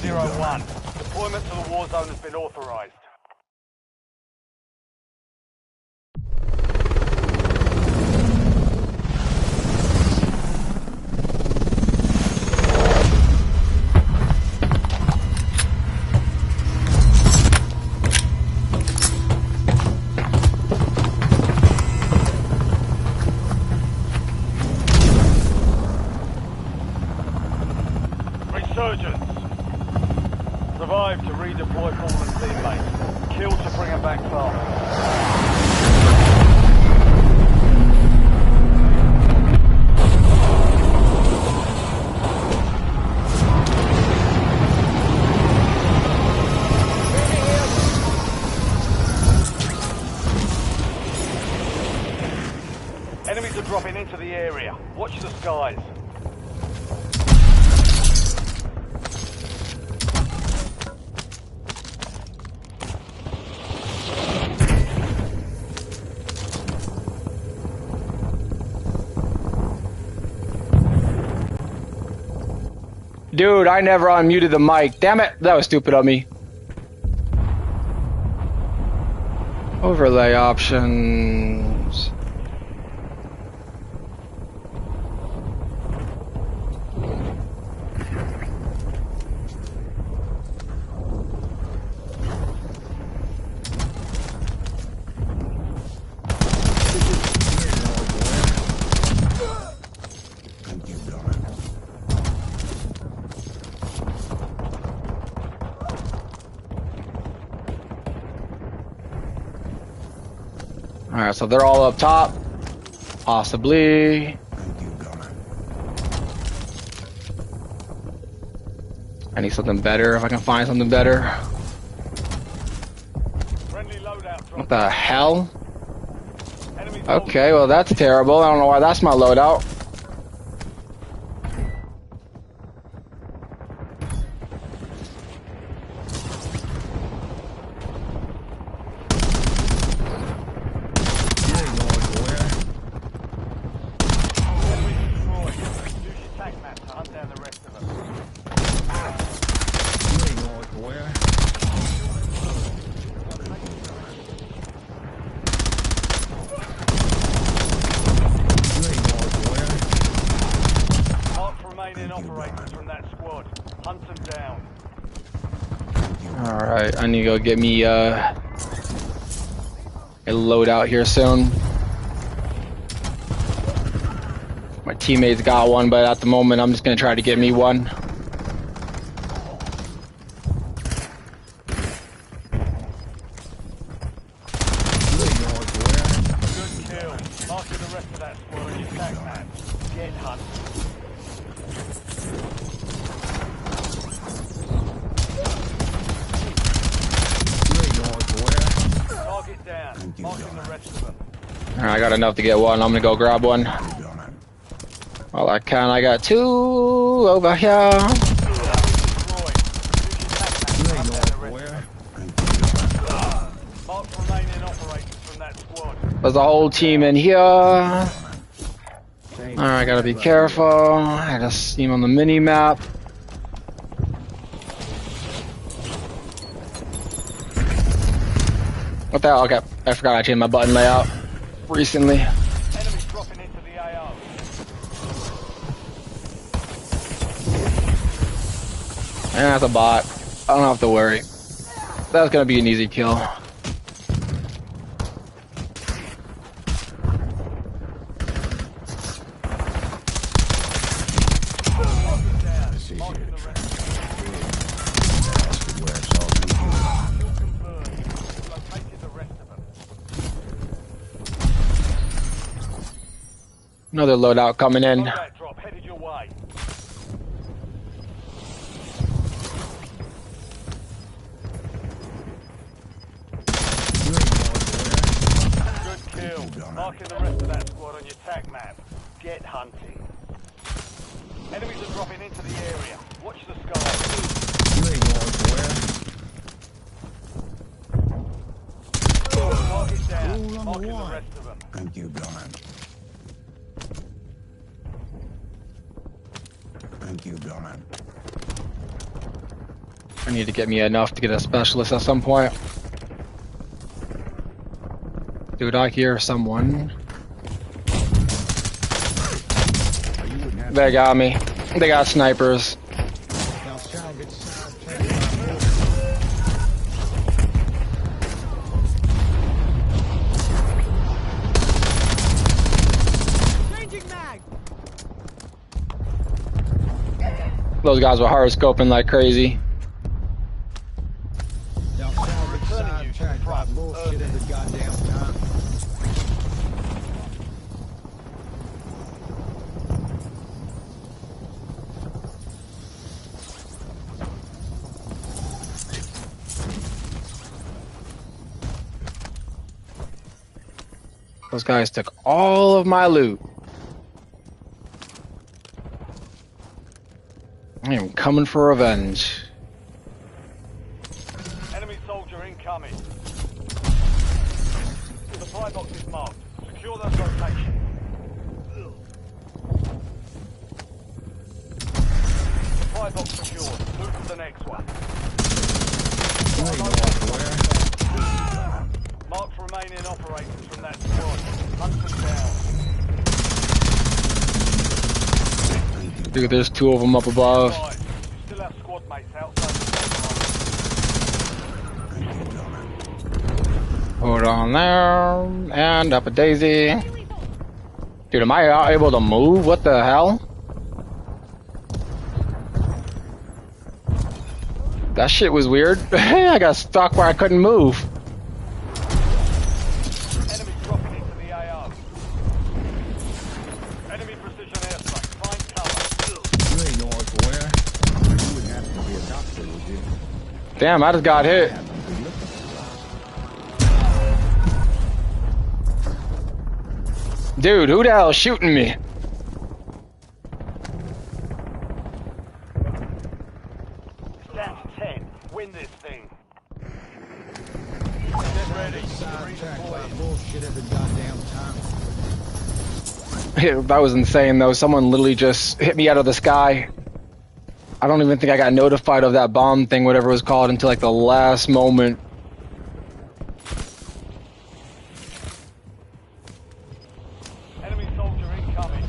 101. Deployment to the war zone has been authorized. Resurgence. Survive to redeploy fallen teammates. Kill to bring them back fast. Enemies are dropping into the area. Watch the skies. Dude, I never unmuted the mic. Damn it, that was stupid of me. Overlay options. Alright, so they're all up top. Possibly. I need something better, if I can find something better. What the hell? Okay, well that's terrible. I don't know why that's my loadout. Alright, I need to go get me a loadout here soon. My teammates got one, but at the moment I'm just gonna try to get me one. I got enough to get one. I'm gonna go grab one. All I can. I got two over here. There's a whole team in here. Alright, I gotta be careful. I just see him on the mini map. What the hell? Okay, I forgot I changed my button layout recently. Enemies dropping into the AO. And that's a bot. I don't have to worry. That's gonna be an easy kill. Another loadout coming in. Drop headed your way. Good kill. Marking the rest of that squad on your tac map. Get hunting. Enemies are dropping into the area. Watch the sky. Mark it down. Marking the rest of them. Thank you, Gunman. Thank you, Gunman. I need to get me enough to get a specialist at some point. Dude, I hear someone. They got me. They got snipers. Those guys were hard scoping like crazy. Those guys took all of my loot. I am coming for revenge. Enemy soldier incoming. The supply box is marked. Secure that location. Supply box secured. Move to the next one. Mark remaining operators from that squad. Hunt them down. Dude, there's two of them up above. You still have squad mates outside the Hold on there. And up a daisy. Dude, am I able to move? What the hell? That shit was weird. I got stuck where I couldn't move. enemy dropping into the AO. Enemy precision airstrike. Find cover. You ain't north where? You wouldn't have to be a doctor, would you? Damn, I just got hit. Dude, who the hell is shooting me? Down to 10. Win this thing. Get ready. Sidetracked by bullshit every goddamn time. That was insane though. Someone literally just hit me out of the sky. I don't even think I got notified of that bomb thing, whatever it was called, until like the last moment. Enemy soldier incoming.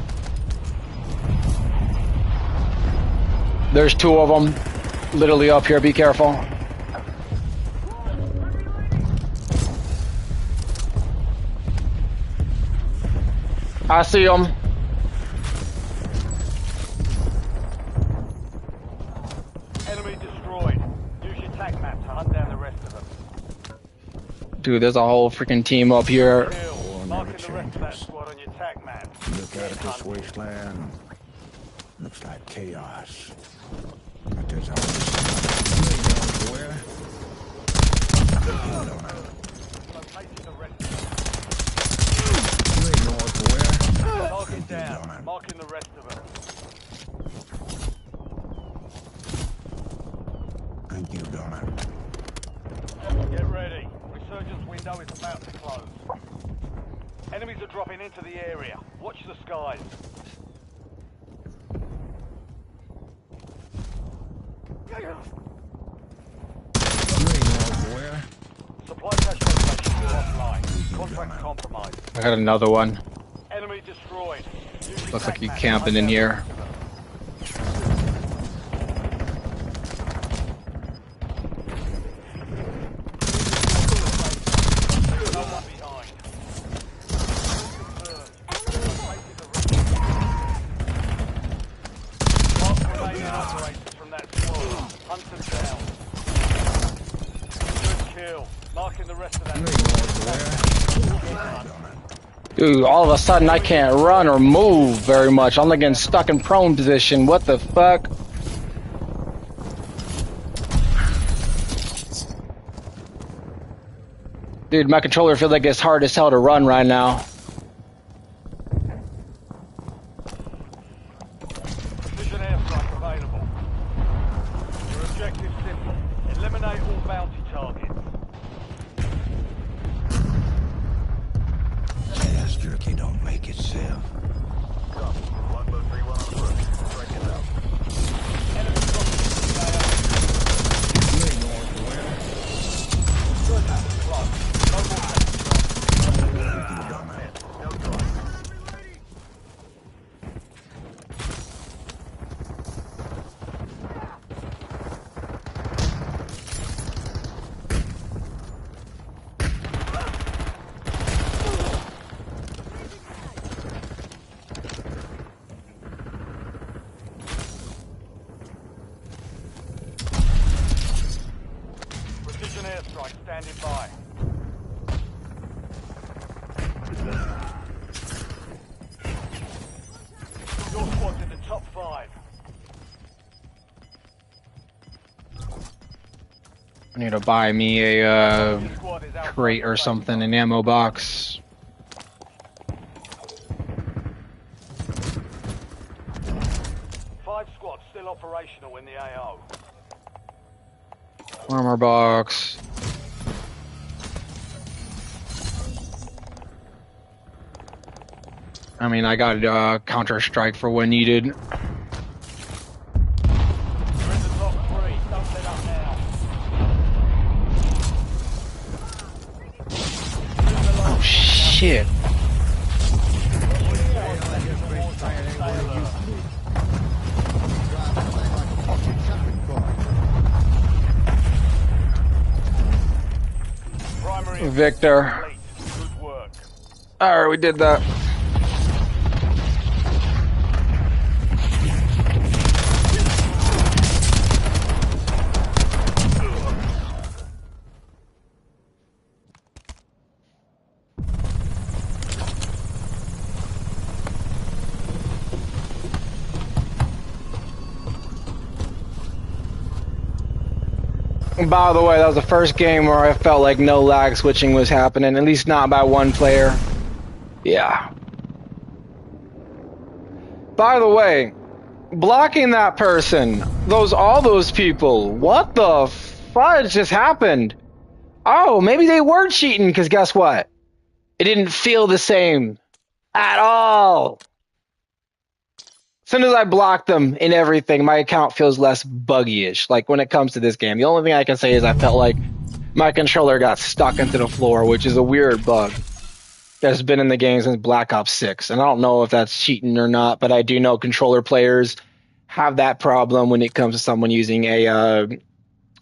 There's two of them literally up here. Be careful. I see them. Enemy destroyed. Use your tac map to hunt down the rest of them. Dude, there's a whole freaking team up here. Kill. War Marking never the rest of that changes. squad on your tac map. Look at it this wasteland. Looks like chaos. But there's always something. You ain't north where? Locating the rest of You ain't north where? them. Target down. Marking the rest of them. Thank you, Donna. Get ready. Resurgence window is about to close. Enemies are dropping into the area. Watch the skies. You ain't north where? Supply cache location is offline. Contract compromised. I got another one. Enemy destroyed. Use your Looks like tac you map to camping hunt in down the here. rest of them. No one behind. Mark remaining operators from that squad. Hunt them down. Good kill. Marking the rest of that You ain't north where? Dude, all of a sudden I can't run or move very much. I'm like getting stuck in prone position. What the fuck? Dude, my controller feels like it's hard as hell to run right now. Precision airstrike available. Your objective simple. Eliminate all bounty targets. Fast jerky don't make itself. Enemy dropping into the AO. standing by. Your squad's in the top 5. I need to buy me a Your squad is outside crate the or safe something, zone. an ammo box. Five squads still operational in the AO. Armor box. I mean, I got Counter-Strike for when needed. You're in the top 3. Don't let up now. Oh shit. Primary Victor. complete. Good work. Alright, we did that. By the way, that was the first game where I felt like no lag switching was happening, at least not by one player. Yeah. By the way, blocking that person, all those people, what the fudge just happened? Oh, maybe they were cheating, because guess what? It didn't feel the same at all. As soon as I block them in everything, my account feels less buggy-ish. Like when it comes to this game, the only thing I can say is I felt like my controller got stuck into the floor, which is a weird bug that's been in the game since Black Ops 6. And I don't know if that's cheating or not, but I do know controller players have that problem when it comes to someone using a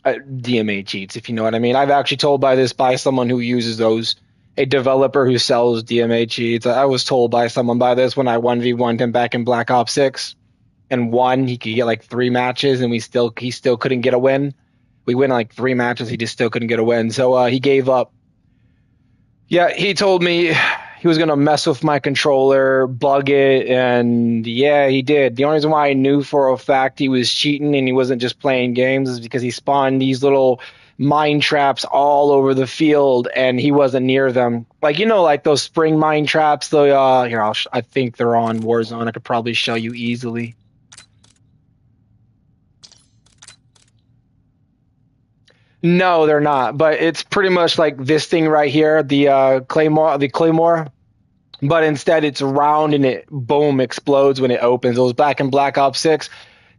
DMA cheats, if you know what I mean. I've actually told by someone who uses those. A developer who sells DMA cheats. I was told by someone by this when I 1v1'd him back in Black Ops 6 and won. He could get like 3 matches and he still couldn't get a win. We win like 3 matches, he just still couldn't get a win. So he gave up. Yeah, he told me he was going to mess with my controller, bug it, and yeah, he did. The only reason why I knew for a fact he was cheating and he wasn't just playing games is because he spawned these little mine traps all over the field and he wasn't near them. Like, you know, like those spring mine traps, here, I think they're on Warzone. I could probably show you easily. No, they're not, but it's pretty much like this thing right here, the Claymore, but instead it's round and it boom explodes when it opens. It was back in Black Ops 6.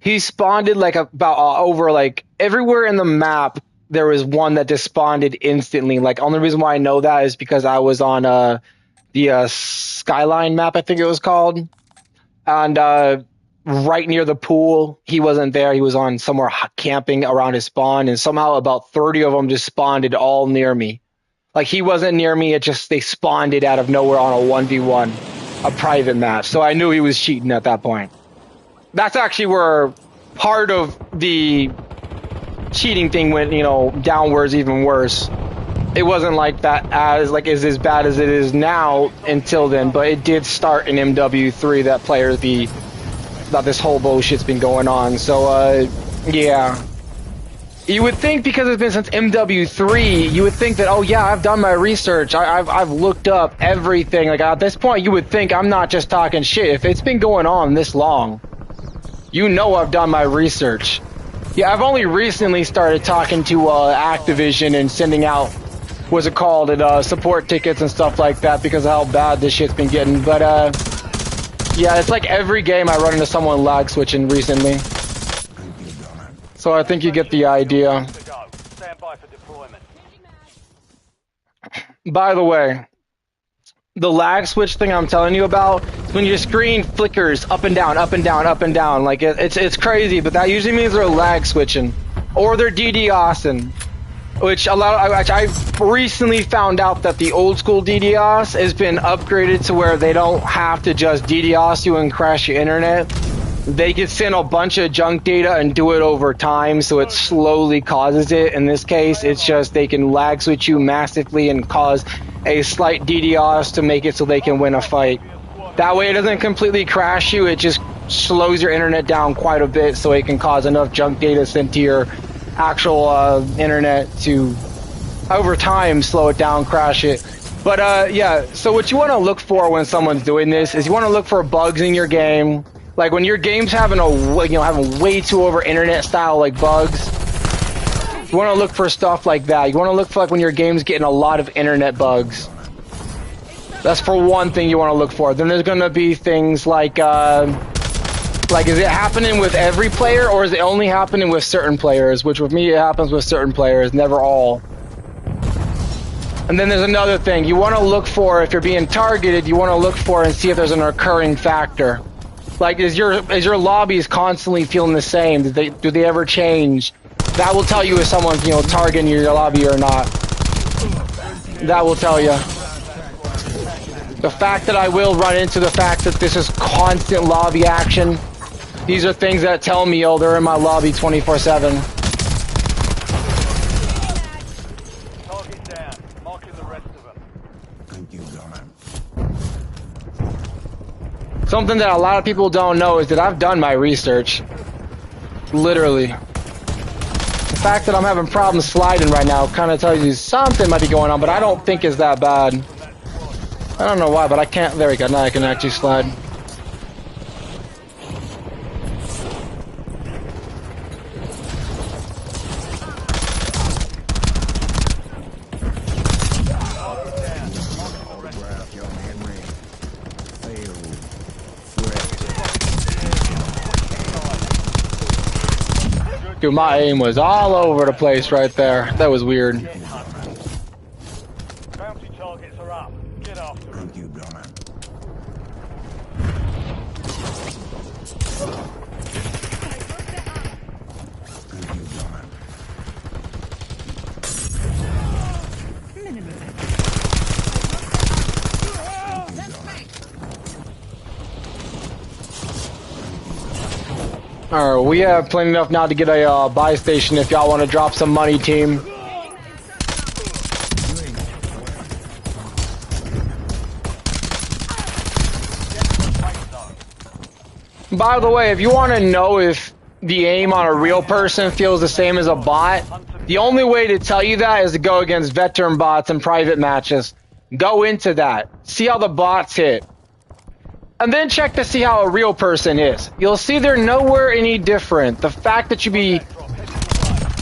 He spawned like about over like everywhere in the map. There was one that just spawned instantly. Like, only reason why I know that is because I was on the Skyline map, I think it was called, and right near the pool. He wasn't there. He was on somewhere camping around his spawn, and somehow about 30 of them just spawned all near me. Like, he wasn't near me. They spawned out of nowhere on a 1v1, a private match. So I knew he was cheating at that point. That's actually where part of the cheating thing went, downwards even worse. It wasn't like that as bad as it is now until then, but it did start in MW3 that this whole bullshit's been going on. So yeah. You would think because it's been since MW3, you would think that, oh yeah, I've done my research. I've looked up everything. Like, at this point, you would think I'm not just talking shit. If it's been going on this long, I've done my research. Yeah, I've only recently started talking to Activision and sending out, support tickets and stuff like that because of how bad this shit's been getting. But yeah, it's like every game I run into someone lag switching recently. So I think you get the idea. Stand by for deployment. By the way, the lag switch thing I'm telling you about is when your screen flickers up and down, up and down, up and down. Like, it's crazy, but that usually means they're lag switching or they're DDoSing. Which I recently found out that the old school DDoS has been upgraded to where they don't have to just DDoS you and crash your internet. they could send a bunch of junk data and do it over time, so it slowly causes it. In this case, it's just they can lag switch you massively and cause a slight DDoS to make it so they can win a fight. That way it doesn't completely crash you, it just slows your internet down quite a bit so it can cause enough junk data sent to your actual internet to, over time, slow it down, crash it. But yeah, so what you want to look for when someone's doing this is you want to look for bugs in your game. Like when your game's having having way too over internet style like bugs. You want to look for stuff like that. You want to look for like when your game's getting a lot of internet bugs. That's for one thing you want to look for. Then there's going to be things like is it happening with every player or is it only happening with certain players? Which with me it happens with certain players, never all. And then there's another thing. You want to look for, if you're being targeted, you want to look for and see if there's an occurring factor. Like, is your lobbies constantly feeling the same? Do they ever change? That will tell you if someone's, targeting your lobby or not. That will tell you. The fact that I will run into the fact that this is constant lobby action, these are things that tell me, oh, they're in my lobby 24/7. Something that a lot of people don't know is that I've done my research. Literally. The fact that I'm having problems sliding right now kind of tells you something might be going on, but I don't think it's that bad. I don't know why, but I can't. There we go. Now I can actually slide. Dude, my aim was all over the place right there. That was weird. Bounty targets are up. Get after them. Thank you, Gunner. Thank you, Gunner. Alright, we have plenty enough now to get a buy station if y'all want to drop some money, team. By the way, if you want to know if the aim on a real person feels the same as a bot, the only way to tell you that is to go against veteran bots in private matches. Go into that. See how the bots hit. And then check to see how a real person is. You'll see they're nowhere any different. The fact that you be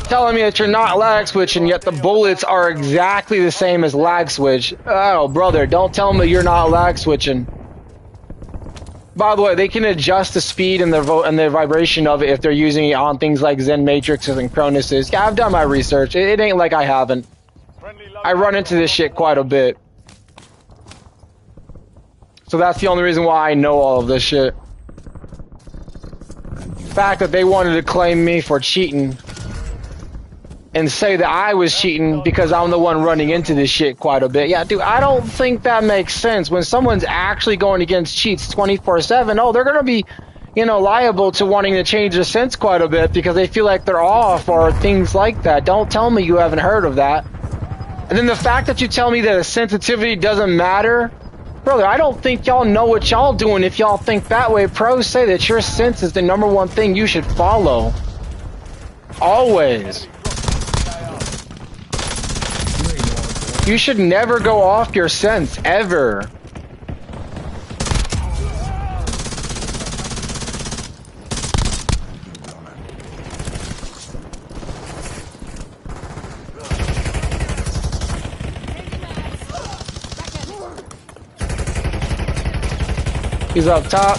telling me that you're not lag switching, yet the bullets are exactly the same as lag switch. Oh, brother, don't tell me you're not lag switching. By the way, they can adjust the speed and the vibration of it if they're using it on things like Zen Matrixes and Cronuses. Yeah, I've done my research. It ain't like I haven't. I run into this shit quite a bit. So that's the only reason why I know all of this shit. The fact that they wanted to claim me for cheating and say that I was cheating because I'm the one running into this shit quite a bit. Yeah, dude, I don't think that makes sense. When someone's actually going against cheats 24/7, oh, they're going to be, liable to wanting to change their sense quite a bit because they feel like they're off or things like that. Don't tell me you haven't heard of that. And then the fact that you tell me that a sensitivity doesn't matter, brother, I don't think y'all know what y'all doing if y'all think that way. Pros say that your sense is the #1 thing you should follow. Always. You should never go off your sense, ever. He's up top.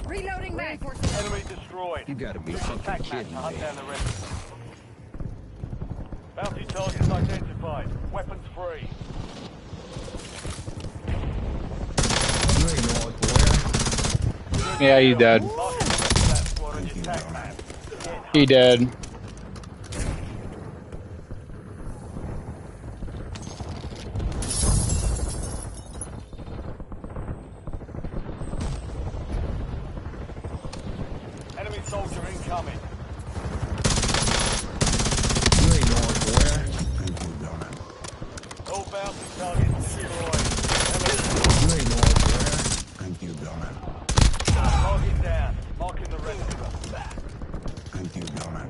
Reloading mag. Enemy destroyed. You gotta be fucking kidding Hunt me. down the rest. Bounty targets identified. Weapons free. You ain't know it, boy. Yeah, he dead. Marking the rest of that squad on your tac map. He dead. incoming. You ain't going where? Thank you, Billman. All bounty targets destroyed. You ain't going where? Thank you, Billman. Target down. Marking the rest of them. Thank you, Billman.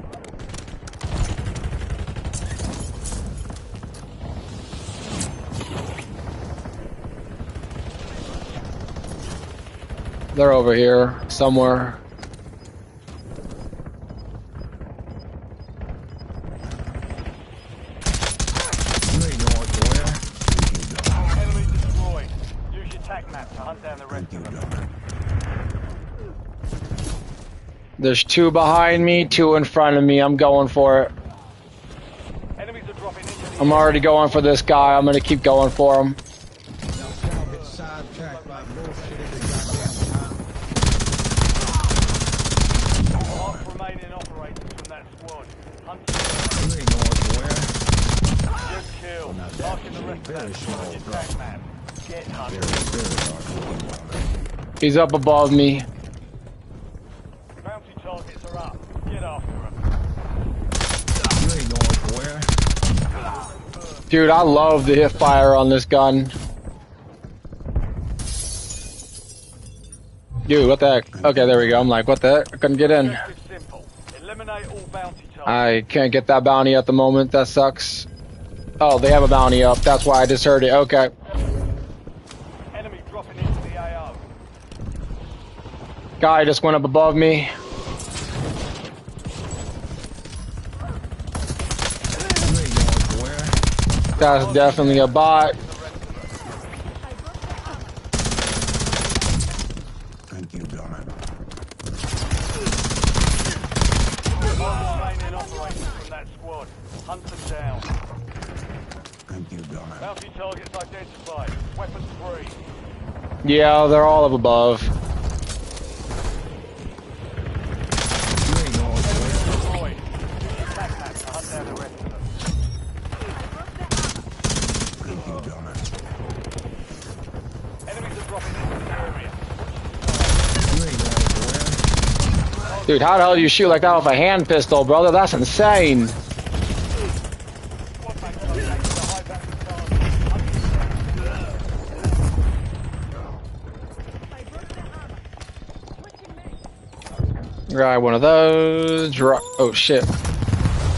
They're over here somewhere. You ain't going where? Thank you, Billman. Enemy destroyed. Use your tac map to hunt down the rest Thank you, of them. Billman. There's two behind me, two in front of me. I'm going for it. Enemies are dropping into the I'm already going for this guy. I'm gonna keep going for him. Y'all get sidetracked by bullshit every goddamn time. Mark remaining operators from that squad. Hunt You ain't going where? good kill. Well, now that Marking the was rest of very that squad on your small tac map. Get hunting. Very hard to keep on that. He's up above me. Bounty targets are up. Get after them. You ain't going where? Dude, I love the hip fire on this gun. Dude, what the heck? Okay, there we go. I'm like, what the heck? I couldn't get in. Objective simple. Eliminate all bounty targets. I can't get that bounty at the moment. That sucks. Oh, they have a bounty up. That's why I just heard it. Okay. Enemy dropping into the AO. Guy just went up above me. You ain't going where? That's definitely a bot. Thank you, Billman. Mark remaining operators from that squad. Hunt them down. Thank you, Billman. Bounty targets identified. Weapons free. Yeah, they're all up above. You ain't going where? Destroyed. Use your tac map to hunt down the rest of them. Thank you, Billman. Enemies are dropping into the area. You ain't going where? Dude, how the hell do you shoot like that with a hand pistol, brother? That's insane. Squad mates located a high bounty target. Grab one of those. Drop. Oh shit.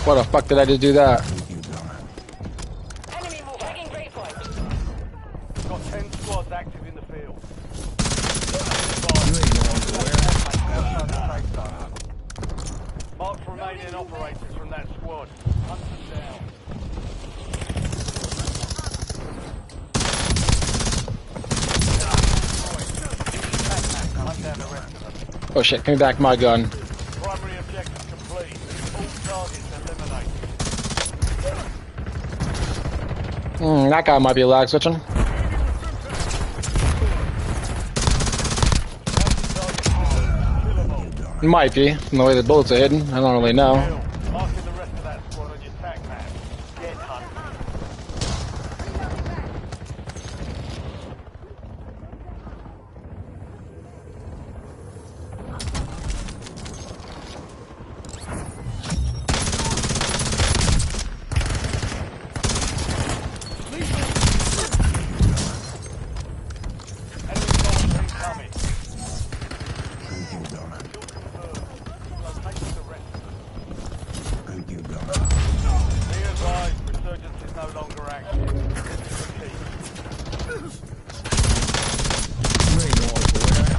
What the fuck did I just do that? Thank you, Billman. Enemy move. Taking great point. Got 10 squads active in the field. You ain't going where? Outside the safe zone. Mark remaining operators from that squad. Hunt them down. Hunt down the rest of them. Oh shit, give me back my gun. Primary objective complete. All targets eliminated. That guy might be lag switching. Bounty targets killable. Might be, from the way the bullets are hidden. I don't really know. Kill. Marking the rest of that squad on your tac map. Get hunting. Enemy soldier incoming. Thank you, Billman. Locating the rest of them. Thank you, Billman. Be advised, resurgence is no longer active. This is the key. You ain't going where?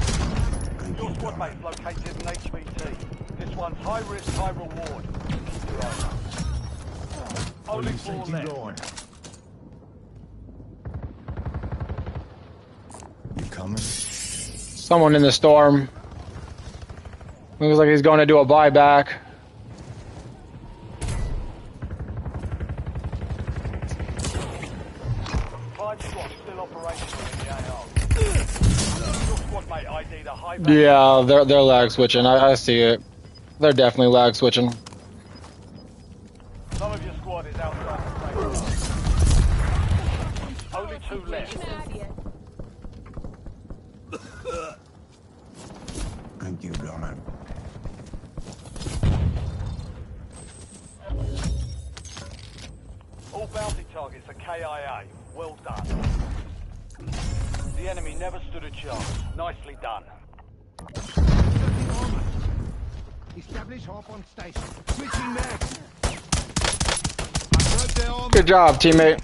Thank Your you, squad Billman. mate's located an HVT. This one's high risk, high reward. Keep your eye out. Where Only you 4 think you left. going? You coming? Someone in the storm. Looks like he's going to do a buyback. 5 squads still operational in the AO. Your squad mate ID'd a high value. Yeah, they're lag switching. I see it. They're definitely lag switching. Some of your squad is outside the safe zone. Only 2 left. Thank you, Billman. for KIA. Well done. The enemy never stood a chance. Nicely done. Establish hop on station. Switching mags. I broke their armor. Good job, teammate.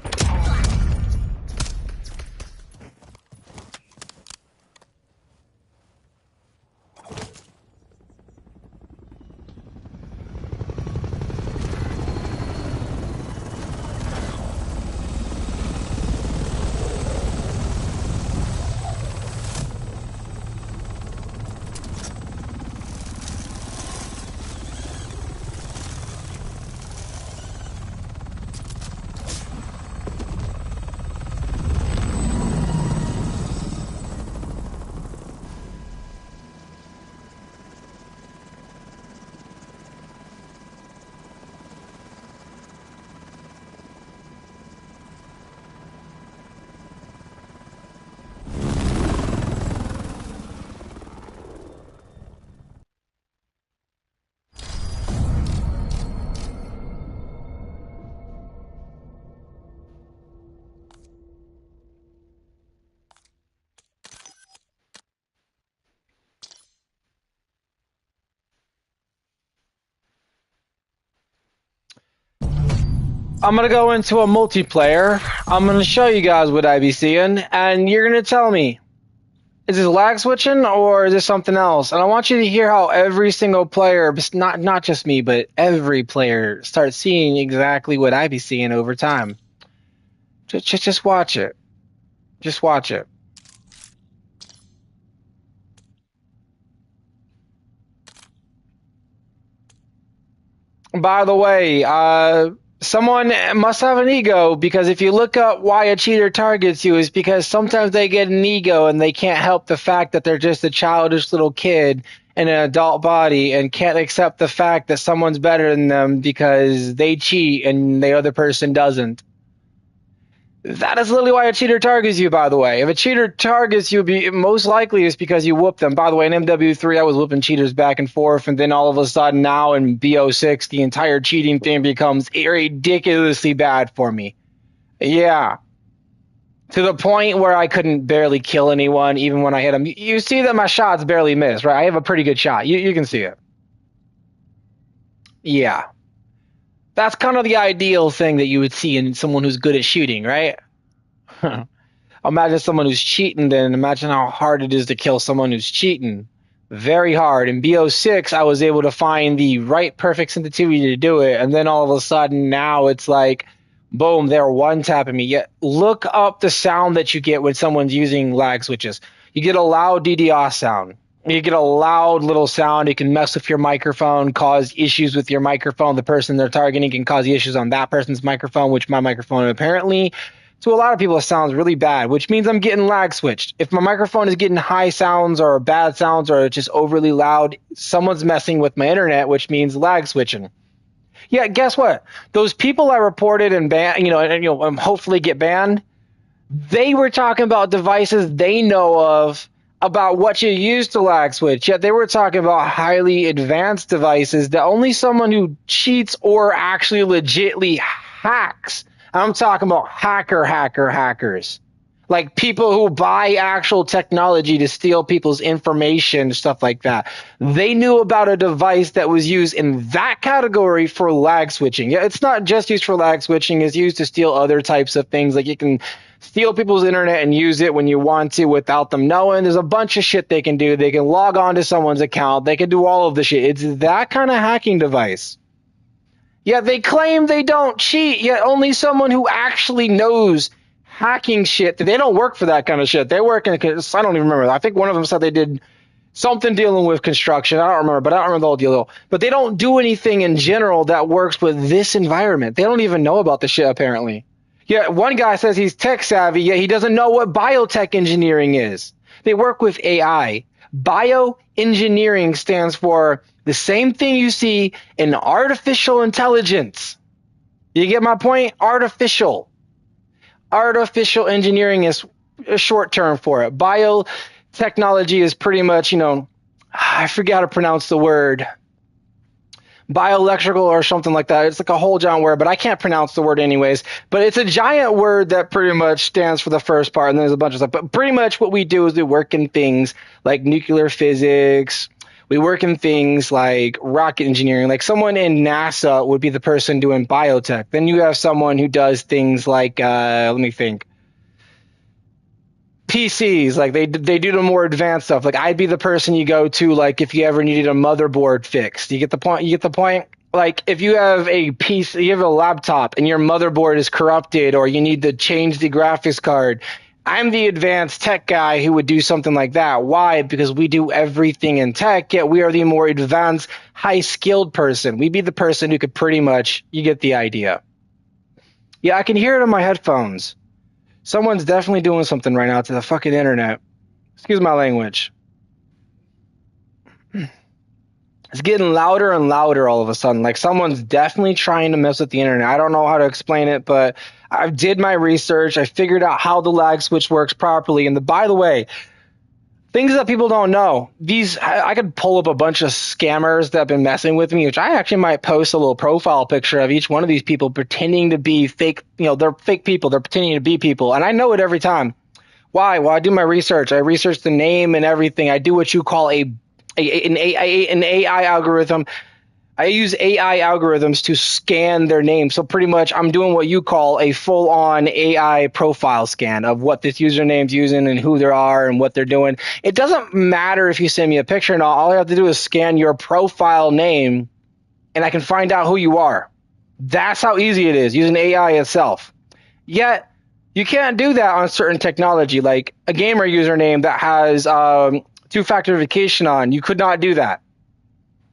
I'm gonna go into a multiplayer. I'm gonna show you guys what I be seeing, and you're gonna tell me, is this lag switching or is this something else? And I want you to hear how every single player, not just me, but every player starts seeing exactly what I be seeing over time. Just watch it. Just watch it. By the way, someone must have an ego, because if you look up why a cheater targets you, is because sometimes they get an ego and they can't help the fact that they're just a childish little kid in an adult body and can't accept the fact that someone's better than them because they cheat and the other person doesn't. That is literally why a cheater targets you, by the way. If a cheater targets you, most likely it's because you whooped them. By the way, in MW3, I was whooping cheaters back and forth, and then all of a sudden now in BO6, the entire cheating thing becomes ridiculously bad for me. Yeah. To the point where I couldn't barely kill anyone, even when I hit them. You see that my shots barely miss, right? I have a pretty good shot. You can see it. Yeah. That's kind of the ideal thing that you would see in someone who's good at shooting, right? Imagine someone who's cheating, then imagine how hard it is to kill someone who's cheating. Very hard. In BO6, I was able to find the right perfect sensitivity to do it, and then all of a sudden now it's like, boom, they're one-tapping me. Yet look up the sound that you get when someone's using lag switches. You get a loud DDoS sound. You get a loud little sound. It can mess with your microphone, cause issues with your microphone. The person they're targeting can cause issues on that person's microphone, which my microphone apparently, to a lot of people, it sounds really bad, which means I'm getting lag switched. If my microphone is getting high sounds or bad sounds or just overly loud, someone's messing with my internet, which means lag switching. Yeah, guess what? Those people I reported and banned, and hopefully get banned, they were talking about devices they know of about what you use to lag switch, yet they were talking about highly advanced devices that only someone who cheats or actually legitly hacks. I'm talking about hackers. Like people who buy actual technology to steal people's information, stuff like that. They knew about a device that was used in that category for lag switching. Yeah, it's not just used for lag switching. It's used to steal other types of things. Like you can steal people's internet and use it when you want to without them knowing. There's a bunch of shit they can do. They can log on to someone's account. They can do all of the shit. It's that kind of hacking device. Yeah, they claim they don't cheat, yet only someone who actually knows hacking shit. They don't work for that kind of shit. They work in, I don't even remember. I think one of them said they did something dealing with construction. I don't remember, but I don't remember the whole deal. But they don't do anything in general that works with this environment. They don't even know about the shit, apparently. Yeah, one guy says he's tech savvy, yet he doesn't know what biotech engineering is. They work with AI. Bioengineering stands for the same thing you see in artificial intelligence. You get my point? Artificial. Artificial engineering is a short term for it. Biotechnology is pretty much, I forget how to pronounce the word. bioelectrical or something like that. It's like a whole giant word, but I can't pronounce the word anyways. But it's a giant word that pretty much stands for the first part, and then there's a bunch of stuff. But pretty much what we do is we work in things like nuclear physics. We work in things like rocket engineering. Like someone in NASA would be the person doing biotech. Then you have someone who does things like, let me think, PCs. Like they do the more advanced stuff. Like I'd be the person you go to, like if you ever needed a motherboard fixed. You get the point? You get the point? Like if you have a PC, you have a laptop and your motherboard is corrupted or you need to change the graphics card, I'm the advanced tech guy who would do something like that. Why? Because we do everything in tech, yet we are the more advanced, high-skilled person. We'd be the person who could pretty much, you get the idea. Yeah, I can hear it on my headphones. Someone's definitely doing something right now to the fucking internet. Excuse my language. It's getting louder and louder all of a sudden. Like someone's definitely trying to mess with the internet. I don't know how to explain it, but I did my research. I figured out how the lag switch works properly. And by the way, things that people don't know. I could pull up a bunch of scammers that have been messing with me, which I actually might post a little profile picture of each one of these people pretending to be fake. You know, they're fake people. They're pretending to be people. And I know it every time. Why? Well, I do my research. I research the name and everything. I do what you call an AI algorithm. I use AI algorithms to scan their name. So pretty much I'm doing what you call a full-on AI profile scan of what this username's using and who they are and what they're doing. It doesn't matter if you send me a picture and all I have to do is scan your profile name and I can find out who you are. That's how easy it is using AI itself. Yet you can't do that on certain technology, like a gamer username that has two-factor verification on. You could not do that.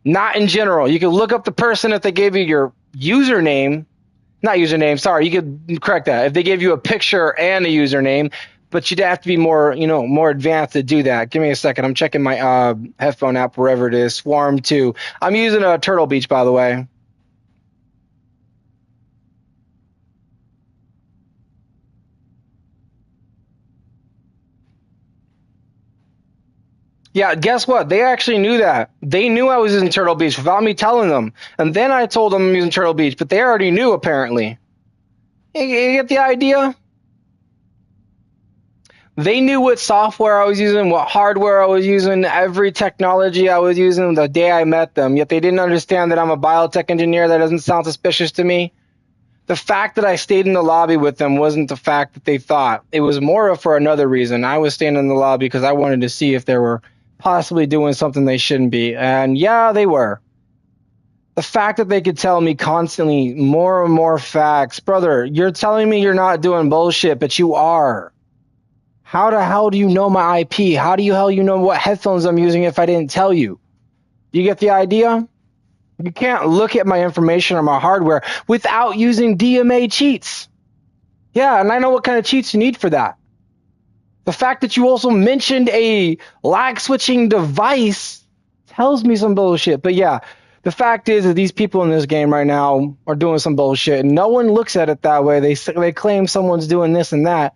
Not in general. You could look up the person if they gave you your username. Not username, sorry. You could correct that. If they gave you a picture and a username, but you'd have to be more, more advanced to do that. Give me a second. I'm checking my headphone app, wherever it is. Swarm 2. I'm using a Turtle Beach, by the way. Yeah, guess what? They actually knew that. They knew I was using Turtle Beach without me telling them. And then I told them I'm using Turtle Beach, but they already knew, apparently. You get the idea? They knew what software I was using, what hardware I was using, every technology I was using the day I met them, yet they didn't understand that I'm a biotech engineer. That doesn't sound suspicious to me. The fact that I stayed in the lobby with them wasn't the fact that they thought. It was more for another reason. I was staying in the lobby because I wanted to see if they were possibly doing something they shouldn't be. And yeah, they were. The fact that they could tell me constantly more and more facts. Brother, you're telling me you're not doing bullshit, but you are. How the hell do you know my IP? How do you hell you know what headphones I'm using if I didn't tell you? You get the idea? You can't look at my information or my hardware without using DMA cheats. Yeah, and I know what kind of cheats you need for that. The fact that you also mentioned a lag switching device tells me some bullshit. But yeah, the fact is that these people in this game right now are doing some bullshit, and no one looks at it that way. They claim someone's doing this and that.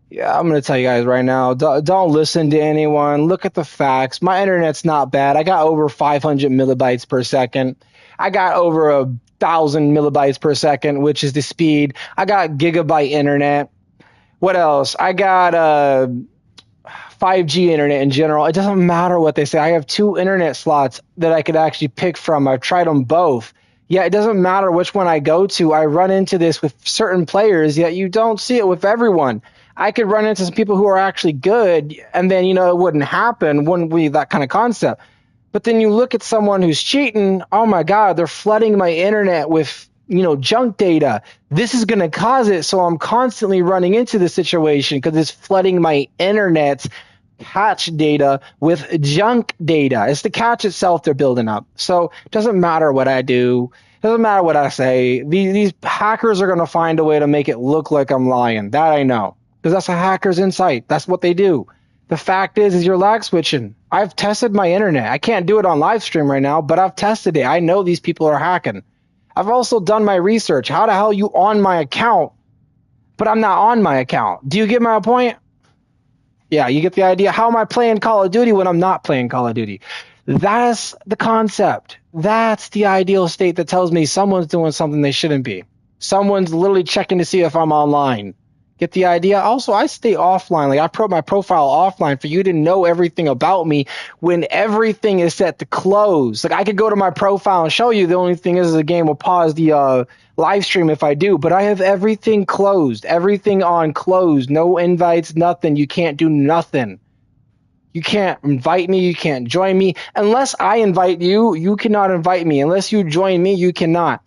Yeah, I'm going to tell you guys right now, don't listen to anyone. Look at the facts. My internet's not bad. I got over 500 millibytes per second. I got over 1,000 millibytes per second, which is the speed. I got gigabyte internet. What else? I got 5G internet in general. It doesn't matter what they say. I have 2 internet slots that I could actually pick from. I've tried them both. Yeah, it doesn't matter which one I go to. I run into this with certain players, yet you don't see it with everyone. I could run into some people who are actually good, and then, it wouldn't happen, wouldn't be that kind of concept. But then you look at someone who's cheating, oh my God, they're flooding my internet with, junk data. This is going to cause it, so I'm constantly running into this situation because it's flooding my internet's cache data with junk data. It's the cache itself they're building up. So it doesn't matter what I do. It doesn't matter what I say. These hackers are going to find a way to make it look like I'm lying. That I know. Because that's a hacker's insight. That's what they do. The fact is you're lag switching. I've tested my internet. I can't do it on live stream right now, but I've tested it. I know these people are hacking. I've also done my research. How the hell are you on my account, but I'm not on my account? Do you get my point? Yeah, you get the idea. How am I playing Call of Duty when I'm not playing Call of Duty? That's the concept. That's the ideal state that tells me someone's doing something they shouldn't be. Someone's literally checking to see if I'm online. Get the idea? Also, I stay offline. Like, I put my profile offline for you to know everything about me when everything is set to close. Like, I could go to my profile and show you. The only thing is the game will pause the live stream if I do. But I have everything closed. Everything on closed. No invites, nothing. You can't do nothing. You can't invite me. You can't join me. Unless I invite you, you cannot invite me. Unless you join me, you cannot.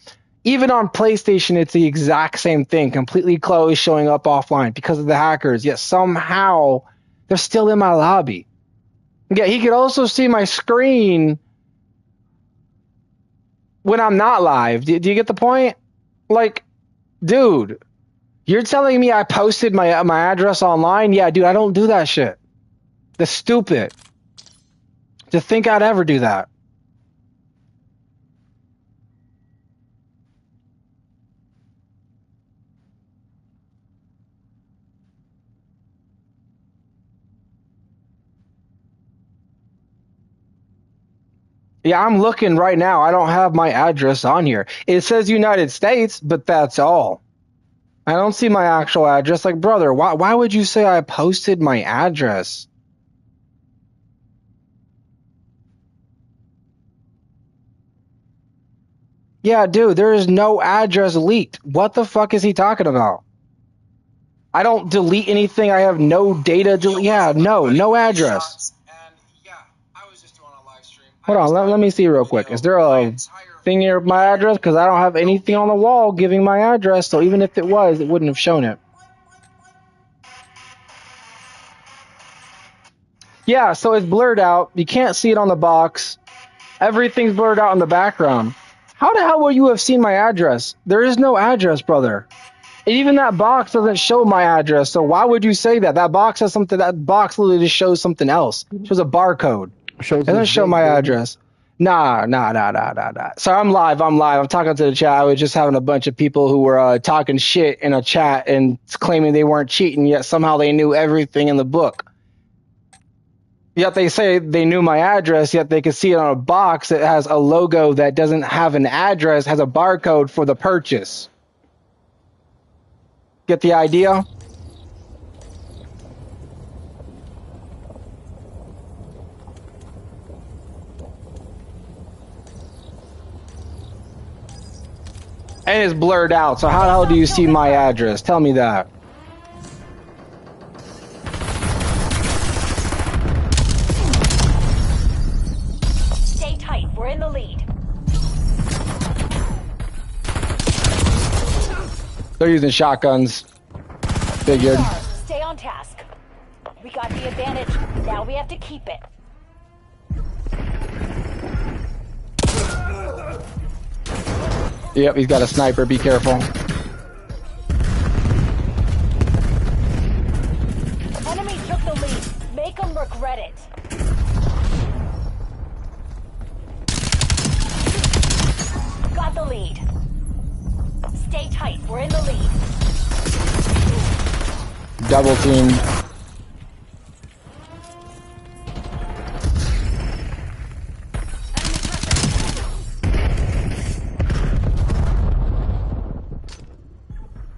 Even on PlayStation, it's the exact same thing. Completely closed, showing up offline because of the hackers. Yet somehow, they're still in my lobby. Yeah, he could also see my screen when I'm not live. Do you get the point? Like, dude, you're telling me I posted my address online? Yeah, dude, I don't do that shit. That's stupid. To think I'd ever do that. Yeah, I'm looking right now. I don't have my address on here. It says United States, but that's all. I don't see my actual address. Like, brother, why would you say I posted my address? Yeah, dude, there is no address leaked. What the fuck is he talking about? I don't delete anything. I have no data. Yeah, no address. Hold on, let me see real quick. Is there a thing here with my address? Because I don't have anything on the wall giving my address, so even if it was, it wouldn't have shown it. Yeah, so it's blurred out. You can't see it on the box. Everything's blurred out in the background. How the hell will you have seen my address? There is no address, brother. Even that box doesn't show my address, so why would you say that? That box has something. That box literally just shows something else. It shows a barcode. It doesn't show my address. Nah. So I'm live. I'm talking to the chat. I was just having a bunch of people who were talking shit in a chat and claiming they weren't cheating, yet somehow they knew everything in the book. Yet they say they knew my address, yet they could see it on a box that has a logo that doesn't have an address, has a barcode for the purchase. Get the idea? And it's blurred out, so how the hell do you see my address? Tell me that. Stay tight. We're in the lead. They're using shotguns. Figured. Stay on task. We got the advantage. Now we have to keep it. Yep, he's got a sniper. Be careful. Enemy took the lead. Make them regret it. Got the lead. Stay tight. We're in the lead. Double team.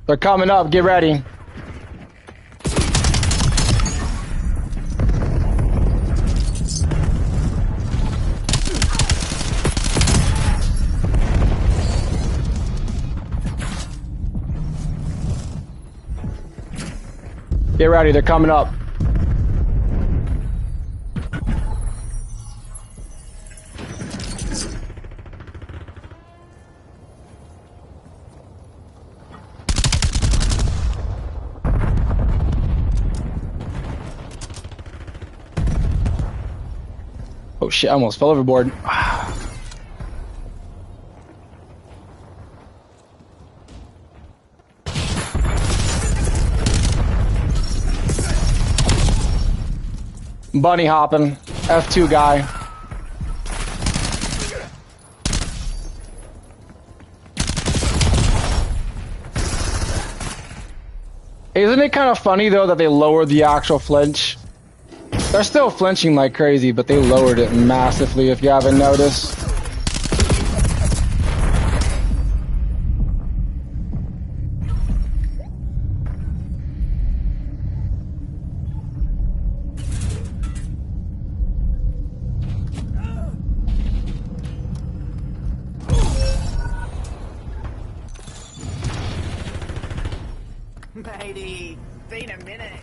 They're coming up. Get ready. Get ready. They're coming up. Oh shit, I almost fell overboard. Bunny hopping. F2 guy. Isn't it kind of funny though that they lowered the actual flinch? They're still flinching like crazy, but they lowered it massively if you haven't noticed. Matey, been a minute.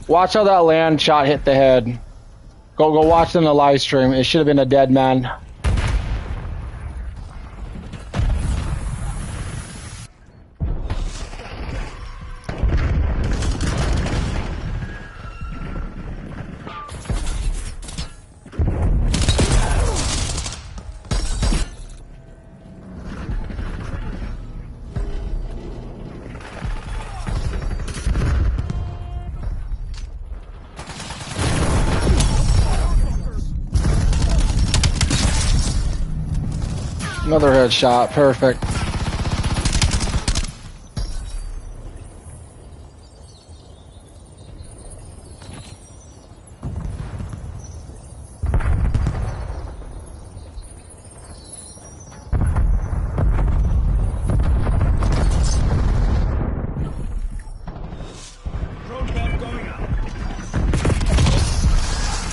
Watch how that land shot hit the head. Go watch it in the live stream. It should have been a dead man. Another headshot, perfect.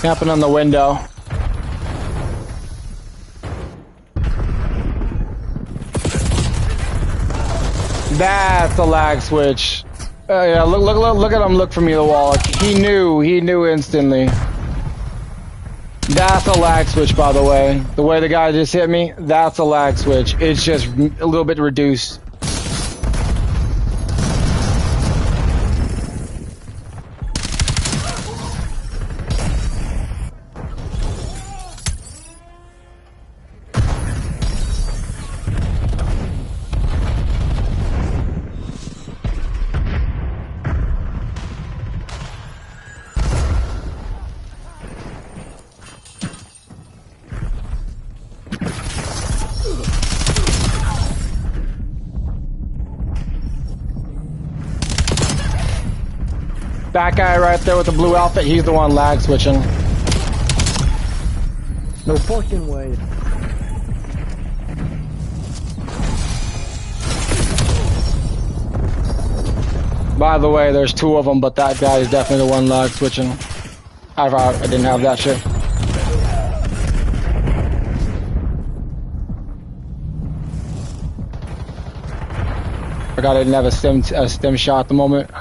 Camping on the window. That's a lag switch. Yeah, look at him look for me the wall. He knew instantly. That's a lag switch, by the way. The way the guy just hit me, that's a lag switch. It's just a little bit reduced. That guy right there with the blue outfit, he's the one lag switching. No fucking way. By the way, there's two of them, but that guy is definitely the one lag switching. I didn't have that shit. Forgot I didn't have a stim shot at the moment.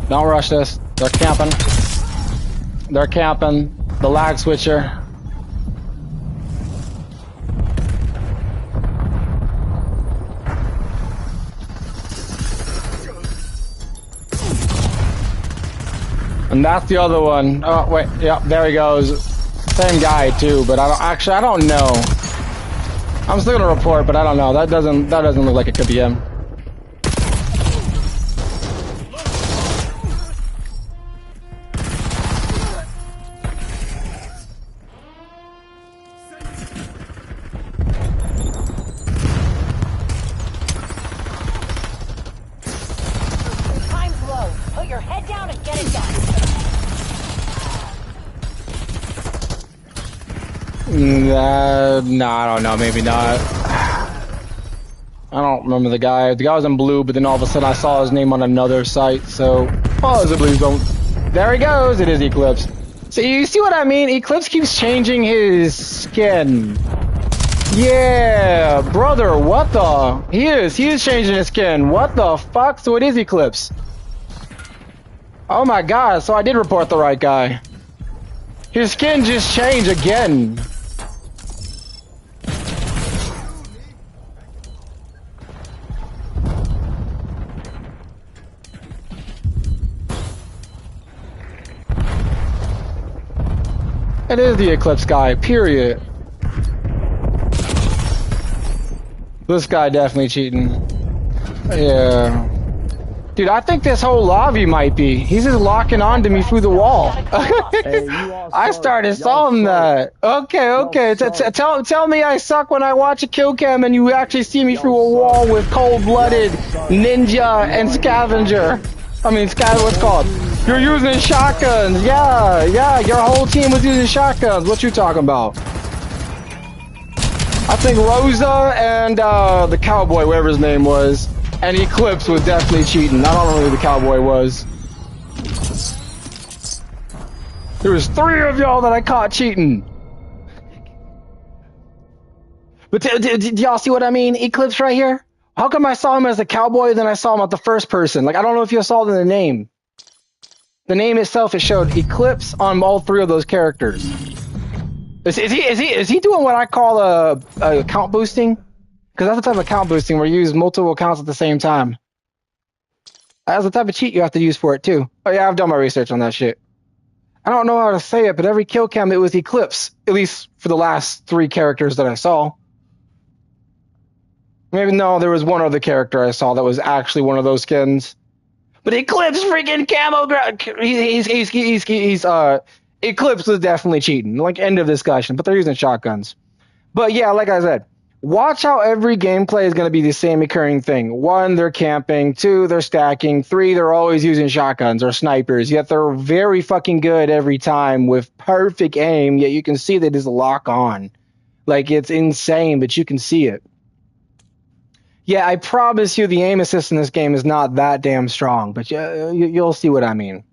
Don't rush this. They're camping. They're camping. The lag switcher. And that's the other one. Oh wait, yep, there he goes. Same guy too, but I don't know. I'm still gonna report, but I don't know. That doesn't look like it could be him. No, I don't know. Maybe not. I don't remember the guy. The guy was in blue, but then all of a sudden I saw his name on another site, so possibly don't. There he goes. It is Eclipse. So you see what I mean? Eclipse keeps changing his skin. Yeah, brother, what the? He is changing his skin. What the fuck? So it is Eclipse. Oh my god, so I did report the right guy. His skin just changed again. It is the Eclipse guy, period. This guy definitely cheating. Yeah. Dude, I think this whole lobby might be. He's just locking onto me through the wall. I saw him that. Okay. Tell me I suck when I watch a kill cam and you actually see me through a wall with cold-blooded ninja and scavenger. I mean, what's it called? You're using shotguns. Yeah, your whole team was using shotguns. What you talking about? I think Rosa and the cowboy, whatever his name was, and Eclipse was definitely cheating. I don't know who the cowboy was. There was 3 of y'all that I caught cheating. But did y'all see what I mean? Eclipse right here? How come I saw him as the cowboy, then I saw him as the first person? Like, I don't know if you saw the name. The name itself, it showed Eclipse on all 3 of those characters. Is he doing what I call a account boosting? Because that's the type of account boosting where you use multiple accounts at the same time. That's the type of cheat you have to use for it too. Oh yeah, I've done my research on that shit. I don't know how to say it, but every kill cam it was Eclipse, at least for the last 3 characters that I saw. Maybe no, there was one other character I saw that was actually one of those skins. But Eclipse freaking camo, Eclipse was definitely cheating. Like, end of discussion. But they're using shotguns. But yeah, like I said, watch how every gameplay is going to be the same occurring thing. 1, they're camping. 2, they're stacking. 3, they're always using shotguns or snipers. Yet they're very fucking good every time with perfect aim. Yet you can see that it's lock on. Like, it's insane, but you can see it. Yeah, I promise you the aim assist in this game is not that damn strong. But you'll see what I mean.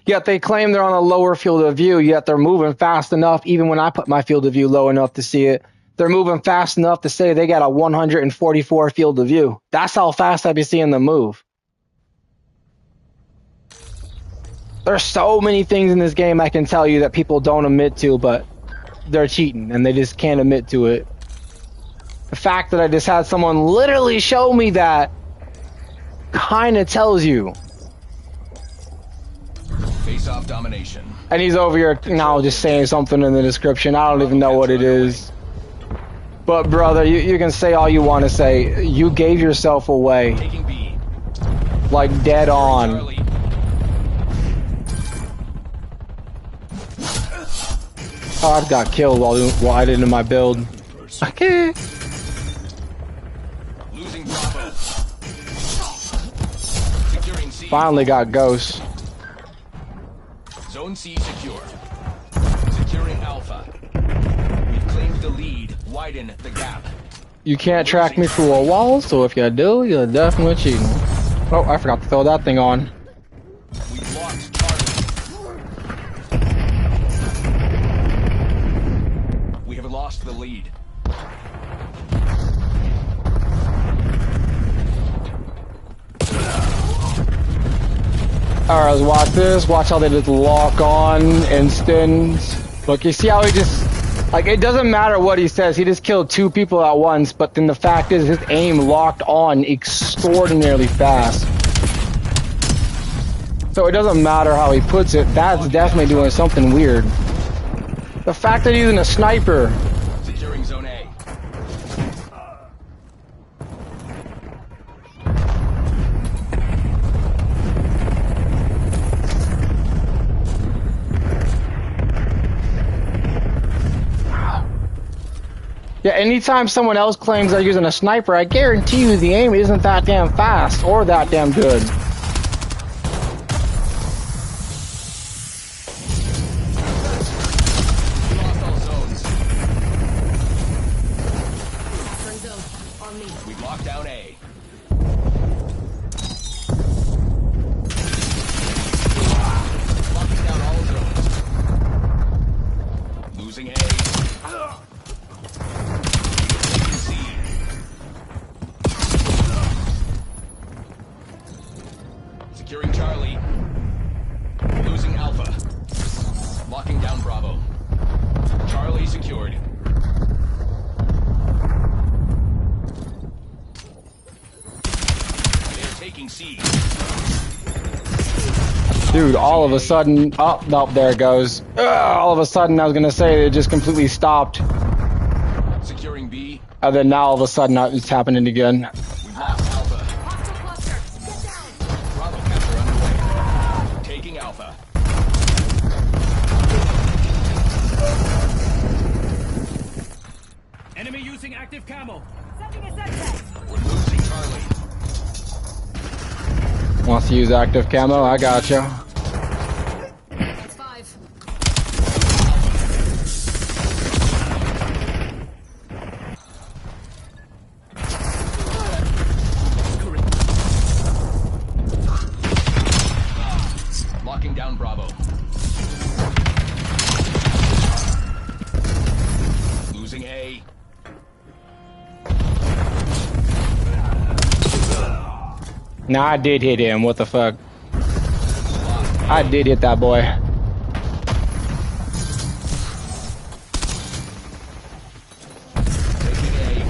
Yet they claim they're on a lower field of view, yet they're moving fast enough, even when I put my field of view low enough to see it. They're moving fast enough to say they got a 144 field of view. That's how fast I be seeing them move. There's so many things in this game I can tell you that people don't admit to, but they're cheating, and they just can't admit to it. The fact that I just had someone literally show me that kind of tells you. Face-off domination. And he's over here now just saying something in the description. I don't even know what it is. But brother, you can say all you want to say. You gave yourself away. Taking B. Like dead on. Charlie. Oh, I got killed while I did in my build. Okay. Losing Bravo. Securing C. Finally got Ghost. Zone C secure. Securing Alpha. We've claimed the lead. Widen the gap. You can't track me through a wall, so if you do, you're definitely cheating. Oh, I forgot to throw that thing on. We've lost Charlie. We have lost the lead. Alright, let's watch this. Watch how they just lock on instant. Look, you see how he just... Like, it doesn't matter what he says. He just killed 2 people at once, but then the fact is his aim locked on extraordinarily fast. So it doesn't matter how he puts it. That's definitely doing something weird. The fact that he's using a sniper... Securing Zone A. Yeah, anytime someone else claims they're using a sniper, I guarantee you the aim isn't that damn fast or that damn good. We lost all zones. We've locked down A. Locking down all zones. Losing A. Taking C. Securing Charlie. Losing Alpha. Locking down Bravo. Charlie secured. They're taking C. Dude, all of a sudden, oh, no, there it goes. All of a sudden, I was gonna say it just completely stopped. Securing B. And then now all of a sudden it's happening again. We've lost Alpha. Bravo capture underway. Taking Alpha. Enemy using active camo. We're losing Charlie. Wants to use active camo? I gotcha. That's 5. Locking down Bravo. Losing A. Nah, I did hit him. What the fuck? I did hit that boy. Taking A.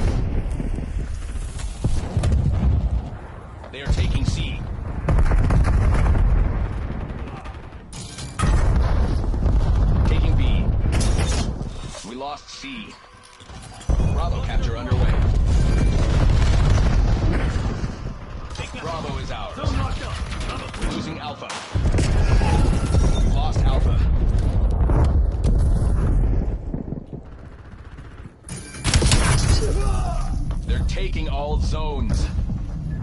They are taking C. Taking B. We lost C. Bravo capture underway. Bravo is ours. We're losing Alpha. We lost Alpha. They're taking all zones.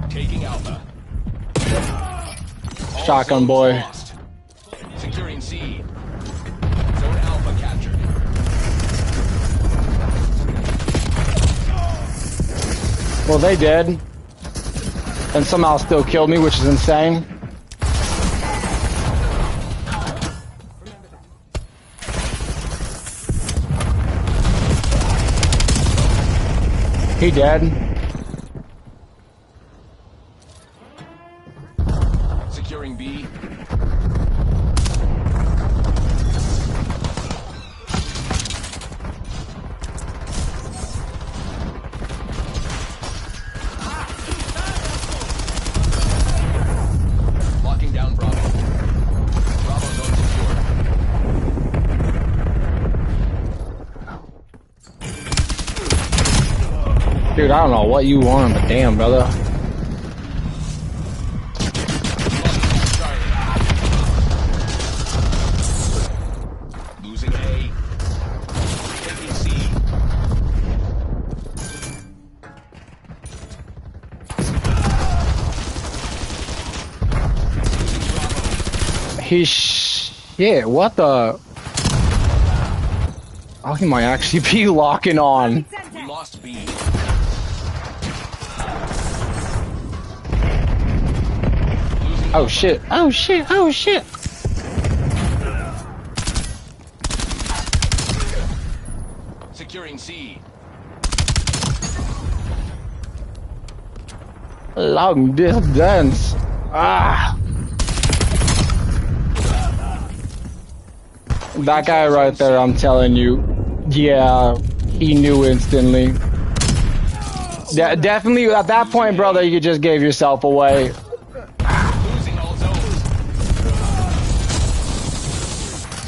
Taking Alpha. All Shotgun zones boy. lost. Securing C. Zone Alpha captured. Well, they did. And somehow still killed me, which is insane. He dead. Securing B. Locking down Bravo. Bravo zone secured. Dude, I don't know what you want, but damn, brother. Losing A. Taking C. Shit, what the? Oh, he might actually be locking on. We lost B. Oh shit, oh shit, oh shit. Securing C. Long distance. Ah. That guy right there, I'm telling you. Yeah, he knew instantly. Definitely at that point, brother, you just gave yourself away. Losing all zones.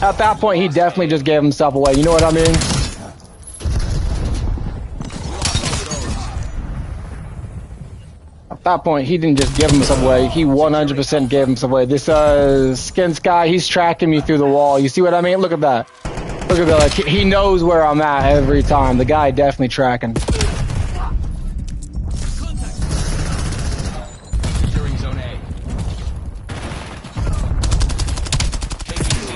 At that point, he definitely just gave himself away. You know what I mean? At that point, he didn't just give himself away. He 100% gave himself away. This Skins guy, he's tracking me through the wall. You see what I mean? Look at that. Look Look at that. Like, he knows where I'm at every time. The guy definitely tracking. Securing Zone A. Taking C.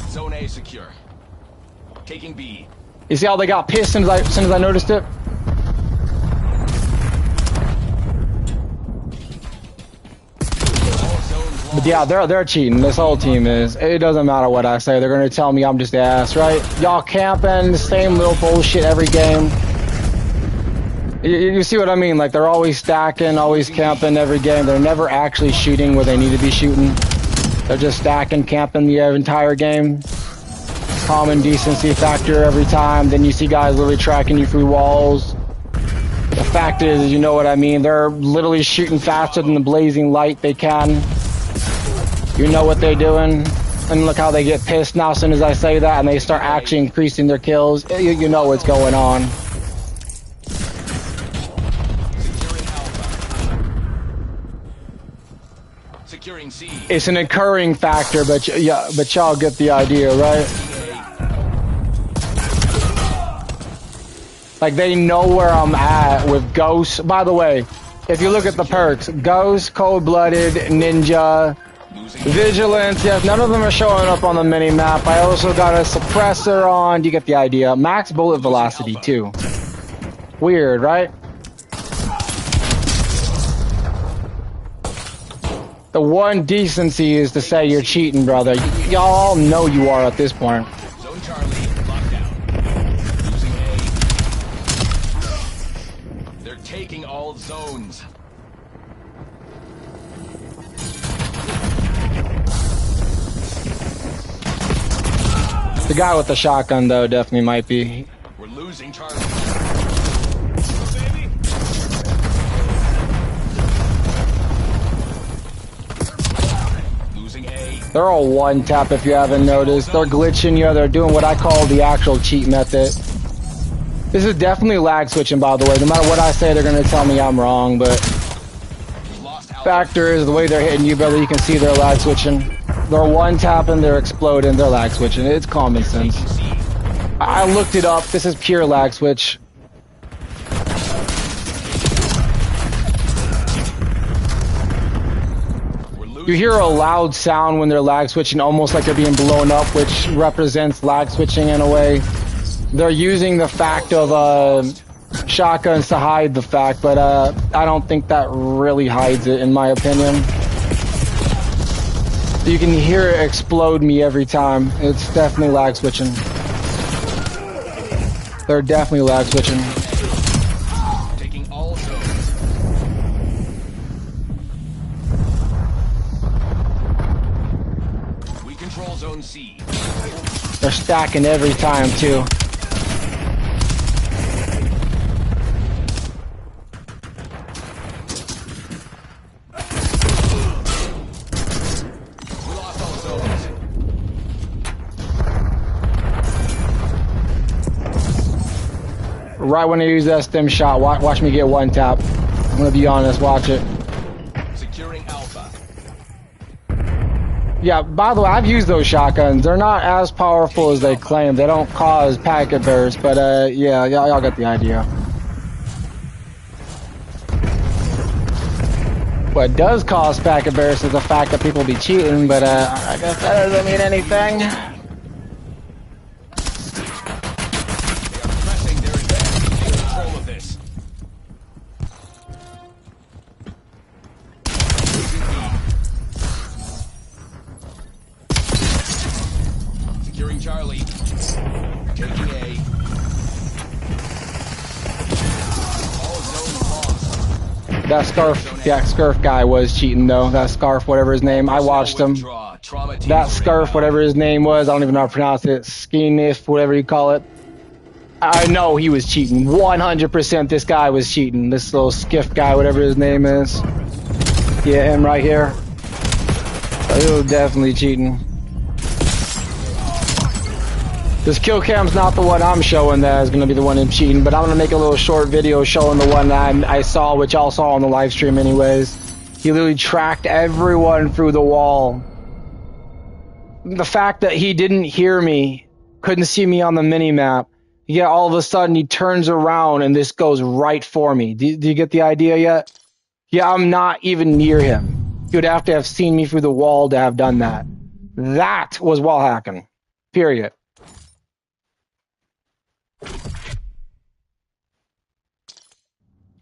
Zone A secure. Taking B. You see how they got pissed as soon as I noticed it? All zones lost. But yeah, they're cheating. This whole team is. It doesn't matter what I say. They're gonna tell me I'm just ass, right? Y'all camping, the same little bullshit every game. You see what I mean? Like, they're always stacking, always camping every game. They're never actually shooting where they need to be shooting. They're just stacking, camping the entire game. Common decency factor every time. Then you see guys literally tracking you through walls. The fact is, you know what I mean? They're literally shooting faster than the blazing light they can. You know what they're doing. And look how they get pissed now as soon as I say that, and they start actually increasing their kills. You know what's going on. Securing Alpha. Securing C. It's an occurring factor, but yeah, but y'all get the idea, right? Like, they know where I'm at with Ghost. By the way, if you look at the perks, Ghost, Cold-Blooded, Ninja, Vigilance, yes, none of them are showing up on the mini-map. I also got a suppressor on. You get the idea. Max bullet velocity, too. Weird, right? The one decency is to say you're cheating, brother. Y'all all know you are at this point. Zone Charlie locked down. Losing A. They're taking all zones. The guy with the shotgun, though, definitely might be. We're losing Charlie. Losing A. They're all one tap if you haven't noticed. They're glitching you. They're doing what I call the actual cheat method. This is definitely lag switching, by the way. No matter what I say, they're going to tell me I'm wrong, but Lost Alpha. factor is the way they're hitting you, brother. You can see they're lag switching. They're one tapping, they're exploding, they're lag switching. It's common sense. I looked it up. This is pure lag switch. We're losing You hear a loud sound when they're lag switching, almost like they're being blown up, which represents lag switching in a way. They're using the fact of shotguns to hide the fact, but I don't think that really hides it, in my opinion. You can hear it explode me every time. It's definitely lag switching. They're definitely lag switching. taking all zones. We control Zone C. They're stacking every time, too. We lost all zones. Right when I use that stem shot, watch me get one tap. I'm gonna be honest, watch it. Securing Alpha. Yeah, by the way, I've used those shotguns. They're not as powerful as they claim. They don't cause packet bursts, but yeah, y'all got the idea. What does cause packet bursts is the fact that people be cheating, but I guess that doesn't mean anything. They are pressing their advantage. Take control of this. Losing B. Securing Charlie. Taking A. All zones lost. That Scarf guy was cheating though. That Scarf, whatever his name, I watched him. Withdraw. Trauma teams That are Scarf, inbound. whatever his name was, I don't even know how to pronounce it. Skinif, whatever you call it. I know he was cheating. 100% this guy was cheating. This little skiff guy, whatever his name is. Yeah, him right here. He was definitely cheating. This kill cam's not the one I'm showing that is going to be the one I'm cheating, but I'm going to make a little short video showing the one that I saw, which y'all saw on the live stream anyways. He literally tracked everyone through the wall. The fact that he didn't hear me, couldn't see me on the mini-map, yeah, all of a sudden he turns around and this goes right for me. Do you get the idea yet? Yeah, I'm not even near him. He would have to have seen me through the wall to have done that. That was wall hacking. Period.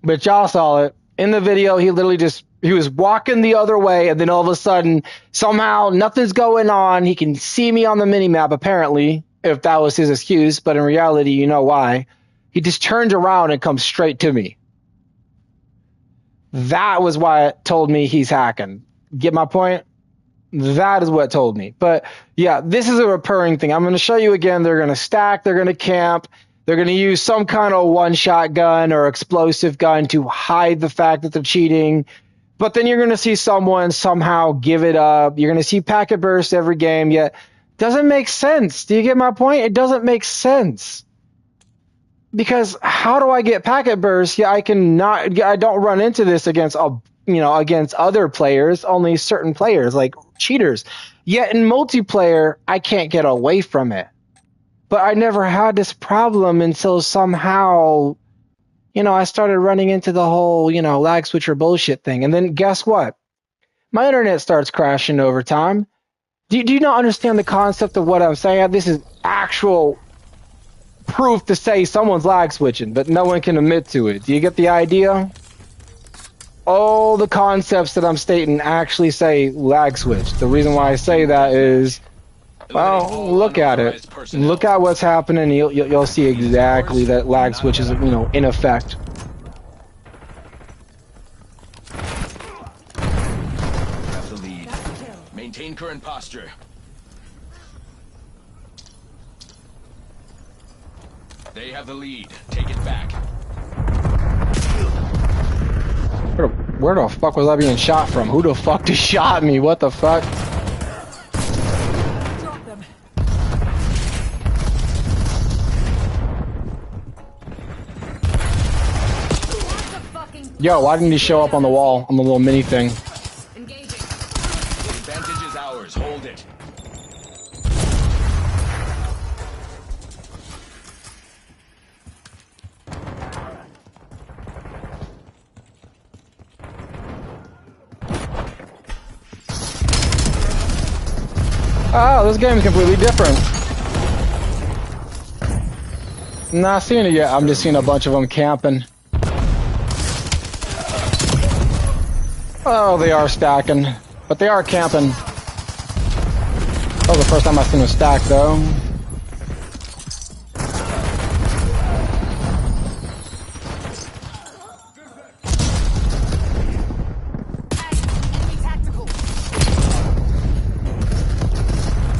But y'all saw it. In the video, he was walking the other way, and then all of a sudden, somehow, nothing's going on. He can see me on the minimap, apparently, if that was his excuse, but in reality, you know why. He just turns around and comes straight to me. That was why it told me he's hacking. Get my point? That is what told me. But yeah, this is a recurring thing. I'm going to show you again. They're going to stack. They're going to camp. They're going to use some kind of one-shot gun or explosive gun to hide the fact that they're cheating. But then you're going to see someone somehow give it up. You're going to see packet bursts every game. Yet doesn't make sense. Do you get my point? It doesn't make sense. Because how do I get packet bursts? Yeah, I don't run into this against against other players, only certain players like cheaters. Yet in multiplayer, I can't get away from it. But I never had this problem until somehow, I started running into the whole, lag switcher bullshit thing. And then guess what? My internet starts crashing over time. Do you not understand the concept of what I'm saying? This is actual proof to say someone's lag switching, but no one can admit to it. Do you get the idea? All the concepts that I'm stating actually say lag switch. The reason why I say that is, well, look at it. Look at what's happening. You'll see exactly that lag switch is, in effect. Have the lead. Maintain current posture. They have the lead. Take it back. Where the fuck was I being shot from? Who the fuck just shot me? What the fuck? Drop them. Yo, why didn't he show up on the wall on the little mini thing? Engaging. The advantage is ours. Hold it. Oh, this game's completely different. I'm not seeing it yet. I'm just seeing a bunch of them camping. Oh, they are stacking. But they are camping. That was the first time I've seen them stack, though.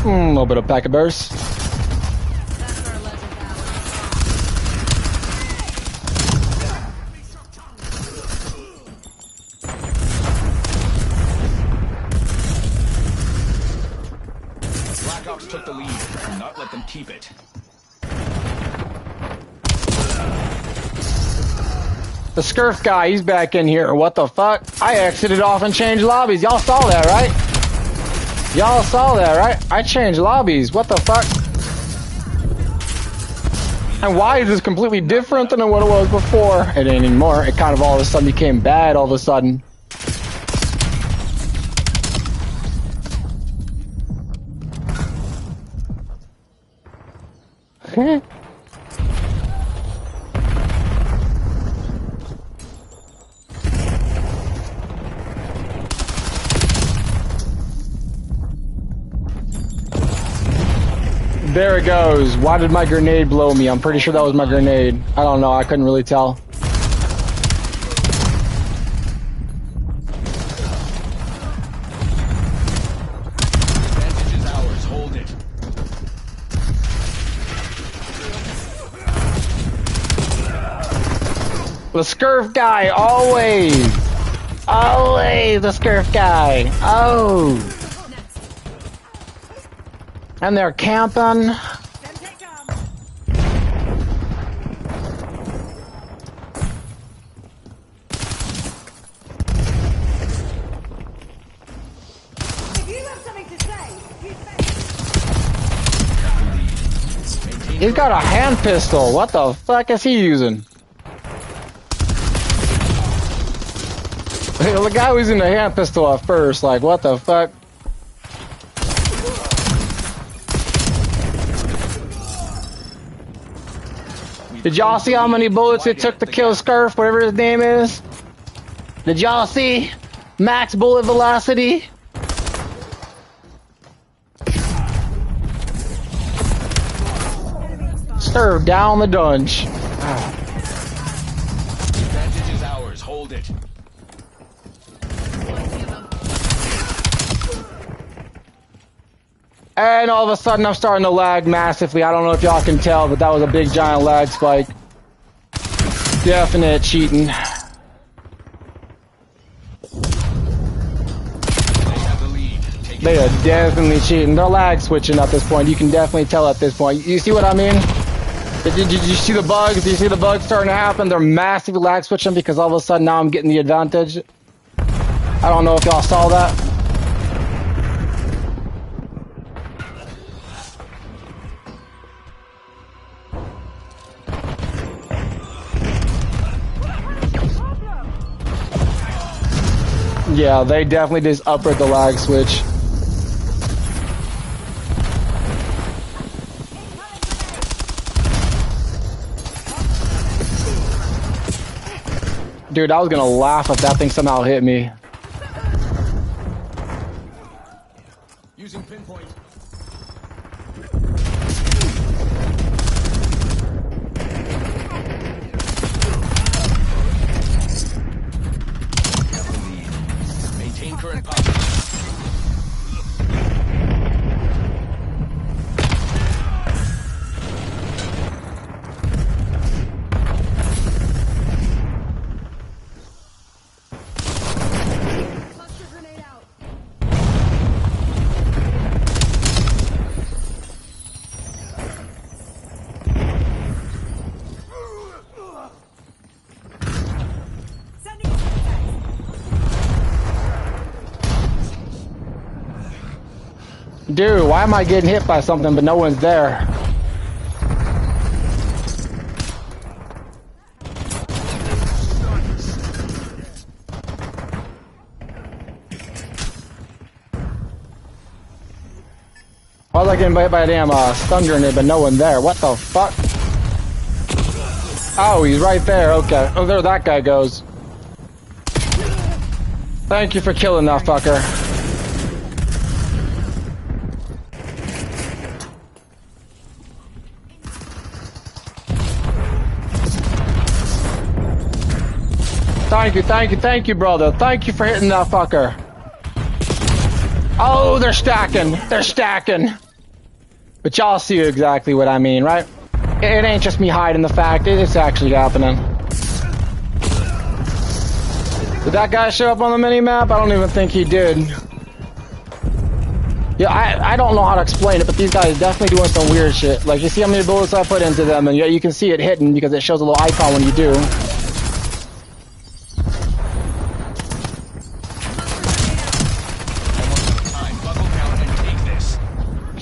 A little bit of packet burst. That's our legend Black Ops took the lead. Do not let them keep it. The Scurf guy, he's back in here. What the fuck? I exited off and changed lobbies. Y'all saw that, right? Y'all saw that, right? I changed lobbies. What the fuck? And why is this completely different than what it was before? It ain't anymore. It kind of all of a sudden became bad all of a sudden. There it goes. Why did my grenade blow me? I'm pretty sure that was my grenade. I don't know. I couldn't really tell. Advantage is ours. Hold it. The Scurf guy, always. Always the Scurf guy. Oh. And they're camping. He's got a hand pistol. What the fuck is he using? The guy was using a hand pistol at first. Like, what the fuck? Did y'all see how many bullets it took to kill Scurf, whatever his name is? Did y'all see max bullet velocity? Scurf down the dunge. Advantage is ours. Hold it. And all of a sudden I'm starting to lag massively. I don't know if y'all can tell, but that was a big giant lag spike. Definite cheating. They have the lead. Take They it. are definitely cheating. They're lag switching at this point. You can definitely tell at this point. You see what I mean? Did you see the bugs? Did you see the bugs starting to happen? They're massively lag switching because all of a sudden now I'm getting the advantage. I don't know if y'all saw that. Yeah, they definitely just upper the lag switch. Dude, I was gonna laugh if that thing somehow hit me. Using pinpoint. Maintain current posture. Cluster grenade out. Dude, why am I getting hit by something but no one's there? Why was I getting hit by a damn stun grenade but no one there? What the fuck? Oh, he's right there. Okay. Oh, there that guy goes. Thank you for killing that fucker. Thank you, brother. Thank you for hitting that fucker. Oh, they're stacking. But y'all see exactly what I mean, right? It ain't just me hiding the fact, it's actually happening. Did that guy show up on the mini-map? I don't even think he did. Yeah, I don't know how to explain it, but these guys definitely doing some weird shit. Like, you see how many bullets I put into them, and yeah, you can see it hitting because it shows a little icon when you do.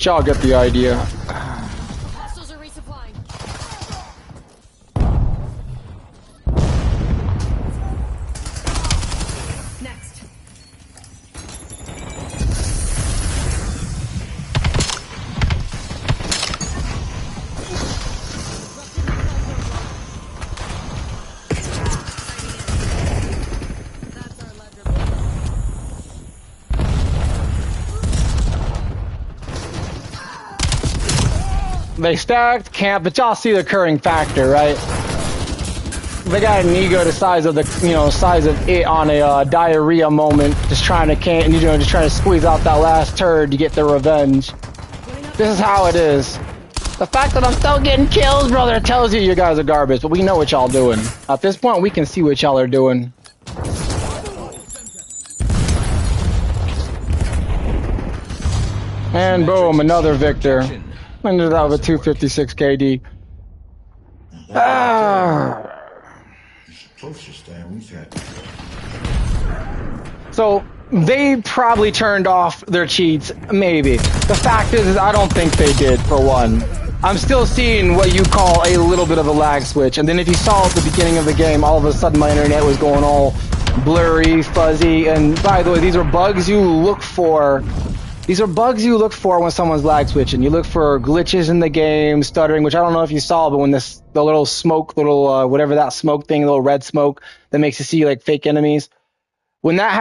Y'all get the idea. Hostiles are resupplying. Next. That's our ledger. They stacked camp, but y'all see the occurring factor, right? They got an ego the size of the, size of it on a diarrhea moment, just trying to just trying to squeeze out that last turd to get their revenge. This is how it is. The fact that I'm still getting kills, brother, tells you guys are garbage, but we know what y'all doing. At this point, we can see what y'all are doing. And boom, another victor. Ended up with 256 KD. Closest thing we've had. So, They probably turned off their cheats, maybe. The fact is I don't think they did, for one. I'm still seeing what you call a little bit of a lag switch, and then if you saw at the beginning of the game, all of a sudden my internet was going all blurry, fuzzy, and by the way, these are bugs you look for. These are bugs you look for when someone's lag switching. You look for glitches in the game, stuttering, which I don't know if you saw, but when the little smoke, whatever that smoke thing, little red smoke that makes you see like fake enemies. When that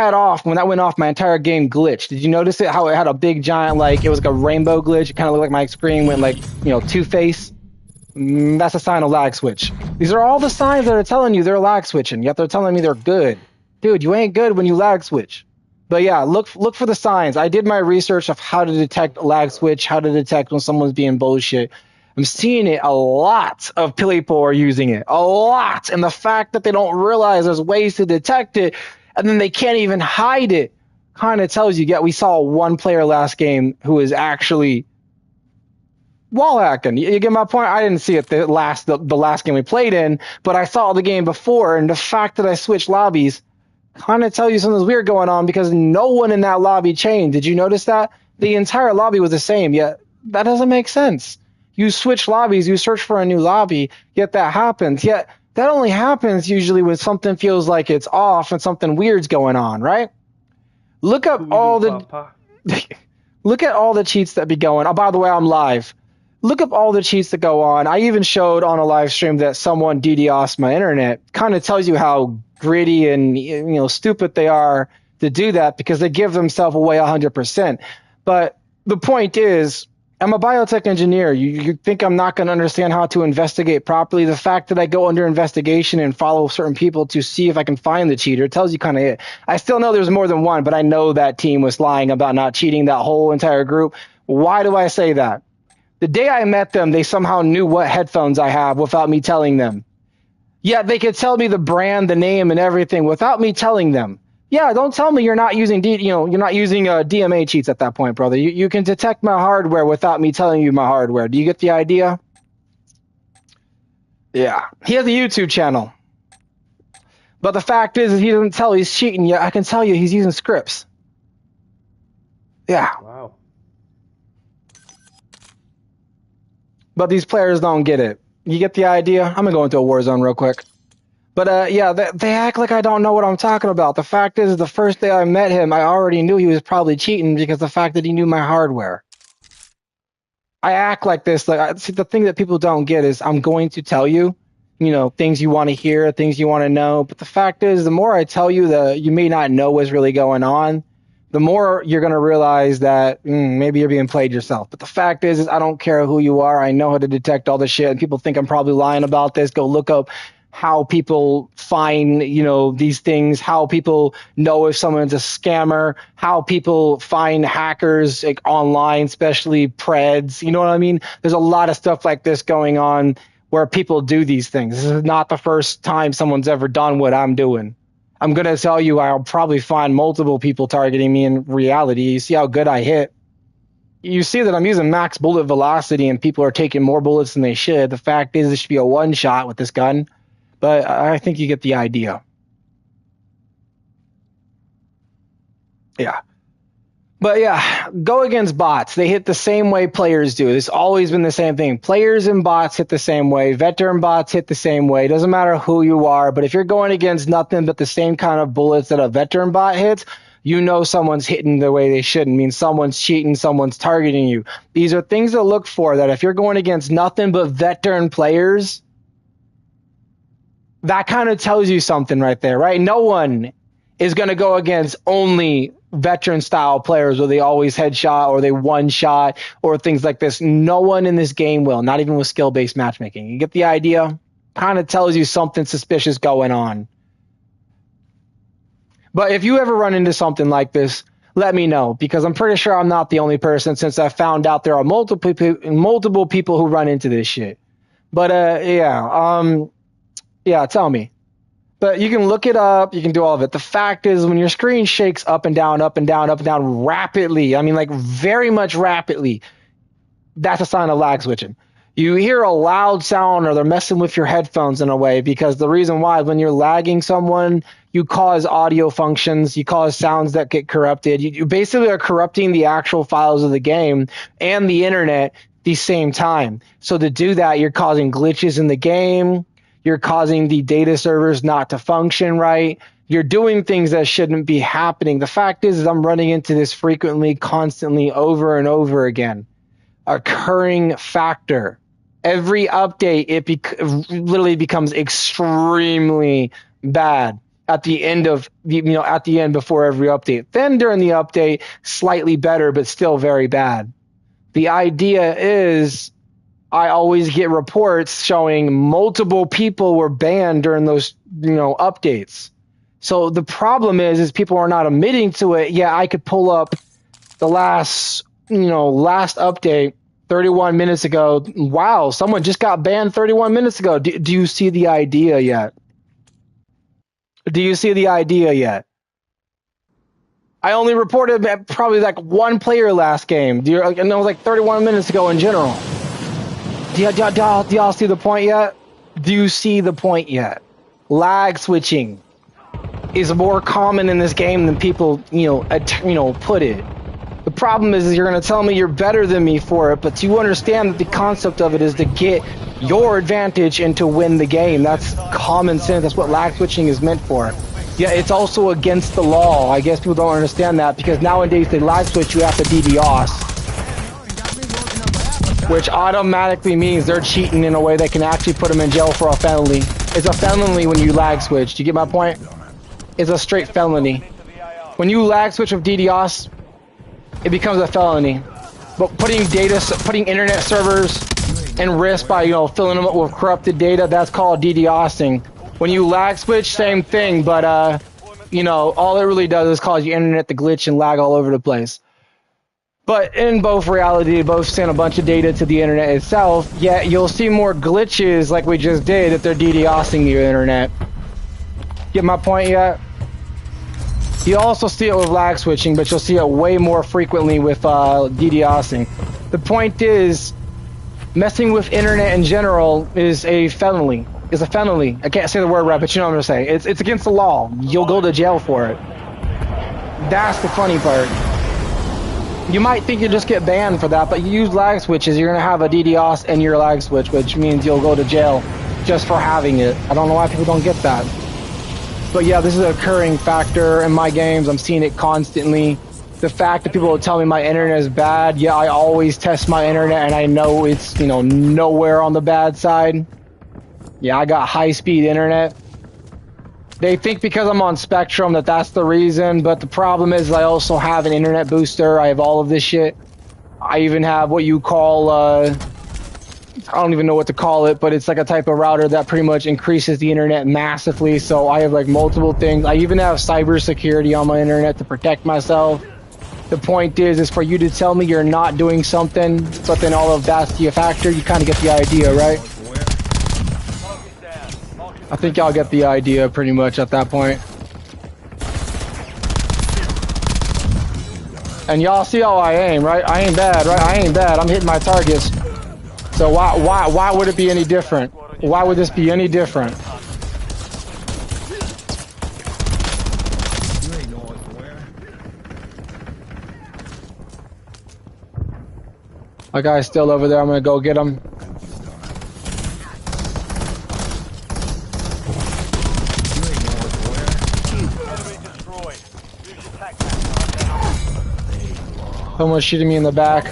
went off, my entire game glitched. Did you notice it? How it had a big giant, like, it was like a rainbow glitch. It kind of looked like my screen went like, Two-Face. That's a sign of lag switch. These are all the signs that are telling you they're lag switching, yet they're telling me they're good. Dude, you ain't good when you lag switch. But yeah, look for the signs. I did my research of how to detect lag switch, how to detect when someone's being bullshit. I'm seeing it a lot of people are using it. A lot. And the fact that they don't realize there's ways to detect it, and then they can't even hide it, kind of tells you, yeah, we saw one player last game who was actually wall hacking. You get my point? I didn't see it the last game we played in, but I saw the game before, and the fact that I switched lobbies kind of tells you something's weird going on because no one in that lobby changed. Did you notice that? The entire lobby was the same, yet that doesn't make sense. You switch lobbies, you search for a new lobby, yet that happens. Yet that only happens usually when something feels like it's off and something weird's going on, right? Look up all the look at all the cheats that be going. Oh, by the way, I'm live. Look up all the cheats that go on. I even showed on a live stream that someone DDoSed my internet. Kind of tells you how gritty and stupid they are to do that because they give themselves away 100%. But the point is, I'm a biotech engineer. You think I'm not going to understand how to investigate properly? The fact that I go under investigation and follow certain people to see if I can find the cheater tells you kind of it. I still know there's more than one, but I know that team was lying about not cheating, that whole entire group. Why do I say that? The day I met them, they somehow knew what headphones I have without me telling them. Yeah, they could tell me the brand, the name, and everything without me telling them. Yeah, don't tell me you're not using DMA cheats at that point, brother. You can detect my hardware without me telling you my hardware. Do you get the idea? Yeah, he has a YouTube channel, but the fact is he doesn't tell he's cheating. Yeah, I can tell you he's using scripts. Yeah. Wow. But these players don't get it. You get the idea? I'm gonna go into a war zone real quick. But yeah, they act like I don't know what I'm talking about. The fact is, the first day I met him, I already knew he was probably cheating because the fact that he knew my hardware. I act like this. See, the thing that people don't get is I'm going to tell you, things you want to hear, things you want to know. But the fact is, the more I tell you that you may not know what's really going on, the more you're going to realize that maybe you're being played yourself. But the fact is I don't care who you are. I know how to detect all this shit. And people think I'm probably lying about this. Go look up how people find, these things, how people know if someone's a scammer, how people find hackers like online, especially Preds. You know what I mean? There's a lot of stuff like this going on where people do these things. This is not the first time someone's ever done what I'm doing. I'm going to tell you, I'll probably find multiple people targeting me in reality. You see how good I hit. You see that I'm using max bullet velocity and people are taking more bullets than they should. The fact is, this should be a one shot with this gun. But I think you get the idea. Yeah. But yeah, go against bots. They hit the same way players do. It's always been the same thing. Players and bots hit the same way. Veteran bots hit the same way. It doesn't matter who you are, but if you're going against nothing but the same kind of bullets that a veteran bot hits, someone's hitting the way they shouldn't. Means someone's cheating, someone's targeting you. These are things to look for, that if you're going against nothing but veteran players, that kind of tells you something right there, right? No one is going to go against only veteran style players where they always headshot or they one shot or things like this. No one in this game will, not even with skill-based matchmaking. You get the idea? Kind of tells you something suspicious going on. But if you ever run into something like this, let me know, because I'm pretty sure I'm not the only person, since I found out there are multiple people who run into this shit. But yeah, tell me. But you can look it up. You can do all of it. The fact is, when your screen shakes up and down, up and down, up and down rapidly, I mean, like very much rapidly, that's a sign of lag switching. You hear a loud sound or they're messing with your headphones in a way, because the reason why, when you're lagging someone, you cause audio functions, you cause sounds that get corrupted. You basically are corrupting the actual files of the game and the internet at the same time. So to do that, you're causing glitches in the game. You're causing the data servers not to function right. You're doing things that shouldn't be happening. The fact is I'm running into this frequently, constantly, over and over again. Occurring factor. Every update, it literally becomes extremely bad at the end of at the end before every update. Then during the update, slightly better, but still very bad. The idea is, I always get reports showing multiple people were banned during those updates. So the problem is people are not admitting to it. Yeah, I could pull up the last update 31 minutes ago. Wow, someone just got banned 31 minutes ago. Do you see the idea yet? Do you see the idea yet? I only reported probably like one player last game. And it was like 31 minutes ago in general. Do y'all see the point yet? Do you see the point yet? Lag switching is more common in this game than people, put it. The problem is you're going to tell me you're better than me for it, but you understand that the concept of it is to get your advantage and to win the game. That's common sense. That's what lag switching is meant for. Yeah, it's also against the law. I guess people don't understand that, because nowadays they lag switch, you have to DDoS, which automatically means they're cheating in a way that can actually put them in jail for a felony. It's a felony when you lag switch. Do you get my point? It's a straight felony. When you lag switch with DDoS, it becomes a felony. But putting internet servers in risk by filling them up with corrupted data, that's called DDoSing. When you lag switch, same thing, but all it really does is cause your internet to glitch and lag all over the place. But in both reality, both send a bunch of data to the internet itself, yet you'll see more glitches like we just did if they're DDoSing your internet. Get my point yet? You also see it with lag switching, but you'll see it way more frequently with DDoSing. The point is, messing with internet in general is a felony. It's a felony. I can't say the word right, but you know what I'm going to say. It's against the law. You'll go to jail for it. That's the funny part. You might think you just get banned for that, but you use lag switches, you're going to have a DDoS in your lag switch, which means you'll go to jail just for having it. I don't know why people don't get that. But yeah, this is an occurring factor in my games. I'm seeing it constantly. The fact that people will tell me my internet is bad, yeah, I always test my internet and I know it's, nowhere on the bad side. Yeah, I got high-speed internet. They think because I'm on Spectrum that that's the reason, but the problem is I also have an internet booster. I have all of this shit. I even have what you call, I don't even know what to call it, but it's like a type of router that pretty much increases the internet massively. So I have like multiple things. I even have cybersecurity on my internet to protect myself. The point is for you to tell me you're not doing something, but then all of that's the factor, you kind of get the idea, right? I think y'all get the idea pretty much at that point. And y'all see how I aim, right? I ain't bad, right? I ain't bad. I'm hitting my targets. So why would it be any different? Why would this be any different? My guy's still over there. I'm gonna go get him. Someone's shooting me in the back.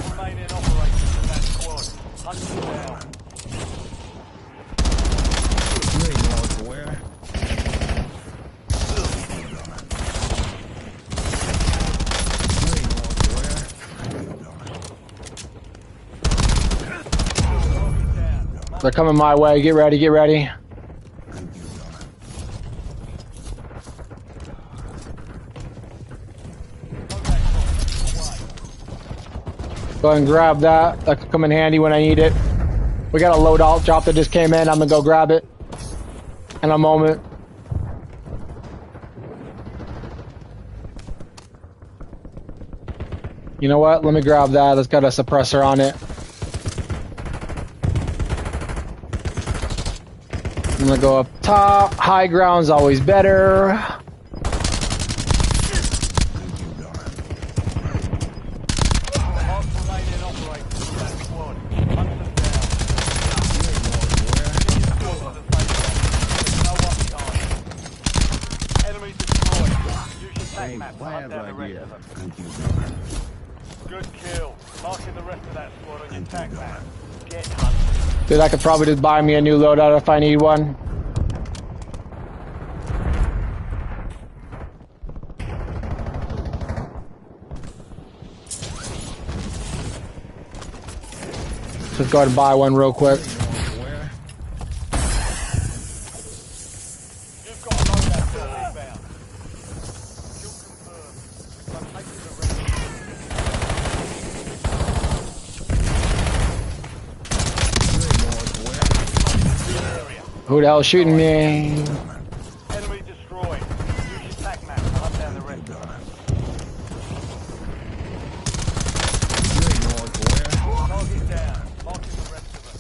They're coming my way. Get ready, get ready. Go ahead and grab that. That could come in handy when I need it. We got a loadout drop that just came in. I'm gonna go grab it in a moment. You know what? Let me grab that. It's got a suppressor on it. I'm gonna go up top. High ground's always better. Mark remaining operators from that squad. Hunt them down. There's no one behind. Enemy destroyed. Use your tac map to hunt down the rest of them. Thank you, Gunner. Good kill. Marking the rest of that squad on your tac map. Get hunted. Dude, I could probably just buy me a new loadout if I need one. Just go ahead and buy one real quick. Where? You've got a loadout for inbound. Kill confirmed. Located the rest of Who the hell's shooting me? Enemy destroyed. Use your tac map to hunt down the rest of them. Target down. Marking the rest of them.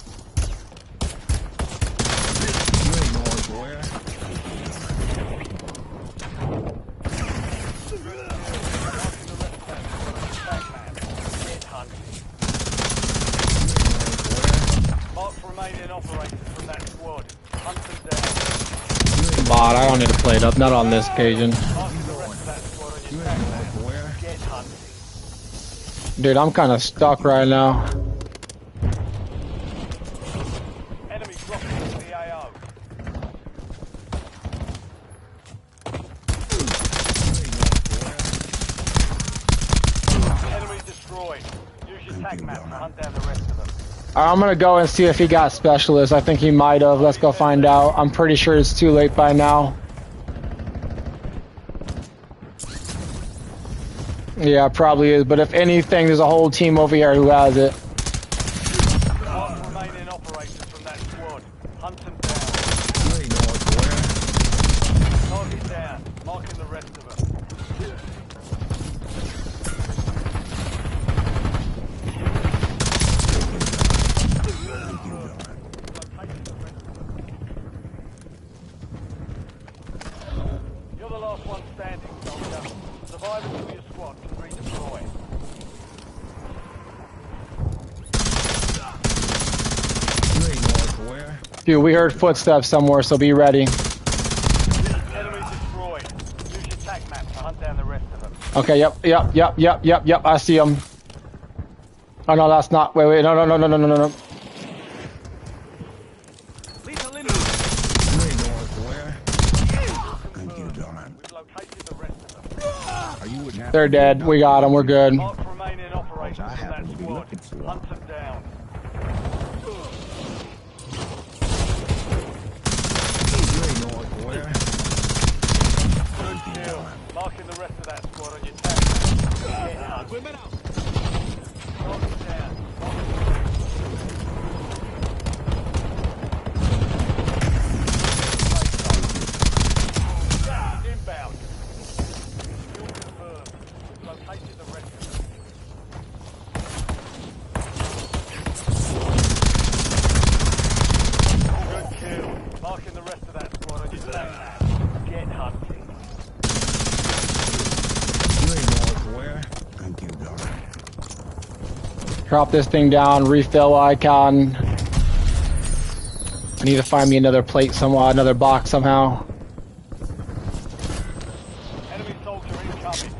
Marking the rest of that squad on your tac map. Get hunted. Mark remaining operators from that squad. Hunt them down. Bot, I don't need to play it up. Not on this occasion. Marking the rest of that squad on your tac map. Get hunted. Dude, I'm kind of stuck right now. Enemy dropping into the AO. Enemy destroyed. Use your tac map to hunt down the rest of them. I'm gonna go and see if he got specialists. I think he might have. Let's go find out. I'm pretty sure it's too late by now. Yeah, probably is. But if anything, there's a whole team over here who has it. Mark remaining operators from that squad. Hunt them down. Target down. Marking the rest of them. You're the last one standing, soldier. Survivors of your squad can redeploy. Dude, we heard footsteps somewhere, so be ready. Enemy destroyed. Use your tac map to hunt down the rest of them. Okay, yep. I see him. Oh no, that's not. Wait, no. Lethal enemy. Thank you, Gunner. We've located the rest of them. Are you wouldn't have They're dead. We got them. We're good. Mark remaining operators I from that happen to be squad. looking for Hunt them down. Good kill. Marking the rest of that squad on your tac map. Get hunted. Women out. Target down. Inbound. Kill confirmed. We've located the rest of them. Good kill. Marking the rest of that squad on your tac map. Get hunting. Thank you, Gunner. Drop this thing down. Refill icon. I need to find me another plate somewhere, another box somehow. Enemy soldier incoming.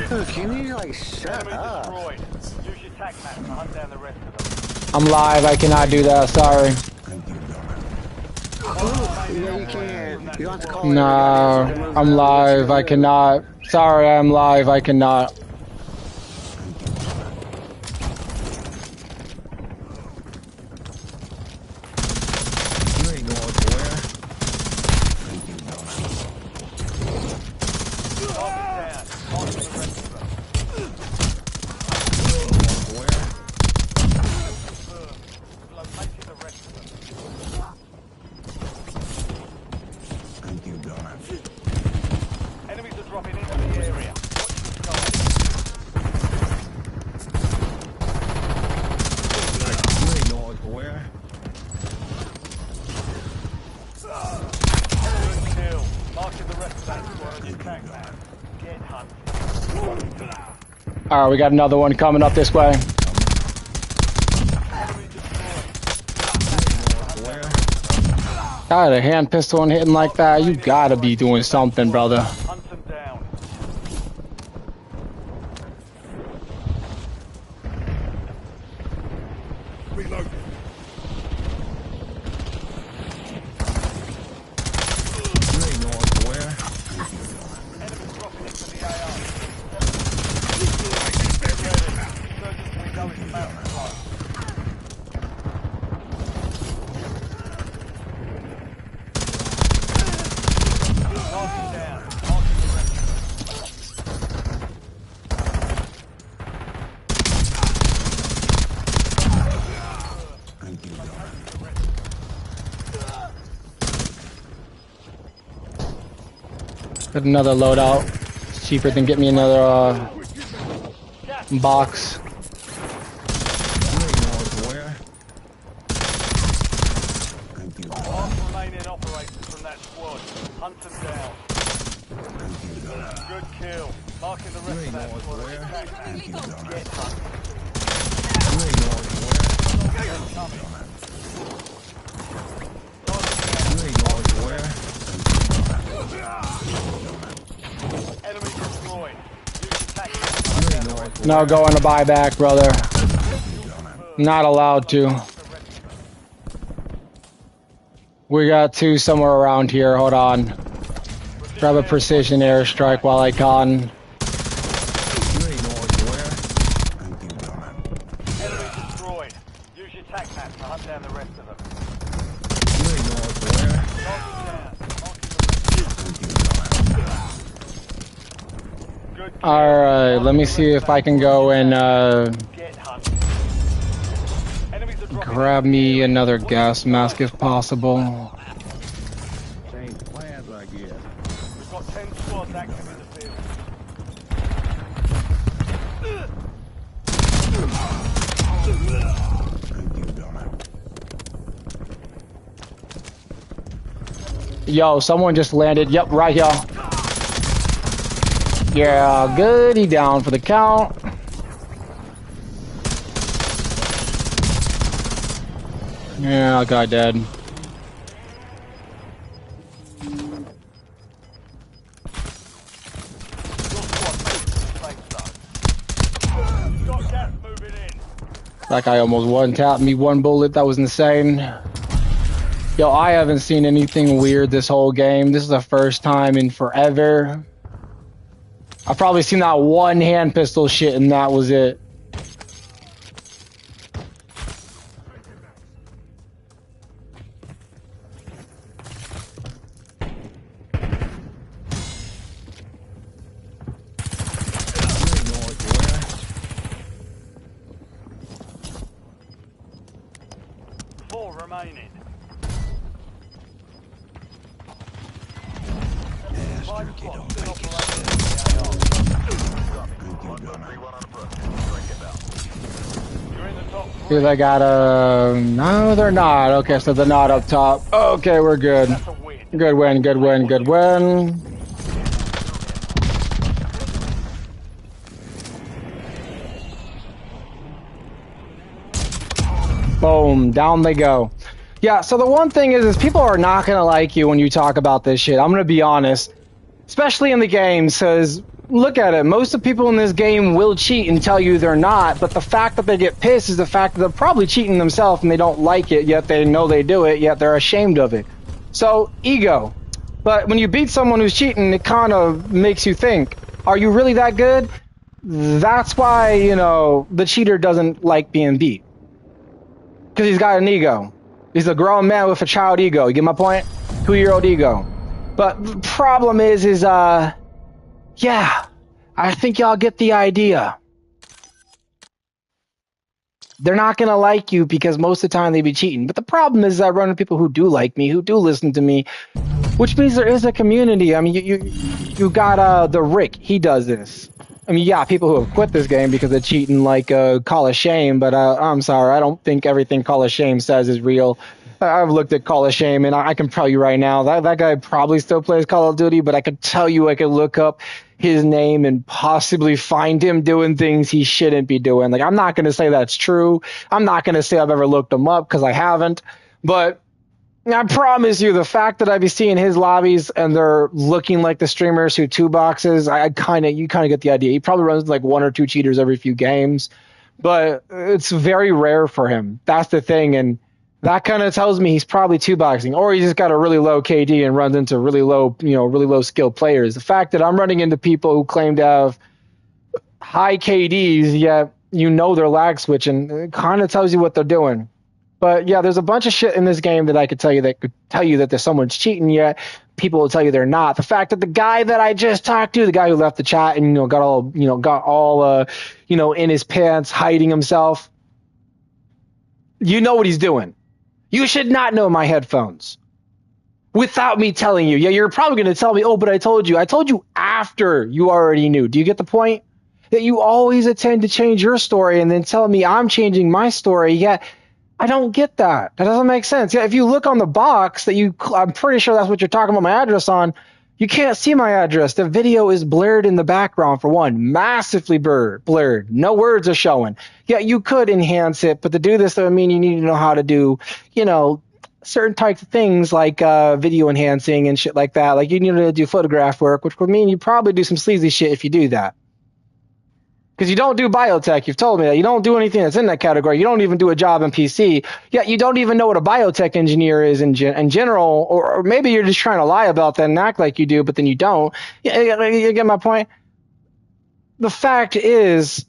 Dude, can you like shut Enemy up? destroyed. Use your tac map to hunt down the rest of them. I'm live. I cannot do that. Sorry. Thank you, Gunner. Yeah, you can. You don't have to call No, I'm live. I cannot. Sorry, I'm live. I cannot. You ain't going nowhere. Thank you, Gunner. Target down. Marking the rest of them. Where? Confirmed. We've located the rest of them. Thank you, Gunner. Enemies are dropping into the area. Watch the sky. All right, we got another one coming up this way. God, a hand pistol and hitting like that, you gotta be doing something, brother. Hunt them down. Reload. You ain't going nowhere. Enemies dropping into the AO. Insurgents we know is mountain close. Target down. Marking the rest of them. Thank you, Donna. Got another loadout. It's cheaper than get me another box. You ain't going nowhere. Thank you, Donna. Last remaining operators from that squad. Hunt them down. Thank you, Donna. Good kill. Marking the You rest of ain't that going squad. nowhere. Attack Thank you, map. Donna. Get hunted. You ain't going nowhere. Coming. You ain't going nowhere. Enemy destroyed. Use attack You map. ain't going No going to buyback, brother. Not allowed to. We got two somewhere around here. Hold on. Grab a precision airstrike while I can. You ain't going nowhere. Thank you, Donna. Enemy destroyed. Use your attack map to hunt down the rest of them. You ain't going nowhere. Target down. Marking Thank you, Donna. the good kill. Alright, let me see if I can go and Get hunted. Enemies are dropping grab me another gas mask if possible. Change plans, I guess. We've got 10 squads active in the field. Thank you, Donna. Yo, someone just landed. Yep, right here. Yeah, good. He down for the count. Yeah, guy dead. Your squad mates in the safe zone. Got gas moving in. That guy almost one-tapped me. One bullet. That was insane. Yo, I haven't seen anything weird this whole game. This is the first time in forever. I've probably seen that one hand pistol shit and that was it. You ain't going nowhere. 4 remaining. Yes, 5 turkey squads don't still make it. operating in the AO. Thank you, Donna. You're in the top 3. Dude, I got a... No, they're not. Okay, so they're not up top. Okay, we're good. That's a win. Good win, good win, good win. Boom, down they go. Yeah, so the one thing is people are not going to like you when you talk about this shit. I'm going to be honest. Especially in the games, because look at it. Most of the people in this game will cheat and tell you they're not, but the fact that they get pissed is the fact that they're probably cheating themselves and they don't like it, yet they know they do it, yet they're ashamed of it. So, ego. But when you beat someone who's cheating, it kind of makes you think, are you really that good? That's why, you know, the cheater doesn't like being beat. Because he's got an ego. He's a grown man with a child ego. You get my point? 2-year-old ego. But the problem is, yeah, I think y'all get the idea. They're not going to like you because most of the time they be cheating. But the problem is I run into people who do like me, who do listen to me, which means there is a community. I mean, you got the Rick. He does this. I mean, yeah, people who have quit this game because of cheating, like Call of Shame. But I'm sorry, I don't think everything Call of Shame says is real. I've looked at Call of Shame, and I can tell you right now that guy probably still plays Call of Duty. But I could tell you, I could look up his name and possibly find him doing things he shouldn't be doing. Like, I'm not going to say that's true. I'm not going to say I've ever looked him up because I haven't. But I promise you, the fact that I be seeing his lobbies and they're looking like the streamers who two boxes, you kind of get the idea. He probably runs like 1 or 2 cheaters every few games, but it's very rare for him. That's the thing, and that kind of tells me he's probably two boxing, or he's just got a really low KD and runs into really low skilled players. The fact that I'm running into people who claim to have high KDs, yet they're lag switching, it kind of tells you what they're doing. But yeah, there's a bunch of shit in this game that I could tell you that there's someone's cheating, yet people will tell you they're not. The fact that the guy that I just talked to, the guy who left the chat and got all in his pants, hiding himself, what he's doing. You should not know my headphones without me telling you. Yeah, you're probably going to tell me, oh, but I told you. I told you after you already knew. Do you get the point? That you always intend to change your story and then tell me I'm changing my story, yet I don't get that. That doesn't make sense. Yeah, if you look on the box I'm pretty sure that's what you're talking about my address on, you can't see my address. The video is blurred in the background, for one. Massively blurred. No words are showing. Yeah, you could enhance it, but to do this, that would mean you need to know how to do, certain types of things like video enhancing and shit like that. Like you need to do photograph work, which would mean you probably do some sleazy shit if you do that. Because you don't do biotech. You've told me that. You don't do anything that's in that category. You don't even do a job in PC. Yeah, you don't even know what a biotech engineer is in general. Or maybe you're just trying to lie about that and act like you do, but then you don't. You get my point? The fact is,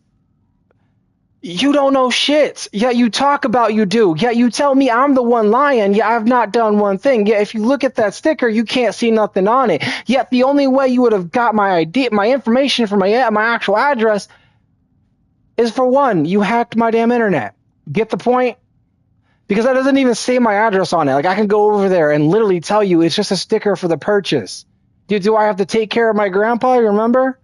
you don't know shit. Yeah, you talk about you do. Yeah, you tell me I'm the one lying. Yeah, I've not done one thing. Yeah, if you look at that sticker, you can't see nothing on it. Yet the only way you would have got my information from my actual address is, for one, you hacked my damn internet. Get the point? Because that doesn't even say my address on it. Like, I can go over there and literally tell you it's just a sticker for the purchase. Do I have to take care of my grandpa, you remember?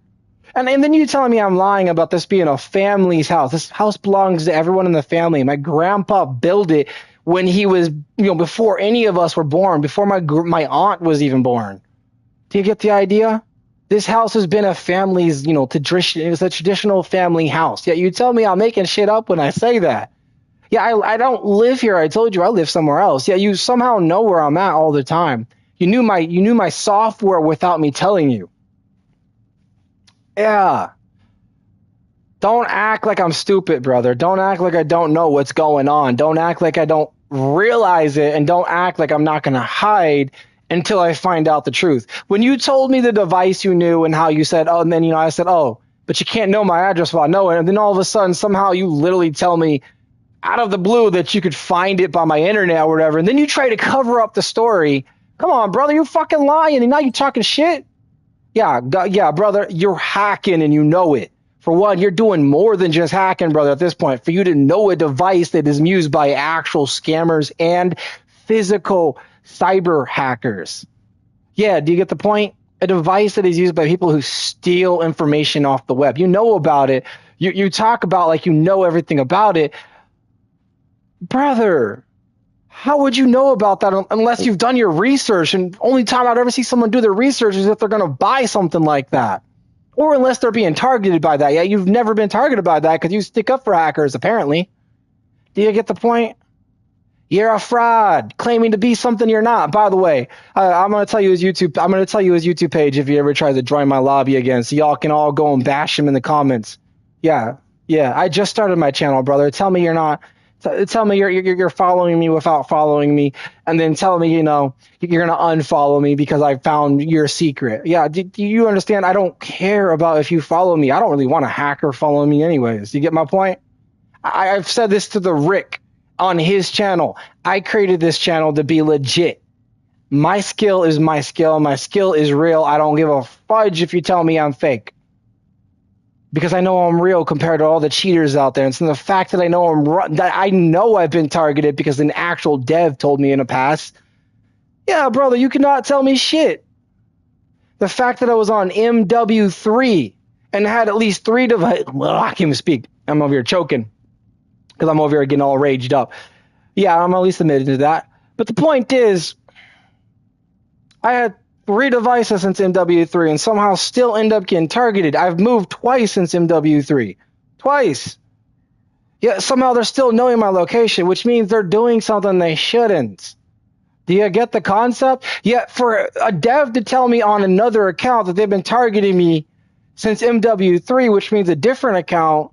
And then you telling me I'm lying about this being a family's house. This house belongs to everyone in the family. My grandpa built it when he was, before any of us were born, before my aunt was even born. Do you get the idea? This house has been a family's, it was a traditional family house. Yet you tell me I'm making shit up when I say that. Yeah, I don't live here. I told you I live somewhere else. Yeah, you somehow know where I'm at all the time. You knew my software without me telling you. Yeah. Don't act like I'm stupid, brother. Don't act like I don't know what's going on. Don't act like I don't realize it, and don't act like I'm not going to hide until I find out the truth. When you told me the device you knew and how you said, oh, and then, I said, oh, but you can't know my address while I know it. And then all of a sudden, somehow you literally tell me out of the blue that you could find it by my internet or whatever. And then you try to cover up the story. Come on, brother, you're fucking lying. And now you're talking shit. Yeah, brother, you're hacking and you know it. For one, you're doing more than just hacking, brother, at this point. For you to know a device that is used by actual scammers and physical cyber hackers. Yeah, do you get the point? A device that is used by people who steal information off the web. You know about it. You talk about like you know everything about it. Brother, how would you know about that unless you've done your research? And only time I'd ever see someone do their research is if they're going to buy something like that. Or unless they're being targeted by that. Yeah, you've never been targeted by that because you stick up for hackers, apparently. Do you get the point? You're a fraud, claiming to be something you're not. By the way, I'm going to tell you his YouTube page if he ever tries to join my lobby again, so y'all can all go and bash him in the comments. Yeah, I just started my channel, brother. Tell me you're not. Tell me you're following me without following me, and then tell me you're gonna unfollow me because I found your secret. Yeah, do you understand? I don't care about if you follow me. I don't really want a hacker following me anyways. You get my point? I've said this to the Rick on his channel. I created this channel to be legit. My skill is my skill. My skill is real. I don't give a fudge if you tell me I'm fake. Because I know I'm real compared to all the cheaters out there. And so the fact that I know I've been targeted because an actual dev told me in the past. Yeah, brother, you cannot tell me shit. The fact that I was on MW3 and had at least 3 devices. Well, I can't even speak. I'm over here choking because I'm over here getting all raged up. Yeah, I'm at least admitted to that. But the point is, I had re-devices since MW3 and somehow still end up getting targeted. I've moved twice since MW3. Twice. Yet somehow they're still knowing my location, which means they're doing something they shouldn't. Do you get the concept? Yet for a dev to tell me on another account that they've been targeting me since MW3, which means a different account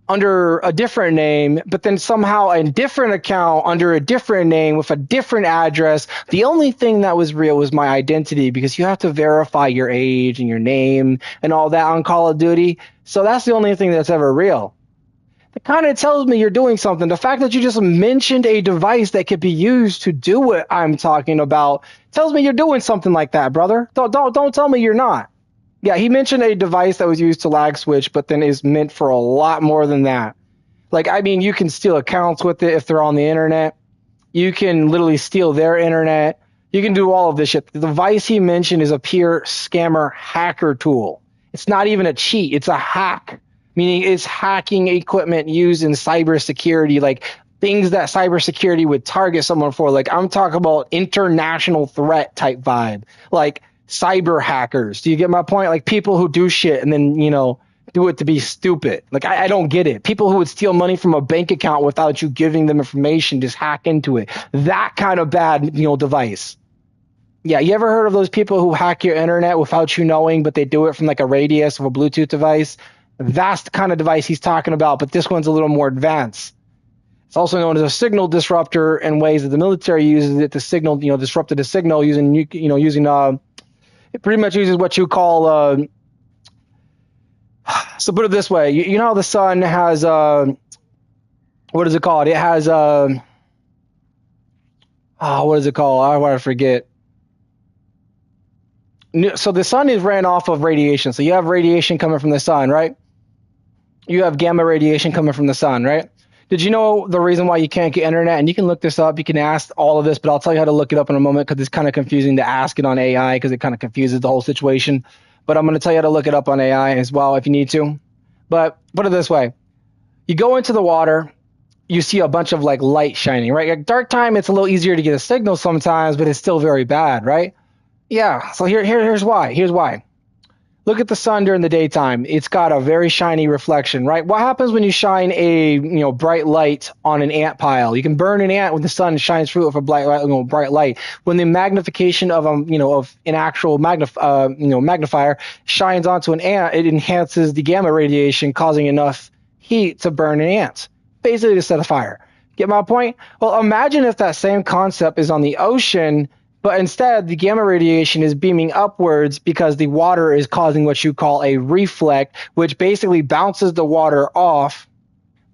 under a different name, but then somehow a different account under a different name with a different address. The only thing that was real was my identity, because you have to verify your age and your name and all that on Call of Duty. So that's the only thing that's ever real. It kind of tells me you're doing something. The fact that you just mentioned a device that could be used to do what I'm talking about tells me you're doing something like that, brother. Don't tell me you're not. Yeah, he mentioned a device that was used to lag switch, but then is meant for a lot more than that. Like, I mean, you can steal accounts with it if they're on the internet. You can literally steal their internet. You can do all of this shit. The device he mentioned is a pure scammer hacker tool. It's not even a cheat. It's a hack, meaning it's hacking equipment used in cybersecurity, like things that cybersecurity would target someone for. Like, I'm talking about international threat type vibe. Like, cyber hackers. Do you get my point? Like people who do shit and then, you know, do it to be stupid. Like I don't get it. People who would steal money from a bank account without you giving them information, just hack into it. That kind of bad, you know, device. Yeah, you ever heard of those people who hack your internet without you knowing, but they do it from like a radius of a Bluetooth device? That's the kind of device he's talking about, but this one's a little more advanced. It's also known as a signal disruptor in ways that the military uses it to signal, you know, disrupt the signal using, you know, using it pretty much uses what you call so put it this way, you know how the sun has what is it called? It has what is it called? I forget. So the sun is ran off of radiation. So you have radiation coming from the sun, right? You have gamma radiation coming from the sun, right? Did you know the reason why you can't get internet? And you can look this up. You can ask all of this, but I'll tell you how to look it up in a moment because it's kind of confusing to ask it on AI because it kind of confuses the whole situation. But I'm going to tell you how to look it up on AI as well if you need to. But put it this way. You go into the water. You see a bunch of like light shining, right? At dark time, it's a little easier to get a signal sometimes, but it's still very bad, right? Yeah. So here's why. Here's why. Look at the sun during the daytime. It's got a very shiny reflection, right? What happens when you shine a bright light on an ant pile? You can burn an ant when the sun shines through it with a bright light. When the magnification of an actual magnifier shines onto an ant, it enhances the gamma radiation, causing enough heat to burn an ant, basically to set a fire. Get my point? Well, imagine if that same concept is on the ocean. But instead, the gamma radiation is beaming upwards because the water is causing what you call a reflect, which basically bounces the water off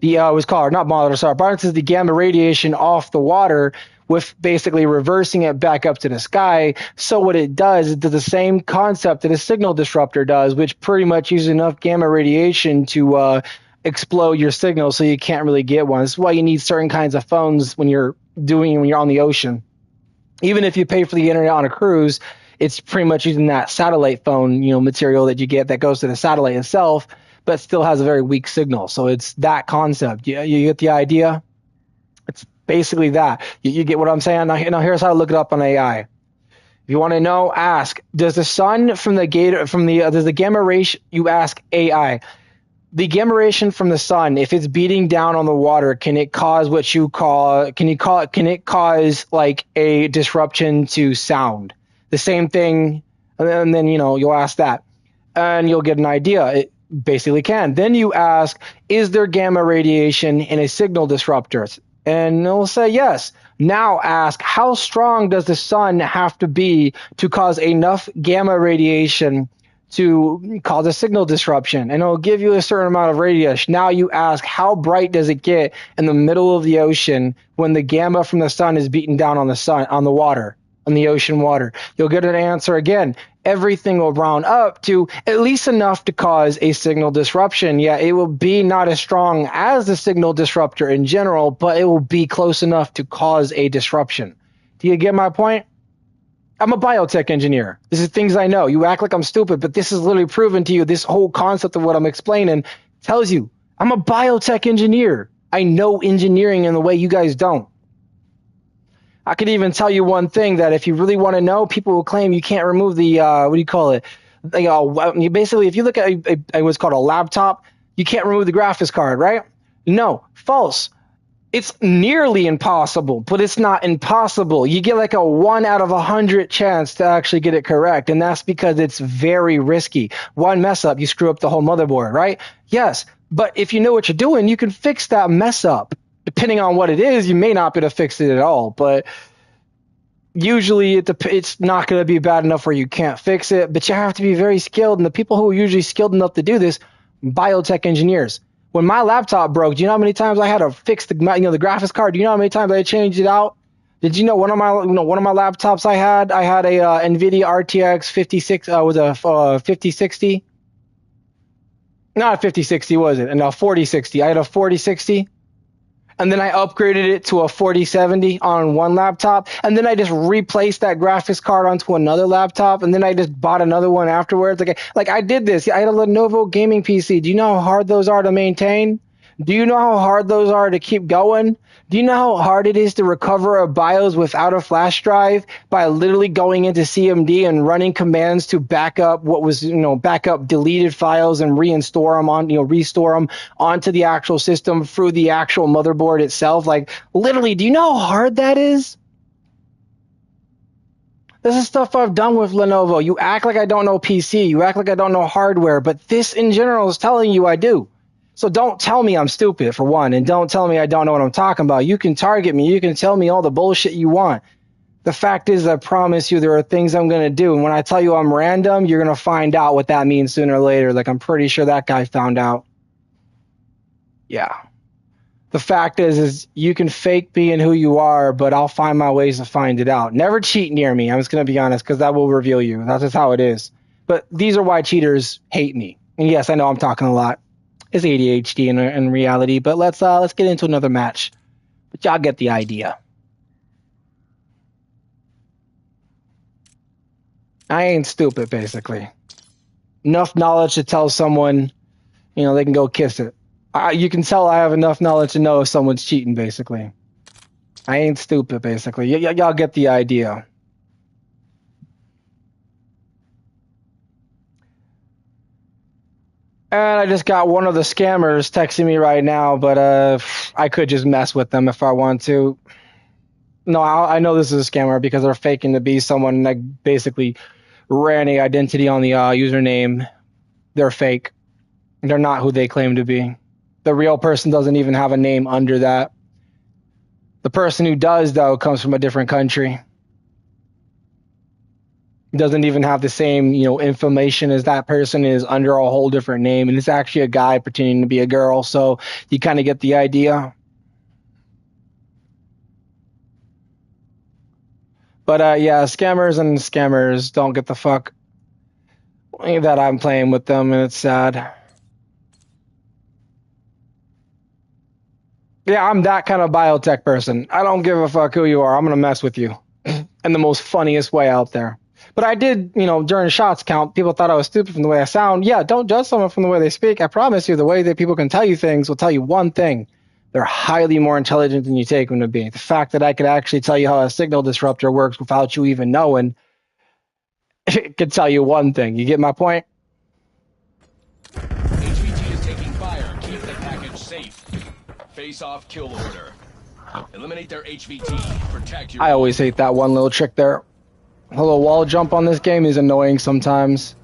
bounces the gamma radiation off the water with basically reversing it back up to the sky. So what it does the same concept that a signal disruptor does, which pretty much uses enough gamma radiation to explode your signal so you can't really get one. This is why you need certain kinds of phones when you're on the ocean. Even if you pay for the internet on a cruise, it's pretty much using that satellite phone, material that you get that goes to the satellite itself, but still has a very weak signal. So it's that concept. You get the idea? It's basically that. You get what I'm saying? Now here's how to look it up on AI. If you want to know, ask, does the gamma radiation, you ask AI, the gamma radiation from the sun, if it's beating down on the water, can it cause like a disruption to sound? The same thing, and then you'll ask that, and you'll get an idea. It basically can. Then you ask, is there gamma radiation in a signal disruptor? And it'll say yes. Now ask, how strong does the sun have to be to cause enough gamma radiation to cause a signal disruption? And it'll give you a certain amount of radius. Now you ask, how bright does it get in the middle of the ocean when the gamma from the sun is beating down on the ocean water? You'll get an answer again. Everything will round up to at least enough to cause a signal disruption. Yeah, it will be not as strong as the signal disruptor in general, but it will be close enough to cause a disruption. Do you get my point? I'm a biotech engineer. This is things I know. You act like I'm stupid, but this is literally proven to you. This whole concept of what I'm explaining tells you I'm a biotech engineer. I know engineering in the way you guys don't. I could even tell you one thing that if you really want to know, people will claim you can't remove the what do you call it? You basically, if you look at what's called a laptop, you can't remove the graphics card, right? No, false. It's nearly impossible, but it's not impossible. You get like a 1 out of 100 chance to actually get it correct, and that's because it's very risky. One mess up, you screw up the whole motherboard, right? Yes, but if you know what you're doing, you can fix that mess up. Depending on what it is, you may not be able to fix it at all, but usually it's not going to be bad enough where you can't fix it, but you have to be very skilled, and the people who are usually skilled enough to do this, biotech engineers. When my laptop broke, do you know how many times I had to fix the graphics card? Do you know how many times I changed it out? Did you know one of my laptops I had a NVIDIA RTX 5060 was a 5060? Not a 5060, was it? And a 4060. I had a 4060. And then I upgraded it to a 4070 on one laptop. And then I just replaced that graphics card onto another laptop. And then I just bought another one afterwards. Like I did this. I had a Lenovo gaming PC. Do you know how hard those are to maintain? Do you know how hard those are to keep going? Do you know how hard it is to recover a BIOS without a flash drive by literally going into CMD and running commands to back up back up deleted files and restore them onto the actual system through the actual motherboard itself? Like literally, do you know how hard that is? This is stuff I've done with Lenovo. You act like I don't know PC. You act like I don't know hardware, but this in general is telling you I do. So don't tell me I'm stupid, for one, and don't tell me I don't know what I'm talking about. You can target me. You can tell me all the bullshit you want. The fact is, I promise you there are things I'm going to do. And when I tell you I'm random, you're going to find out what that means sooner or later. Like, I'm pretty sure that guy found out. Yeah. The fact is you can fake being who you are, but I'll find my ways to find it out. Never cheat near me. I'm just going to be honest, because that will reveal you. That's just how it is. But these are why cheaters hate me. And yes, I know I'm talking a lot. It's ADHD in reality, but let's get into another match. But y'all get the idea. I ain't stupid, basically. Enough knowledge to tell someone, they can go kiss it. You can tell I have enough knowledge to know if someone's cheating, basically. I ain't stupid, basically. Y'all get the idea. And I just got one of the scammers texting me right now, but I could just mess with them if I want to. No, I know this is a scammer because they're faking to be someone, like basically ran a identity on the username. They're fake. They're not who they claim to be. The real person doesn't even have a name under that. The person who does, though, comes from a different country. Doesn't even have the same, information as that person, is under a whole different name. And it's actually a guy pretending to be a girl. So you kind of get the idea. But yeah, scammers don't get the fuck that I'm playing with them, and it's sad. Yeah, I'm that kind of biotech person. I don't give a fuck who you are. I'm going to mess with you in the most funniest way out there. But I did, during shots count, people thought I was stupid from the way I sound. Yeah, don't judge someone from the way they speak. I promise you, the way that people can tell you things will tell you one thing. They're highly more intelligent than you take them to be. The fact that I could actually tell you how a signal disruptor works without you even knowing, it could tell you one thing. You get my point? HVT is taking fire. Keep the package safe. Face off kill order. Eliminate their HVT. Protect your... I always hate that one little trick there. A little wall jump on this game is annoying sometimes.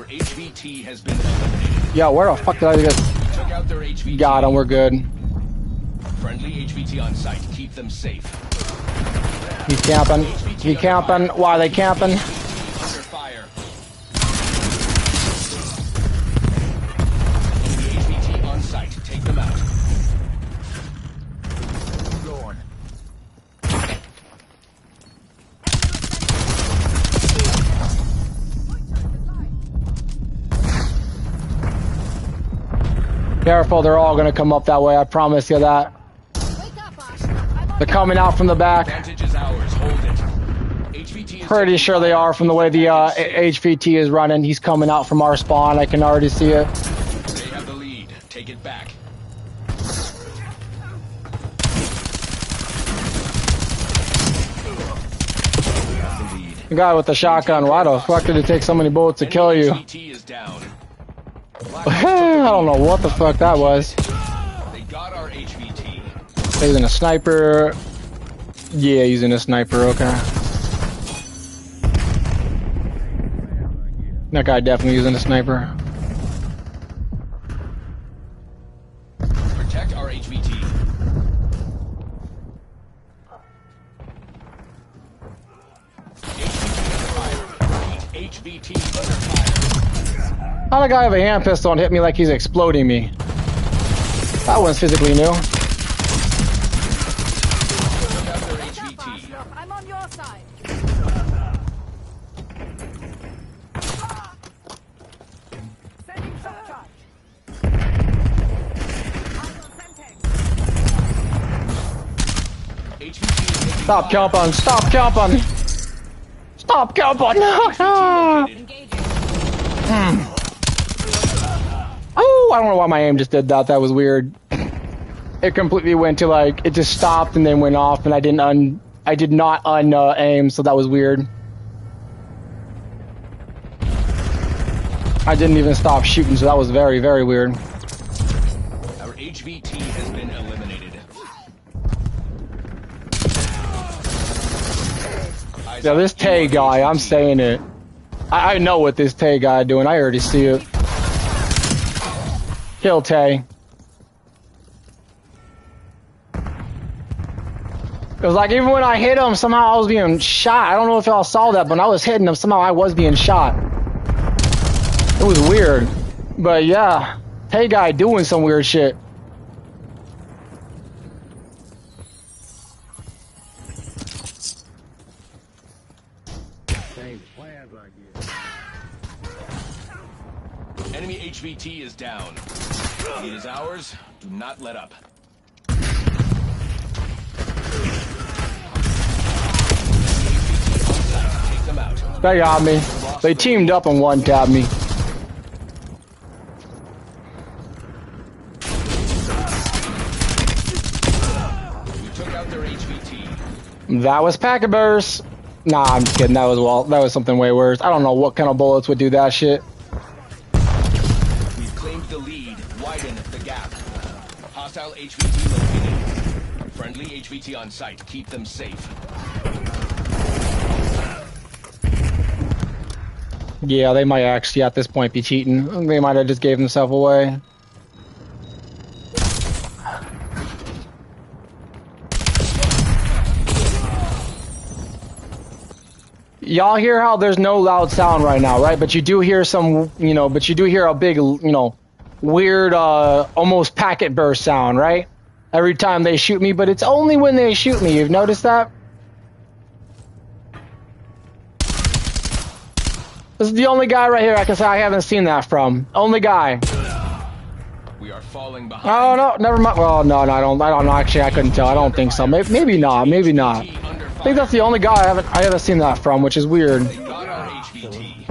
HVT has been eliminated. Yo, where the fuck did I get? Took out their HVT. Got him, we're good. Friendly HVT on site. Keep them safe. He's camping. He camping. Why are they camping? Careful, they're all gonna come up that way. I promise you that. Wake up, Ash. I'm on They're coming out from the back. Advantage is ours. Hold it. HVT is Pretty taking sure they fire. are from the way the HVT is running. He's coming out from our spawn. I can already see it. They have the lead. Take it back. Have the lead. The guy with the shotgun. Why the fuck did it take so many bullets to kill you? HVT is down. I don't know what the fuck that was. They got our HVT. Using a sniper. Yeah, using a sniper. Okay. That guy definitely using a sniper. Protect our HVT. HVT under fire. How the guy have a hand pistol and hit me like he's exploding me? That one's physically new. Took out their Wake up, Ash. HVT. I'm on your side. Sending shock charge. HVT is taking Stop fire. camping! Stop camping! Stop camping! Engaging. Oh, I don't know why my aim just did that. That was weird. It completely went to like it just stopped and then went off, and I did not aim, so that was weird. I didn't even stop shooting, so that was very, very weird. Our HVT has been eliminated. Yeah, this Tay guy, I'm saying it. I know what this Tay guy doing. I already see it. Kill Tay. It was like even when I hit him, somehow I was being shot. I don't know if y'all saw that, but when I was hitting him, somehow I was being shot. It was weird. But yeah, Tay guy doing some weird shit. Same plans like this. Enemy HVT is down. It is ours. Do not let up. Take them out. They got me. They teamed up and one-tapped me. We took out their HVT. That was Packet Burst. Nah, I'm just kidding. That was something way worse. I don't know what kind of bullets would do that shit. We've claimed the lead. Widen the gap. Hostile HVT located. Friendly HVT on site. Keep them safe. Yeah, they might actually at this point be cheating. They might have just gave themselves away. Y'all hear how there's no loud sound right now, right? But you do hear some, but you do hear a big, weird, almost packet burst sound, right? Every time they shoot me, but it's only when they shoot me. You've noticed that? This is the only guy right here I can say I haven't seen that from. Only guy. We are falling behind. Oh no, never mind. Well, no, I don't know. Actually, I couldn't tell. I don't think so. Maybe not. Maybe not. I think that's the only guy I haven't seen that from, which is weird. They got our HVT.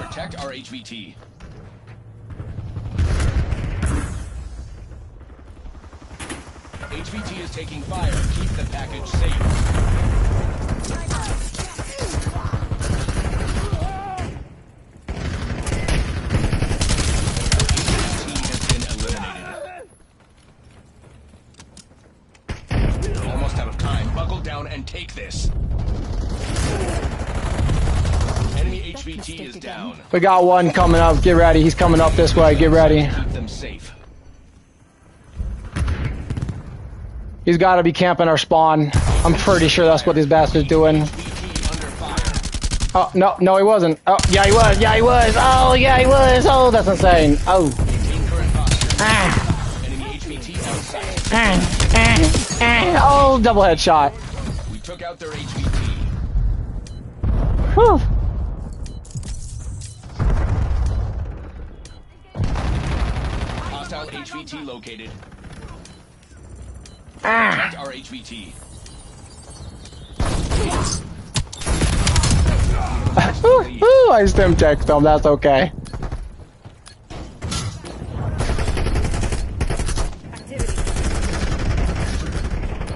Protect our HVT. HVT is taking fire. Keep the package safe. HVT has been eliminated. We're almost out of time. Buckle down and take this. Enemy HVT is down. We got one coming up. Get ready. He's coming up this way. Get ready. Keep them safe. He's got to be camping our spawn. I'm pretty sure that's what this bastard's doing. HVT under fire. Oh, no, he wasn't. Oh, yeah, he was. Yeah, he was. Oh, yeah, he was. Oh, that's insane. Oh. Maintain current posture. Ah, Enemy HVT outside. Oh, double headshot. We took out their HVT. Whew. HVT located. Ah! Protect our HVT. Ooh, I stim checked them. That's okay.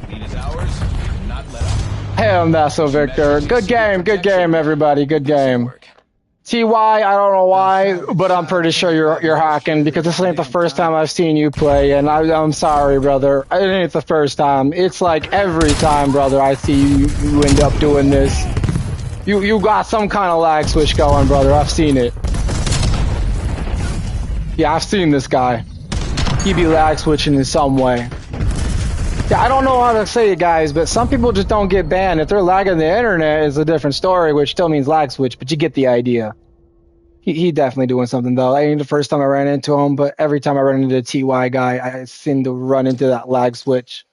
Lead is ours. Do not let up. Hell, Nassau Victor. Good game, everybody. Good game. TY, I don't know why, but I'm pretty sure you're hacking because this ain't the first time I've seen you play, and I'm sorry, brother. It ain't the first time. It's like every time, brother, I see you end up doing this. You got some kind of lag switch going, brother. I've seen it. Yeah, I've seen this guy. He be lag switching in some way. Yeah, I don't know how to say it, guys, but some people just don't get banned. If they're lagging the internet, it's a different story, which still means lag switch, but you get the idea. He definitely doing something, though. I ain't the first time I ran into him, but every time I run into the TY guy, I seem to run into that lag switch.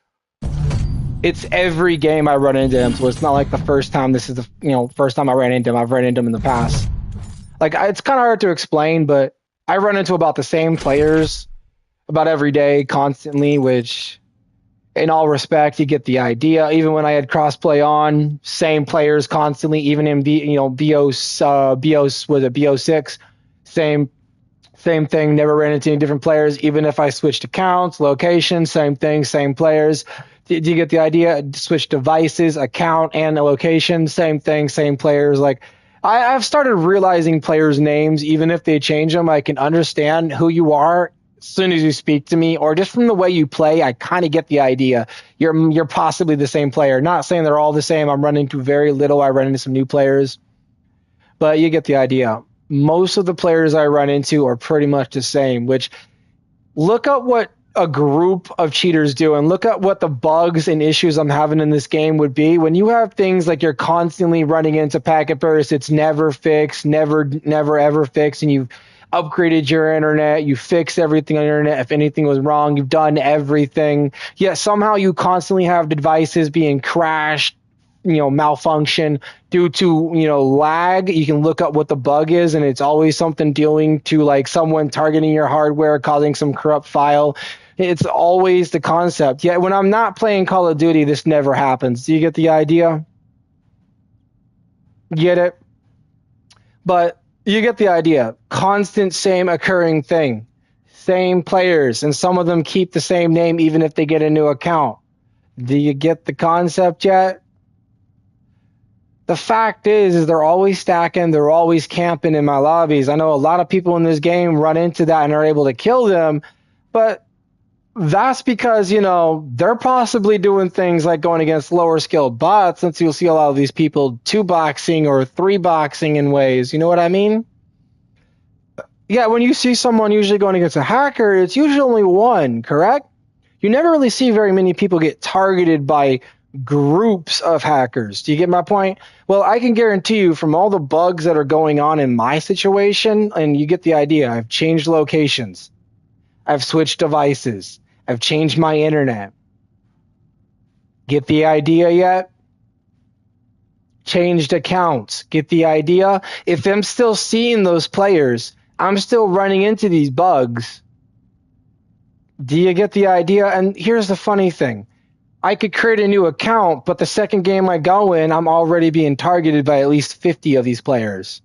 It's every game I run into him, so it's not like the first time this is the first time I ran into him. I've ran into him in the past. Like, it's kind of hard to explain, but I run into about the same players about every day, constantly, which... in all respect, you get the idea. Even when I had crossplay on, same players constantly. Even in BO6, same thing. Never ran into any different players. Even if I switched accounts, location, same thing, same players. Do you get the idea? Switch devices, account, and a location, same thing, same players. Like I've started realizing players' names, even if they change them. I can understand who you are as soon as you speak to me, or just from the way you play, I kind of get the idea. You're possibly the same player. Not saying they're all the same. I'm running into very little. I run into some new players, but you get the idea. Most of the players I run into are pretty much the same, which look at what a group of cheaters do and look at what the bugs and issues I'm having in this game would be. When you have things like you're constantly running into packet bursts, it's never fixed, never ever fixed, and you've upgraded your internet, you fix everything on your internet. If anything was wrong, you've done everything. Yet somehow you constantly have devices being crashed, malfunction due to, lag. You can look up what the bug is, and it's always something dealing to like someone targeting your hardware, causing some corrupt file. It's always the concept. Yet when I'm not playing Call of Duty, this never happens. Do you get the idea? Get it? But you get the idea. Constant same occurring thing. Same players, and some of them keep the same name even if they get a new account. Do you get the concept yet? The fact is they're always stacking, they're always camping in my lobbies. I know a lot of people in this game run into that and are able to kill them, but that's because, they're possibly doing things like going against lower skilled bots, since you'll see a lot of these people 2-boxing or 3-boxing in ways. You know what I mean? Yeah, when you see someone usually going against a hacker, it's usually only one, correct? You never really see very many people get targeted by groups of hackers. Do you get my point? Well, I can guarantee you from all the bugs that are going on in my situation, and you get the idea, I've changed locations. I've switched devices. I've changed my internet. Get the idea yet? Changed accounts. Get the idea? If I'm still seeing those players, I'm still running into these bugs. Do you get the idea? And here's the funny thing. I could create a new account, but the second game I go in, I'm already being targeted by at least 50 of these players.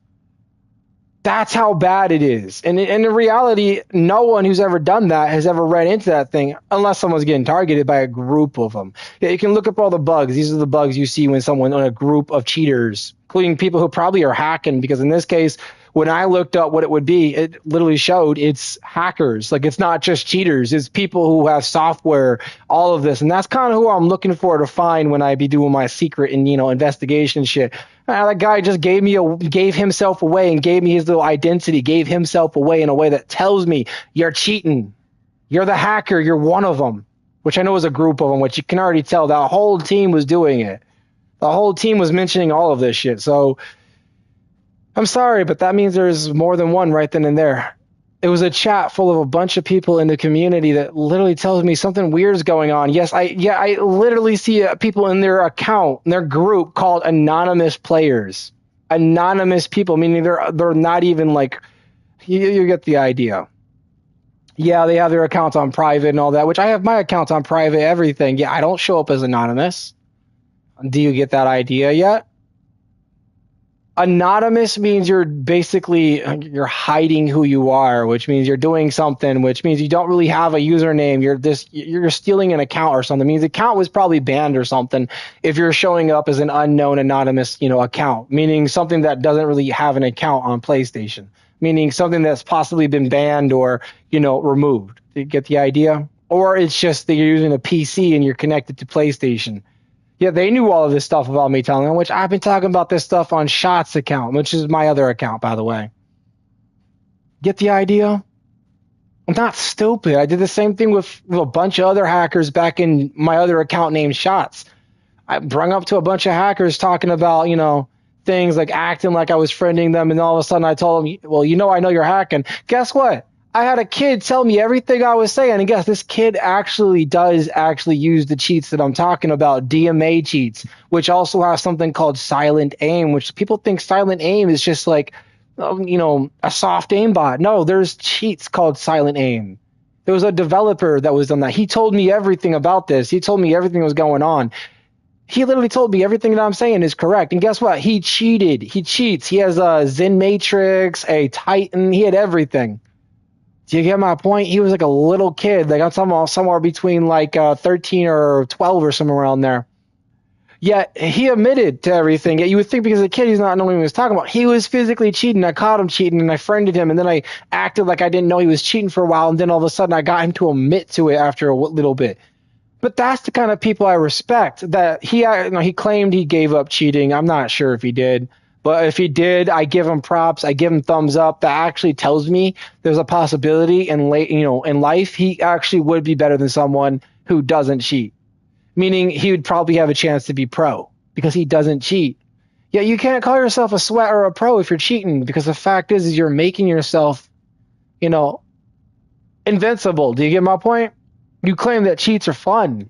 That's how bad it is. And in reality, no one who's ever done that has ever ran into that thing unless someone's getting targeted by a group of them. Yeah, you can look up all the bugs. These are the bugs you see when someone on a group of cheaters, including people who probably are hacking, because in this case, when I looked up what it would be, it literally showed it's hackers. Like, it's not just cheaters. It's people who have software, all of this. And that's kind of who I'm looking for to find when I be doing my secret and, investigation shit. That guy just gave himself away and gave me his little identity, gave himself away in a way that tells me you're cheating. You're the hacker. You're one of them, which I know is a group of them, which you can already tell that whole team was doing it. The whole team was mentioning all of this shit. So I'm sorry, but that means there's more than one right then and there. It was a chat full of a bunch of people in the community that literally tells me something weird's going on. Yes, I literally see people in their account, in their group called anonymous players. Anonymous people, meaning they're not even like, you get the idea. Yeah, they have their accounts on private and all that, which I have my accounts on private, everything. Yeah, I don't show up as anonymous. Do you get that idea yet? Anonymous means you're basically you're hiding who you are, which means you're doing something, which means you don't really have a username. You're stealing an account or something. It means the account was probably banned or something if you're showing up as an unknown anonymous, account, meaning something that doesn't really have an account on PlayStation, meaning something that's possibly been banned or, removed. Do you get the idea? Or it's just that you're using a PC and you're connected to PlayStation. Yeah, they knew all of this stuff about me telling them, which I've been talking about this stuff on Shots account, which is my other account, by the way. Get the idea? I'm not stupid. I did the same thing with a bunch of other hackers back in my other account named Shots. I brung up to a bunch of hackers talking about, things like acting like I was friending them, and all of a sudden I told them, well, I know you're hacking. Guess what? I had a kid tell me everything I was saying, and guess this kid does use the cheats that I'm talking about, DMA cheats, which also have something called silent aim, which people think silent aim is just like, a soft aimbot. No, there's cheats called silent aim. There was a developer that was done that. He told me everything about this. He told me everything that was going on. He literally told me everything that I'm saying is correct. And guess what? He cheated. He cheats. He has a Zen Matrix, a Titan. He had everything. Do you get my point? He was like a little kid. Like I'm talking about somewhere between 13 or 12 or somewhere around there. Yet he admitted to everything. Yet you would think because a kid, he's not knowing what he was talking about. He was physically cheating. I caught him cheating and I friended him. And then I acted like I didn't know he was cheating for a while. And then all of a sudden I got him to admit to it after a little bit. But that's the kind of people I respect. That he claimed he gave up cheating. I'm not sure if he did. But if he did, I give him props. I give him thumbs up. That actually tells me there's a possibility in life he actually would be better than someone who doesn't cheat. Meaning he would probably have a chance to be pro because he doesn't cheat. Yeah, you can't call yourself a sweat or a pro if you're cheating, because the fact is you're making yourself, invincible. Do you get my point? You claim that cheats are fun.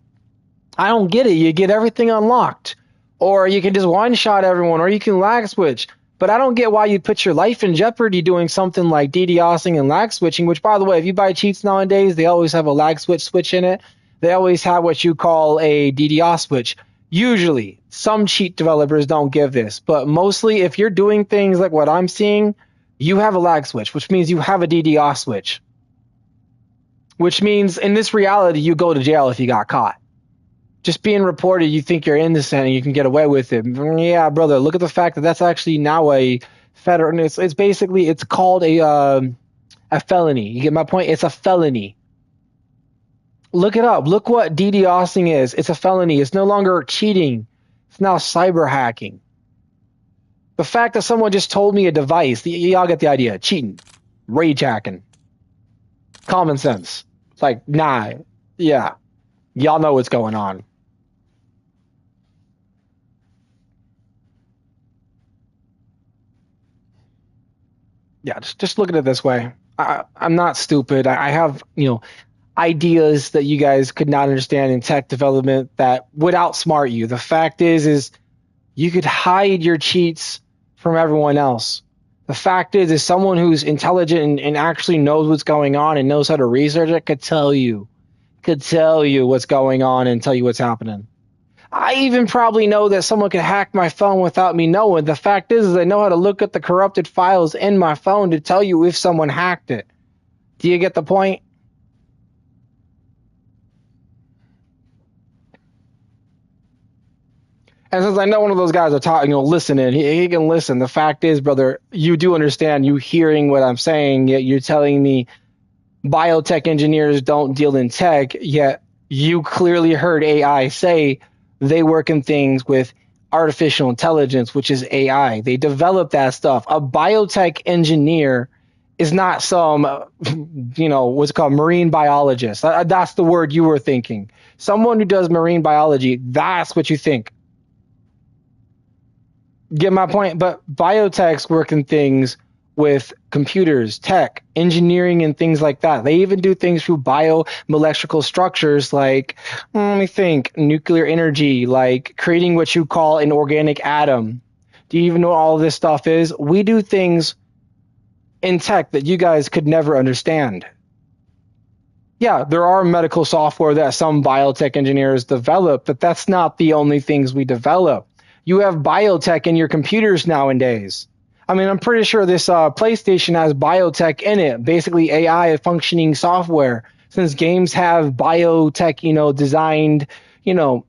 I don't get it. You get everything unlocked. Or you can just one-shot everyone, or you can lag switch. But I don't get why you put your life in jeopardy doing something like DDoSing and lag switching, which, by the way, if you buy cheats nowadays, they always have a lag switch in it. They always have what you call a DDoS switch. Usually, some cheat developers don't give this. But mostly, if you're doing things like what I'm seeing, you have a lag switch, which means you have a DDoS switch. Which means, in this reality, you go to jail if you got caught. Just being reported, you think you're innocent and you can get away with it. Yeah, brother, look at the fact that that's actually now a federal. It's basically, it's called a felony. You get my point? It's a felony. Look it up. Look what DDoSing is. It's a felony. It's no longer cheating. It's now cyber hacking. The fact that someone just told me a device, y'all get the idea. Cheating. Rage hacking. Common sense. It's like, nah, yeah. Y'all know what's going on. Yeah, just look at it this way. I'm not stupid. I have, ideas that you guys could not understand in tech development that would outsmart you. The fact is you could hide your cheats from everyone else. The fact is someone who's intelligent and actually knows what's going on and knows how to research it could tell you what's going on and tell you what's happening. I even probably know that someone could hack my phone without me knowing. The fact is I know how to look at the corrupted files in my phone to tell you if someone hacked it. Do you get the point? And since I know one of those guys are talking, listening, he can listen. The fact is, brother, you do understand, you hearing what I'm saying, yet you're telling me biotech engineers don't deal in tech, yet you clearly heard AI say they work in things with artificial intelligence, which is AI. They develop that stuff. A biotech engineer is not some, what's it called, marine biologist. That's the word you were thinking. Someone who does marine biology, that's what you think. Get my point? But biotechs work in things with computers, tech, engineering, and things like that. They even do things through biomolecular structures like, let me think, nuclear energy, like creating what you call an organic atom. Do you even know what all this stuff is? We do things in tech that you guys could never understand. Yeah, there are medical software that some biotech engineers develop, but that's not the only things we develop. You have biotech in your computers nowadays. I mean, I'm pretty sure this PlayStation has biotech in it, basically AI functioning software. Since games have biotech, designed,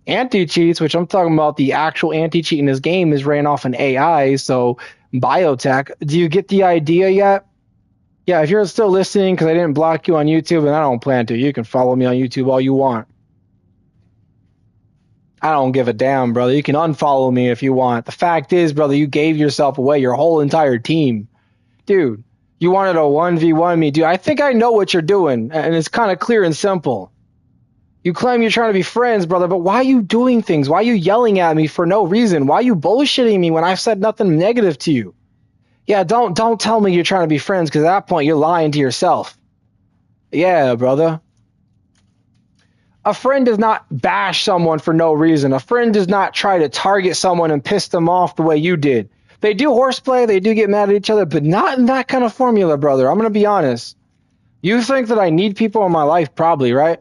anti-cheats, which I'm talking about the actual anti-cheat in this game is ran off an AI, so biotech. Do you get the idea yet? Yeah, if you're still listening, because I didn't block you on YouTube, and I don't plan to, you can follow me on YouTube all you want. I don't give a damn, brother. You can unfollow me if you want. The fact is, brother, you gave yourself away, your whole entire team. Dude, you wanted a 1v1 me. Dude, I think I know what you're doing, and it's kind of clear and simple. You claim you're trying to be friends, brother, but why are you doing things? Why are you yelling at me for no reason? Why are you bullshitting me when I've said nothing negative to you? Yeah, don't tell me you're trying to be friends, because at that point, you're lying to yourself. Yeah, brother. A friend does not bash someone for no reason. A friend does not try to target someone and piss them off the way you did. They do horseplay, they do get mad at each other, but not in that kind of formula, brother. I'm going to be honest. You think that I need people in my life? Probably, right?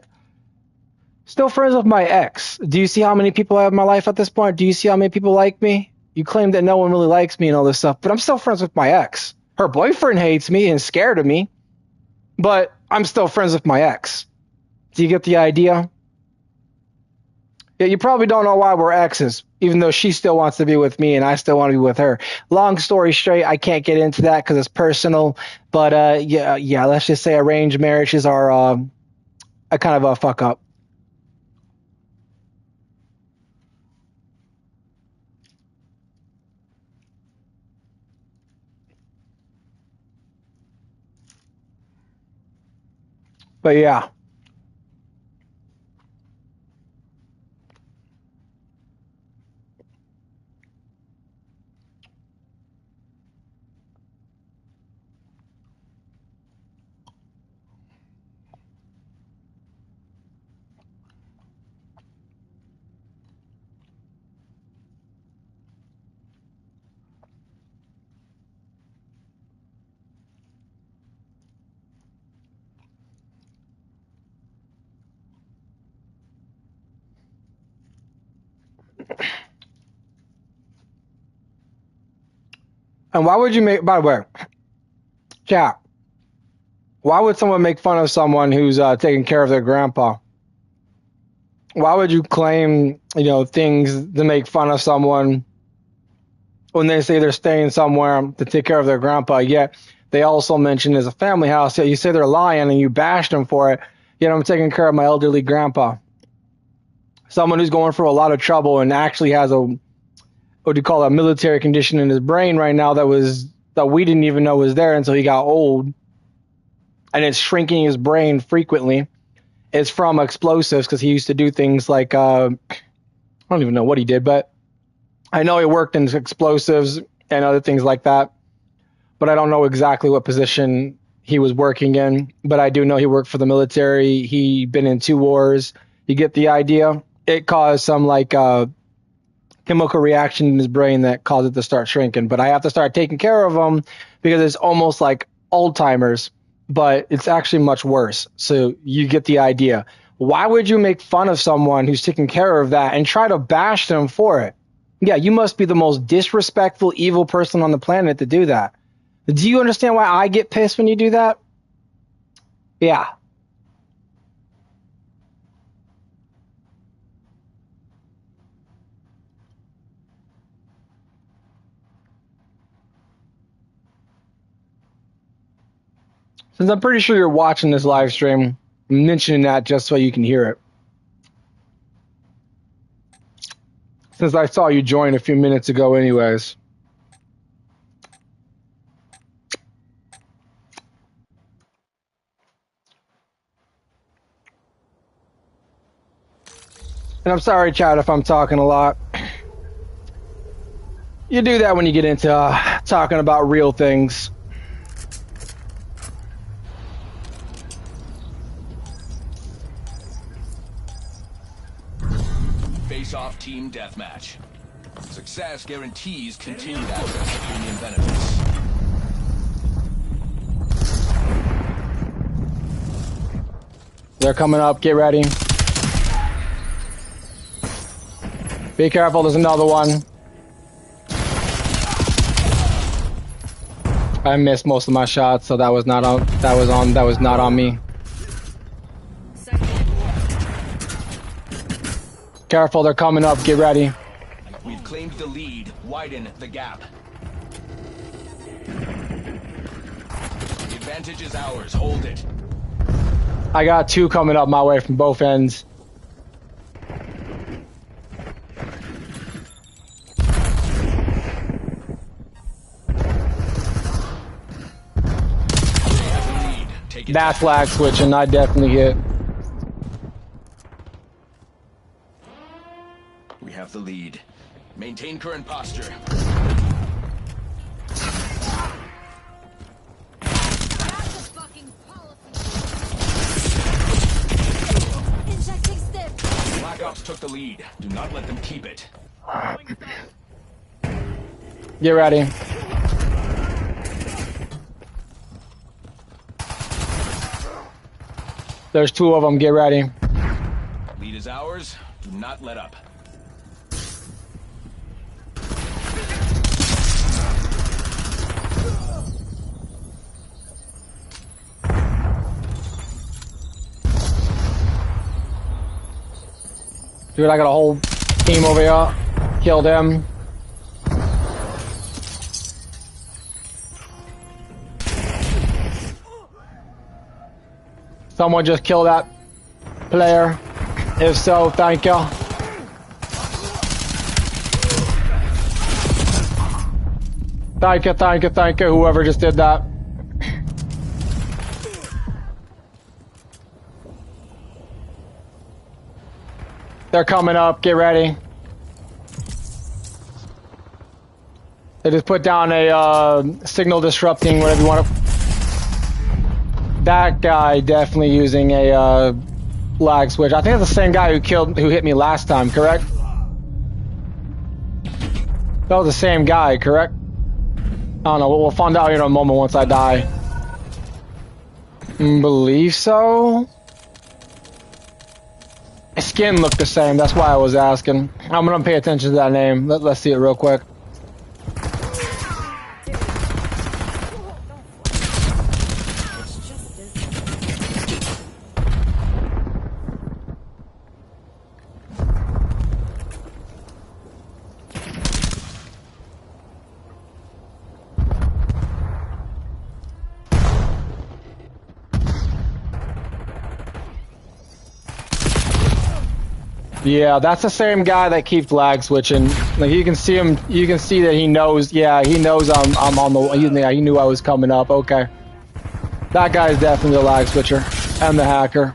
Still friends with my ex. Do you see how many people I have in my life at this point? Do you see how many people like me? You claim that no one really likes me and all this stuff, but I'm still friends with my ex. Her boyfriend hates me and is scared of me, but I'm still friends with my ex. Do you get the idea? Yeah, you probably don't know why we're exes, even though she still wants to be with me and I still want to be with her. Long story straight, I can't get into that because it's personal, but yeah, let's just say arranged marriages are a kind of a fuck up. But yeah. And why would you make, by the way, chat, why would someone make fun of someone who's taking care of their grandpa? Why would you claim, things to make fun of someone when they say they're staying somewhere to take care of their grandpa, yet they also mention as a family house, yet you say they're lying and you bash them for it, yet I'm taking care of my elderly grandpa. Someone who's going through a lot of trouble and actually has what do you call a military condition in his brain right now that we didn't even know was there until he got old, and it's shrinking his brain frequently. It's from explosives because he used to do things like I don't even know what he did, but I know he worked in explosives and other things like that, but I don't know exactly what position he was working in, but I do know he worked for the military. He'd been in 2 wars. You get the idea? It caused some chemical reaction in his brain that caused it to start shrinking, but I have to start taking care of him because it's almost like Alzheimer's, but it's actually much worse. So you get the idea. Why would you make fun of someone who's taking care of that and try to bash them for it? Yeah, you must be the most disrespectful, evil person on the planet to do that. Do you understand why I get pissed when you do that? Yeah. Since I'm pretty sure you're watching this live stream, I'm mentioning that just so you can hear it. Since I saw you join a few minutes ago anyways. And I'm sorry, chat, if I'm talking a lot. You do that when you get into talking about real things. Face-off team deathmatch. Success guarantees continued access to premium benefits. They're coming up. Get ready. Be careful. There's another one. I missed most of my shots, so that was not on. That was not on me. Careful. They're coming up. Get ready. We've claimed the lead. Widen the gap. The advantage is ours. Hold it. I got two coming up my way from both ends. Take it That back. flag switching, I definitely hit. We have the lead. Maintain current posture. That's a fucking policy. Injecting stim. Black Ops took the lead. Do not let them keep it. Get ready. There's two of them. Get ready. Lead is ours. Do not let up. Dude, I got a whole team over here. Killed him. Someone just killed that player. If so, thank you. Thank you, whoever just did that. They're coming up, get ready. They just put down a signal disrupting, whatever you want to. That guy definitely using a lag switch. I think it's the same guy who hit me last time, correct? That was the same guy, correct? I don't know, we'll find out here in a moment once I die. Believe so? His skin looked the same, that's why I was asking. I'm gonna pay attention to that name. Let's see it real quick. Yeah, that's the same guy that keeps lag switching. Like you can see him, you can see that he knows. Yeah, he knows I'm on the. Yeah, he knew I was coming up. Okay, that guy is definitely the lag switcher and the hacker.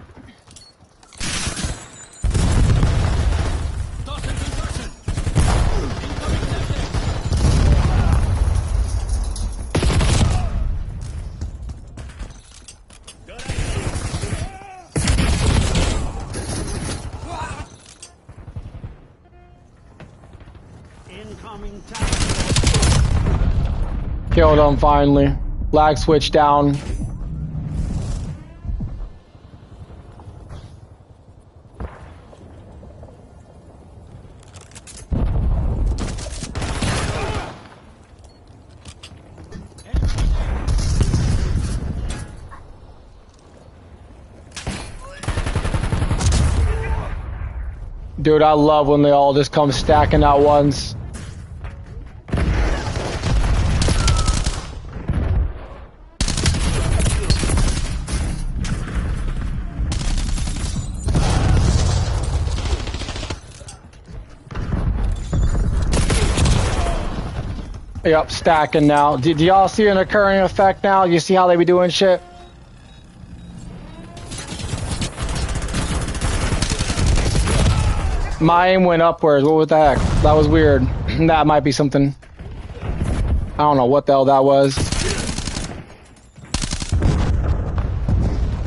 Killed him finally. Lag switch down. Dude, I love when they all just come stacking at once. Yep, stacking now. Do y'all see an occurring effect now? You see how they be doing shit? My aim went upwards. What the heck? That was weird. That might be something. I don't know what the hell that was.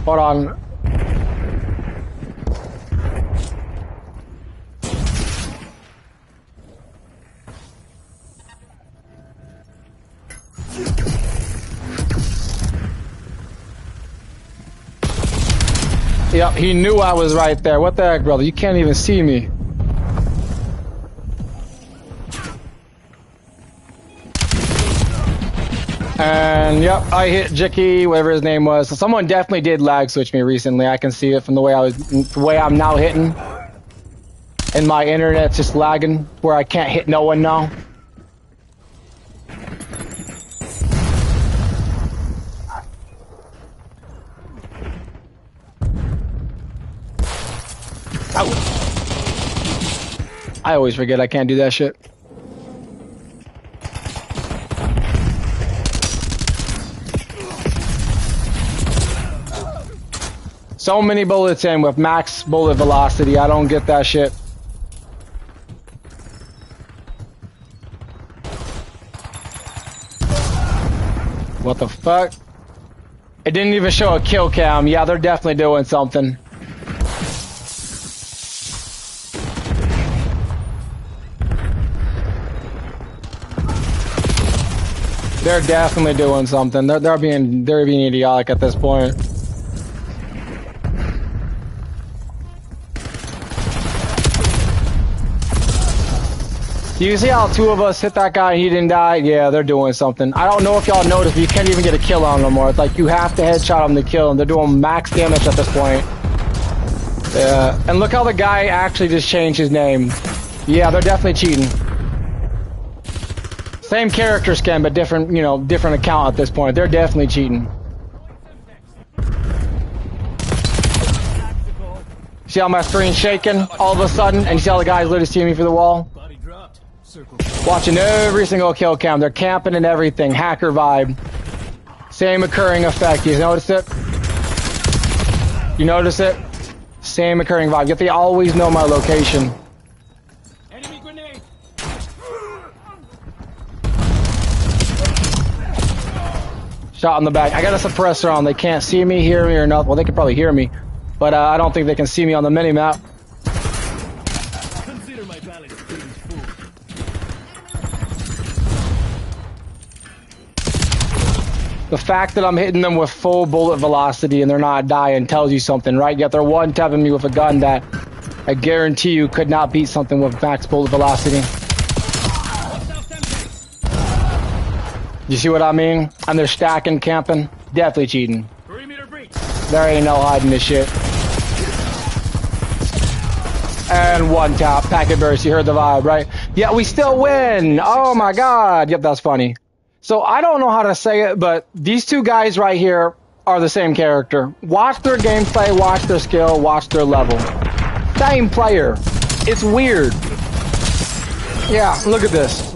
Hold on. Yep, he knew I was right there. What the heck, brother? You can't even see me. And yep, I hit Jicky, whatever his name was. So someone definitely did lag switch me recently. I can see it from the way I'm now hitting. And my internet's just lagging where I can't hit no one now. I always forget I can't do that shit. So many bullets in with max bullet velocity. I don't get that shit. What the fuck? It didn't even show a kill cam. Yeah, they're definitely doing something. They're definitely doing something. They're being idiotic at this point. Do you see how two of us hit that guy and he didn't die? Yeah, they're doing something. I don't know if y'all noticed, but you can't even get a kill on them anymore. It's like you have to headshot them to kill them. They're doing max damage at this point. Yeah, and look how the guy actually just changed his name. Yeah, they're definitely cheating. Same character skin, but different, you know, different account at this point. They're definitely cheating. See how my screen's shaking all of a sudden? And you see how the guys literally see me through the wall? Watching every single kill cam. They're camping and everything. Hacker vibe. Same occurring effect. You notice it? You notice it? Same occurring vibe. Yet they always know my location. Enemy grenade. Shot in the back. I got a suppressor on. They can't see me, hear me, or nothing. Well, they can probably hear me, but I don't think they can see me on the mini-map. Consider my balance being full. The fact that I'm hitting them with full bullet velocity and they're not dying tells you something, right? Yet they're one-tapping me with a gun that I guarantee you could not beat something with max bullet velocity. You see what I mean? And they're stacking, camping. Definitely cheating. Perimeter breach. There ain't no hiding this shit. And one tap. Packet burst. You heard the vibe, right? Yeah, we still win. Oh my god. Yep, that's funny. So I don't know how to say it, but these two guys right here are the same character. Watch their gameplay, watch their skill, watch their level. Same player. It's weird. Yeah, look at this.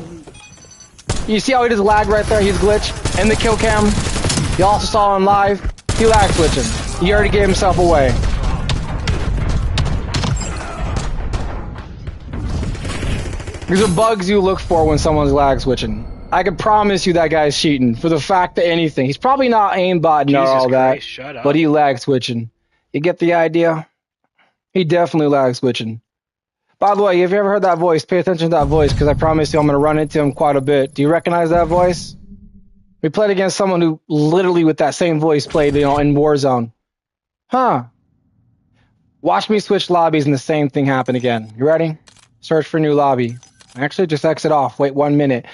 You see how he just lagged right there? He's glitched. In the kill cam. You also saw him live. He lag switching. He already gave himself away. These are bugs you look for when someone's lag switching. I can promise you that guy's cheating for the fact that anything. He's probably not aimbotting or all that, shut up. but he lag switching. You get the idea? He definitely lag switching. By the way, if you ever heard that voice, pay attention to that voice because I promise you I'm going to run into him quite a bit. Do you recognize that voice? We played against someone who literally with that same voice played, you know, in Warzone. Huh. Watch me switch lobbies and the same thing happen again. You ready? Search for new lobby. Actually, just exit off. Wait 1 minute.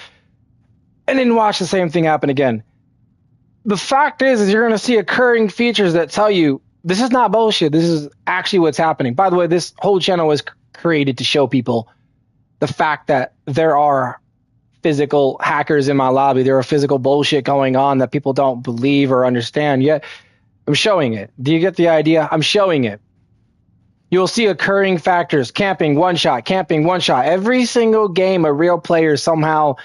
And then watch the same thing happen again. The fact is you're going to see occurring features that tell you this is not bullshit. This is actually what's happening. By the way, this whole channel was created to show people the fact that there are physical hackers in my lobby. There are physical bullshit going on that people don't believe or understand yet. I'm showing it. Do you get the idea? I'm showing it. You'll see occurring factors. Camping, one shot. Camping, one shot. Every single game, a real player somehow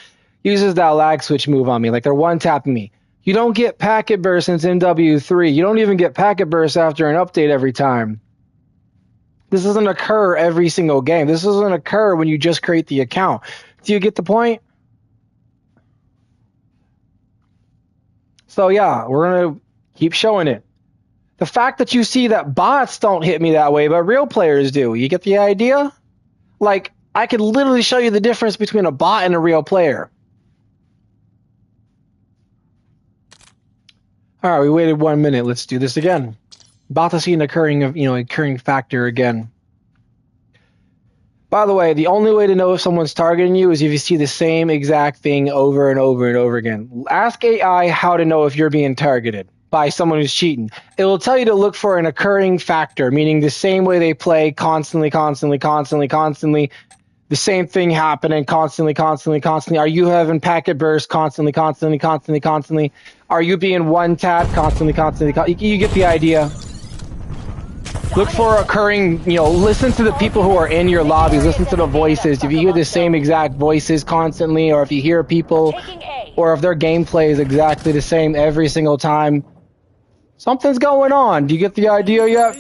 uses that lag switch move on me. Like they're one-tapping me. You don't get packet burst since MW3. You don't even get packet burst after an update every time. This doesn't occur every single game. This doesn't occur when you just create the account. Do you get the point? So yeah, we're going to keep showing it. The fact that you see that bots don't hit me that way, but real players do. You get the idea? Like, I could literally show you the difference between a bot and a real player. All right, we waited 1 minute. Let's do this again. About to see an occurring factor again. By the way, the only way to know if someone's targeting you is if you see the same exact thing over and over and over again. Ask AI how to know if you're being targeted by someone who's cheating. It will tell you to look for an occurring factor, meaning the same way they play constantly. The same thing happening constantly. Are you having packet bursts constantly? Are you being one-tapped constantly? You get the idea. Look for occurring, listen to the people who are in your lobbies, listen to the voices. If you hear the same exact voices constantly, or if you hear people, or if their gameplay is exactly the same every single time, something's going on. Do you get the idea yet?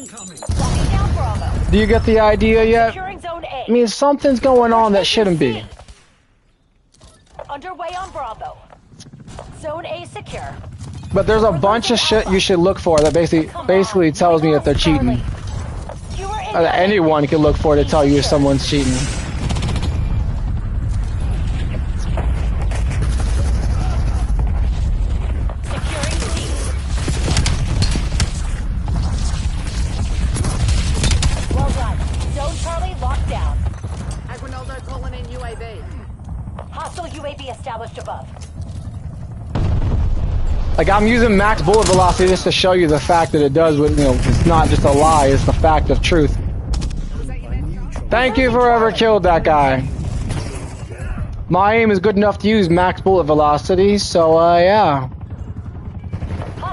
Do you get the idea yet? I mean, something's going on that shouldn't be. Underway on Bravo. Zone A secure. But there's a bunch of shit you should look for that basically tells me that they're cheating. Anyone can look for it to tell you if someone's cheating. Securing C. Well done. Zone Charlie locked down. Aguinaldo calling in UAV. Hostile UAV established above. Like, I'm using max bullet velocity just to show you the fact that it does what, it's not just a lie, it's the fact of truth. Thank you for whoever killed that guy. My aim is good enough to use max bullet velocity, so, yeah.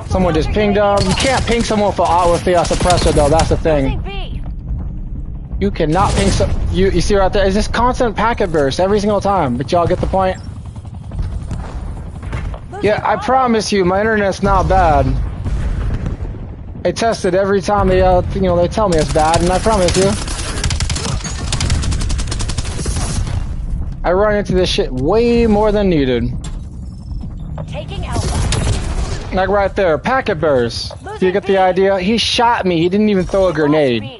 Someone just pinged him. You can't ping someone with the suppressor, though, that's the thing. You cannot ping you see right there, it's just constant packet burst every single time, but y'all get the point? Yeah, I promise you, my internet's not bad. I test it every time they tell me it's bad, and I promise you. I run into this shit way more than needed. Taking Alpha. Like right there, packet burst. Do you get the idea? He shot me, he didn't even throw a grenade.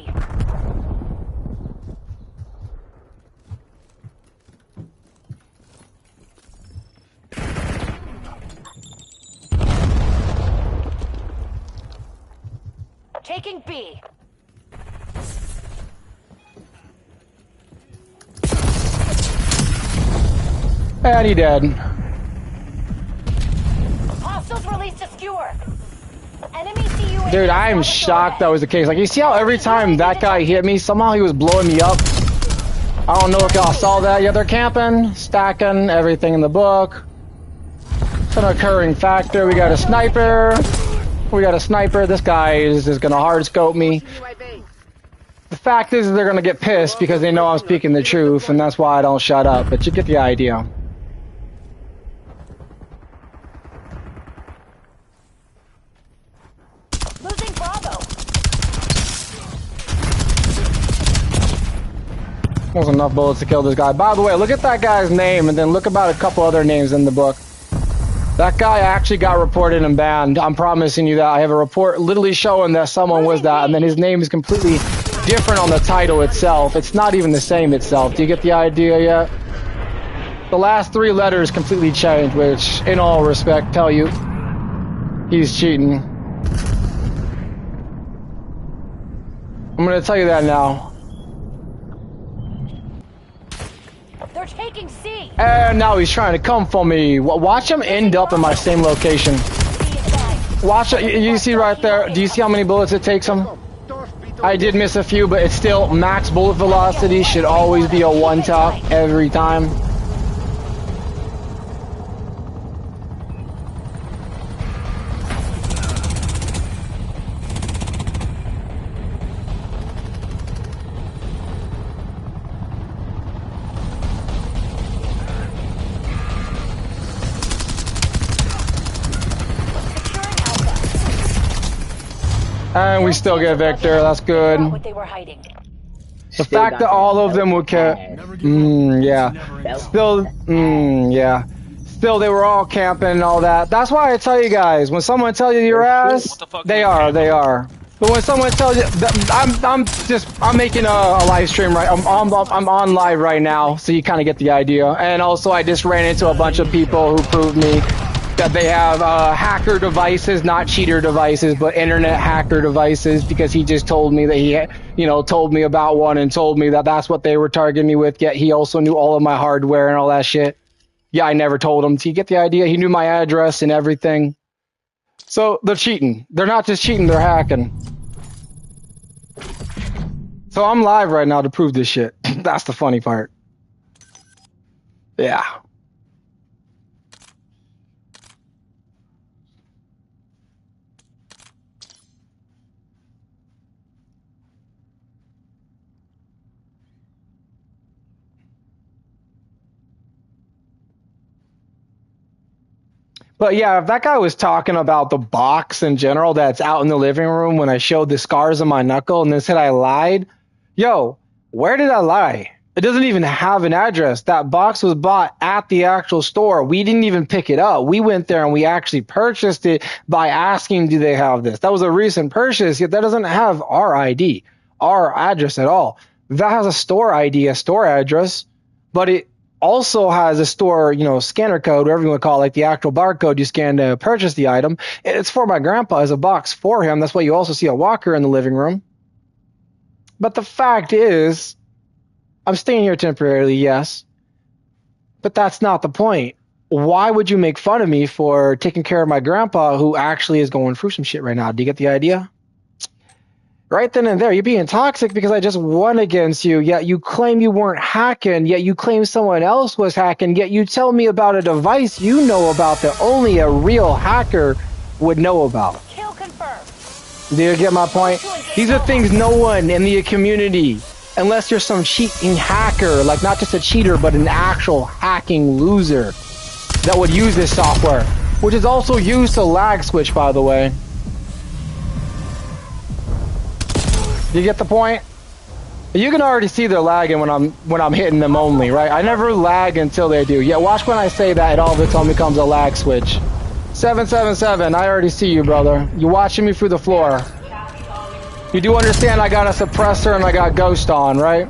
Taking B. And he dead. Hostiles released a skewer. Enemy CUA. Dude, I am shocked that was the case. Like, you see how every time that guy hit me, somehow he was blowing me up? I don't know if y'all saw that. Yeah, they're camping, stacking, everything in the book. It's an occurring factor. We got a sniper. This guy is just gonna hard scope me. The fact is they're gonna get pissed because they know I'm speaking the truth, and that's why I don't shut up. But you get the idea. Losing Bravo. There's enough bullets to kill this guy. By the way, look at that guy's name, and then look about a couple other names in the book. That guy actually got reported and banned. I'm promising you that. I have a report literally showing that someone was that, and then his name is completely different on the title itself. It's not even the same itself. Do you get the idea yet? The last 3 letters completely changed, which, in all respect, tell you he's cheating. I'm gonna tell you that now. They're taking C. And now he's trying to come for me. Watch him end up in my same location. Watch it. You see right there. Do you see how many bullets it takes him? I did miss a few, but it's still max bullet velocity. Should always be a one-tap every time. And we still get Victor, that's good. What they were hiding. The fact that all of them were yeah. Still, they were all camping and all that. That's why I tell you guys, when someone tells you your ass, they are. But when someone tells you, I'm making a live stream right. I'm on live right now, so you kind of get the idea. And also, I just ran into a bunch of people who proved me that they have hacker devices, not cheater devices, but internet hacker devices, because he just told me that he, told me about one and told me that that's what they were targeting me with, yet he also knew all of my hardware and all that shit. Yeah, I never told him. Do you get the idea? He knew my address and everything. So they're cheating. They're not just cheating, they're hacking. So I'm live right now to prove this shit. That's the funny part. Yeah. But yeah, if that guy was talking about the box in general that's out in the living room when I showed the scars on my knuckle and then said I lied, yo, where did I lie? It doesn't even have an address. That box was bought at the actual store. We didn't even pick it up. We went there and we actually purchased it by asking, do they have this? That was a recent purchase, yet that doesn't have our ID, our address at all. That has a store ID, a store address, but it also has a store, scanner code, whatever you want to call it, like the actual barcode you scan to purchase the item. It's for my grandpa as a box for him. That's why you also see a walker in the living room. But the fact is, I'm staying here temporarily, yes. But that's not the point. Why would you make fun of me for taking care of my grandpa who actually is going through some shit right now? Do you get the idea? Right then and there, you're being toxic because I just won against you, yet you claim you weren't hacking, yet you claim someone else was hacking, yet you tell me about a device you know about that only a real hacker would know about. Kill confirmed. Do you get my point? These are things no one in the community, unless you're some cheating hacker, like not just a cheater, but an actual hacking loser that would use this software, which is also used to lag switch, by the way. You get the point? You can already see they're lagging when I'm hitting them only, right? I never lag until they do. Yeah, watch when I say that, it all of a sudden becomes a lag switch. 777, I already see you, brother. You watching me through the floor. You do understand I got a suppressor and I got ghost on, right?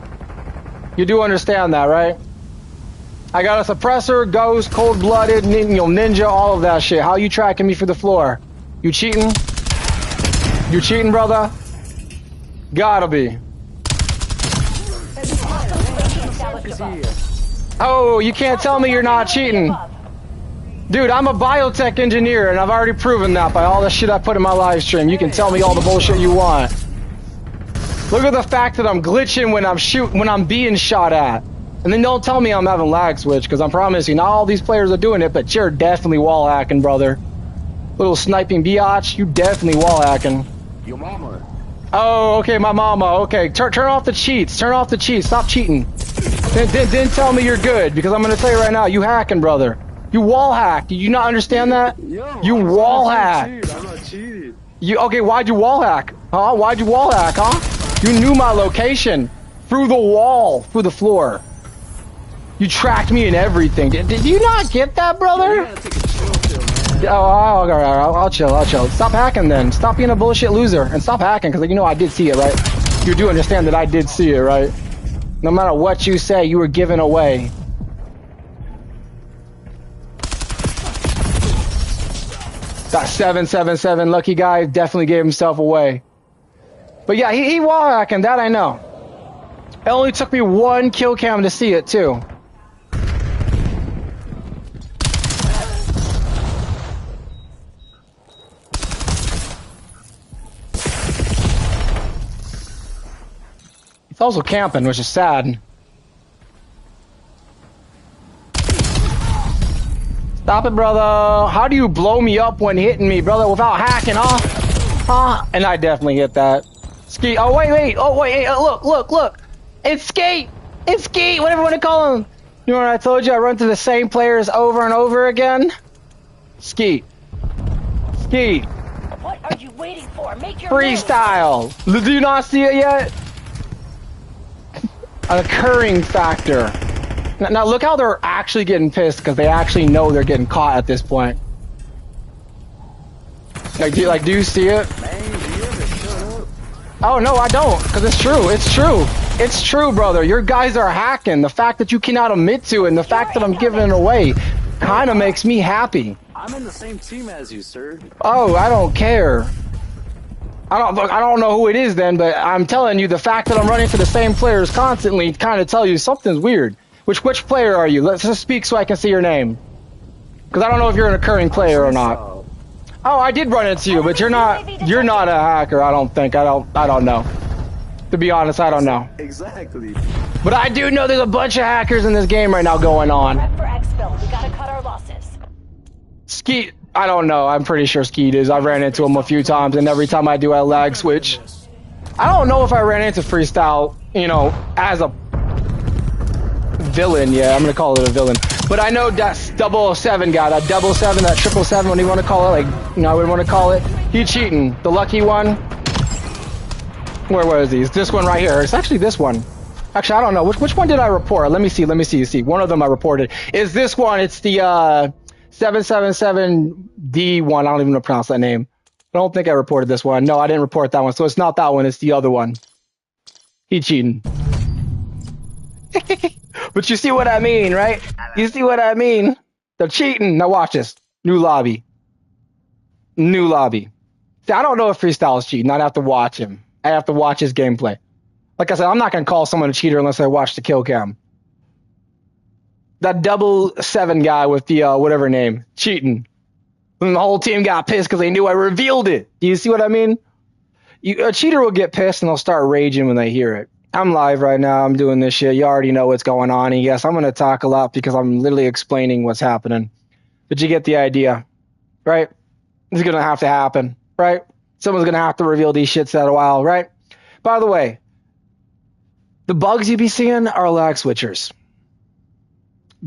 You do understand that, right? I got a suppressor, ghost, cold-blooded, ninja, all of that shit. How you tracking me through the floor? You cheating? You cheating, brother? Gotta be. Oh, you can't tell me you're not cheating. Dude, I'm a biotech engineer, and I've already proven that by all the shit I put in my live stream. You can tell me all the bullshit you want. Look at the fact that I'm glitching when I'm being shot at. And then don't tell me I'm having lag switch, because I'm promising not all these players are doing it, but you're definitely wall hacking, brother. Little sniping biatch, you definitely wall hacking. Your mama. Oh, okay, my mama. Okay, turn off the cheats. Turn off the cheats. Stop cheating. Then tell me you're good, because I'm gonna tell you right now, you hacking, brother. You wall hacked. Did you not understand that? Yo, you wall hacked. I'm not cheating. Okay, why'd you wall hack? Huh? Why'd you wall hack, huh? You knew my location through the wall, through the floor. You tracked me and everything. Did you not get that, brother? Yeah, take a chill, man. Oh, I'll chill. Stop hacking then. Stop being a bullshit loser and stop hacking, because I did see it, right? You do understand that I did see it, right? No matter what you say, you were given away. That 777 lucky guy definitely gave himself away. But yeah, he wall hacking, that I know. It only took me one kill cam to see it too. It's also camping, which is sad. Stop it, brother. How do you blow me up when hitting me, brother, without hacking, huh? Huh? And I definitely hit that. Ski. Oh, wait. Oh, wait. Hey, look. It's Skate. It's Skate, whatever you want to call him. You know what I told you? I run through the same players over and over again? Skeet. What are you waiting for? Make your Freestyle. Do you not see it yet? An occurring factor. Now look how they're actually getting pissed, because they actually know they're getting caught at this point. Do you see it? Man, do you ever shut up? Oh no, I don't, because it's true, brother. Your guys are hacking. The fact that you cannot admit to it, and the fact that I'm giving it away, kind of makes me happy. I'm in the same team as you, sir. Oh, I don't care. I don't know who it is then, but I'm telling you, the fact that I'm running to the same players constantly kind of tell you something's weird. Which player are you? Let's just speak so I can see your name. Because I don't know if you're an occurring player or not. Oh, I did run into you, but you're not a hacker. I don't think. I don't know. To be honest, I don't know. Exactly. But I do know there's a bunch of hackers in this game right now going on. Prep for exfil. We gotta cut our losses. Skeet, I don't know. I'm pretty sure Skeet is. I've ran into him a few times, and every time I do, I lag switch. I don't know if I ran into Freestyle, you know, as a villain. Yeah, I'm gonna call it a villain. But I know that 007 guy, that 77, that 777, what do you want to call it? Like, you know, I would want to call it. He cheating. The lucky one. Where was he? It's this one right here. It's actually this one. Actually, I don't know. Which one did I report? Let me see. One of them I reported. Is this one? It's the 777D1. I don't even know how to pronounce that name. I don't think I reported this one. No, I didn't report that one. So it's not that one. It's the other one. He cheating. But you see what I mean, right? You see what I mean? They're cheating. Now watch this. New lobby. New lobby. See, I don't know if Freestyle is cheating. I'd have to watch him. I have to watch his gameplay. Like I said, I'm not going to call someone a cheater unless I watch the kill cam. That 7 guy with the whatever name, cheating. And the whole team got pissed because they knew I revealed it. Do you see what I mean? A cheater will get pissed and they'll start raging when they hear it. I'm live right now. I'm doing this shit. You already know what's going on. And yes, I'm going to talk a lot because I'm literally explaining what's happening. But you get the idea, right? It's going to have to happen, right? Someone's going to have to reveal these shits in a while, right? By the way, the bugs you be seeing are lag switchers.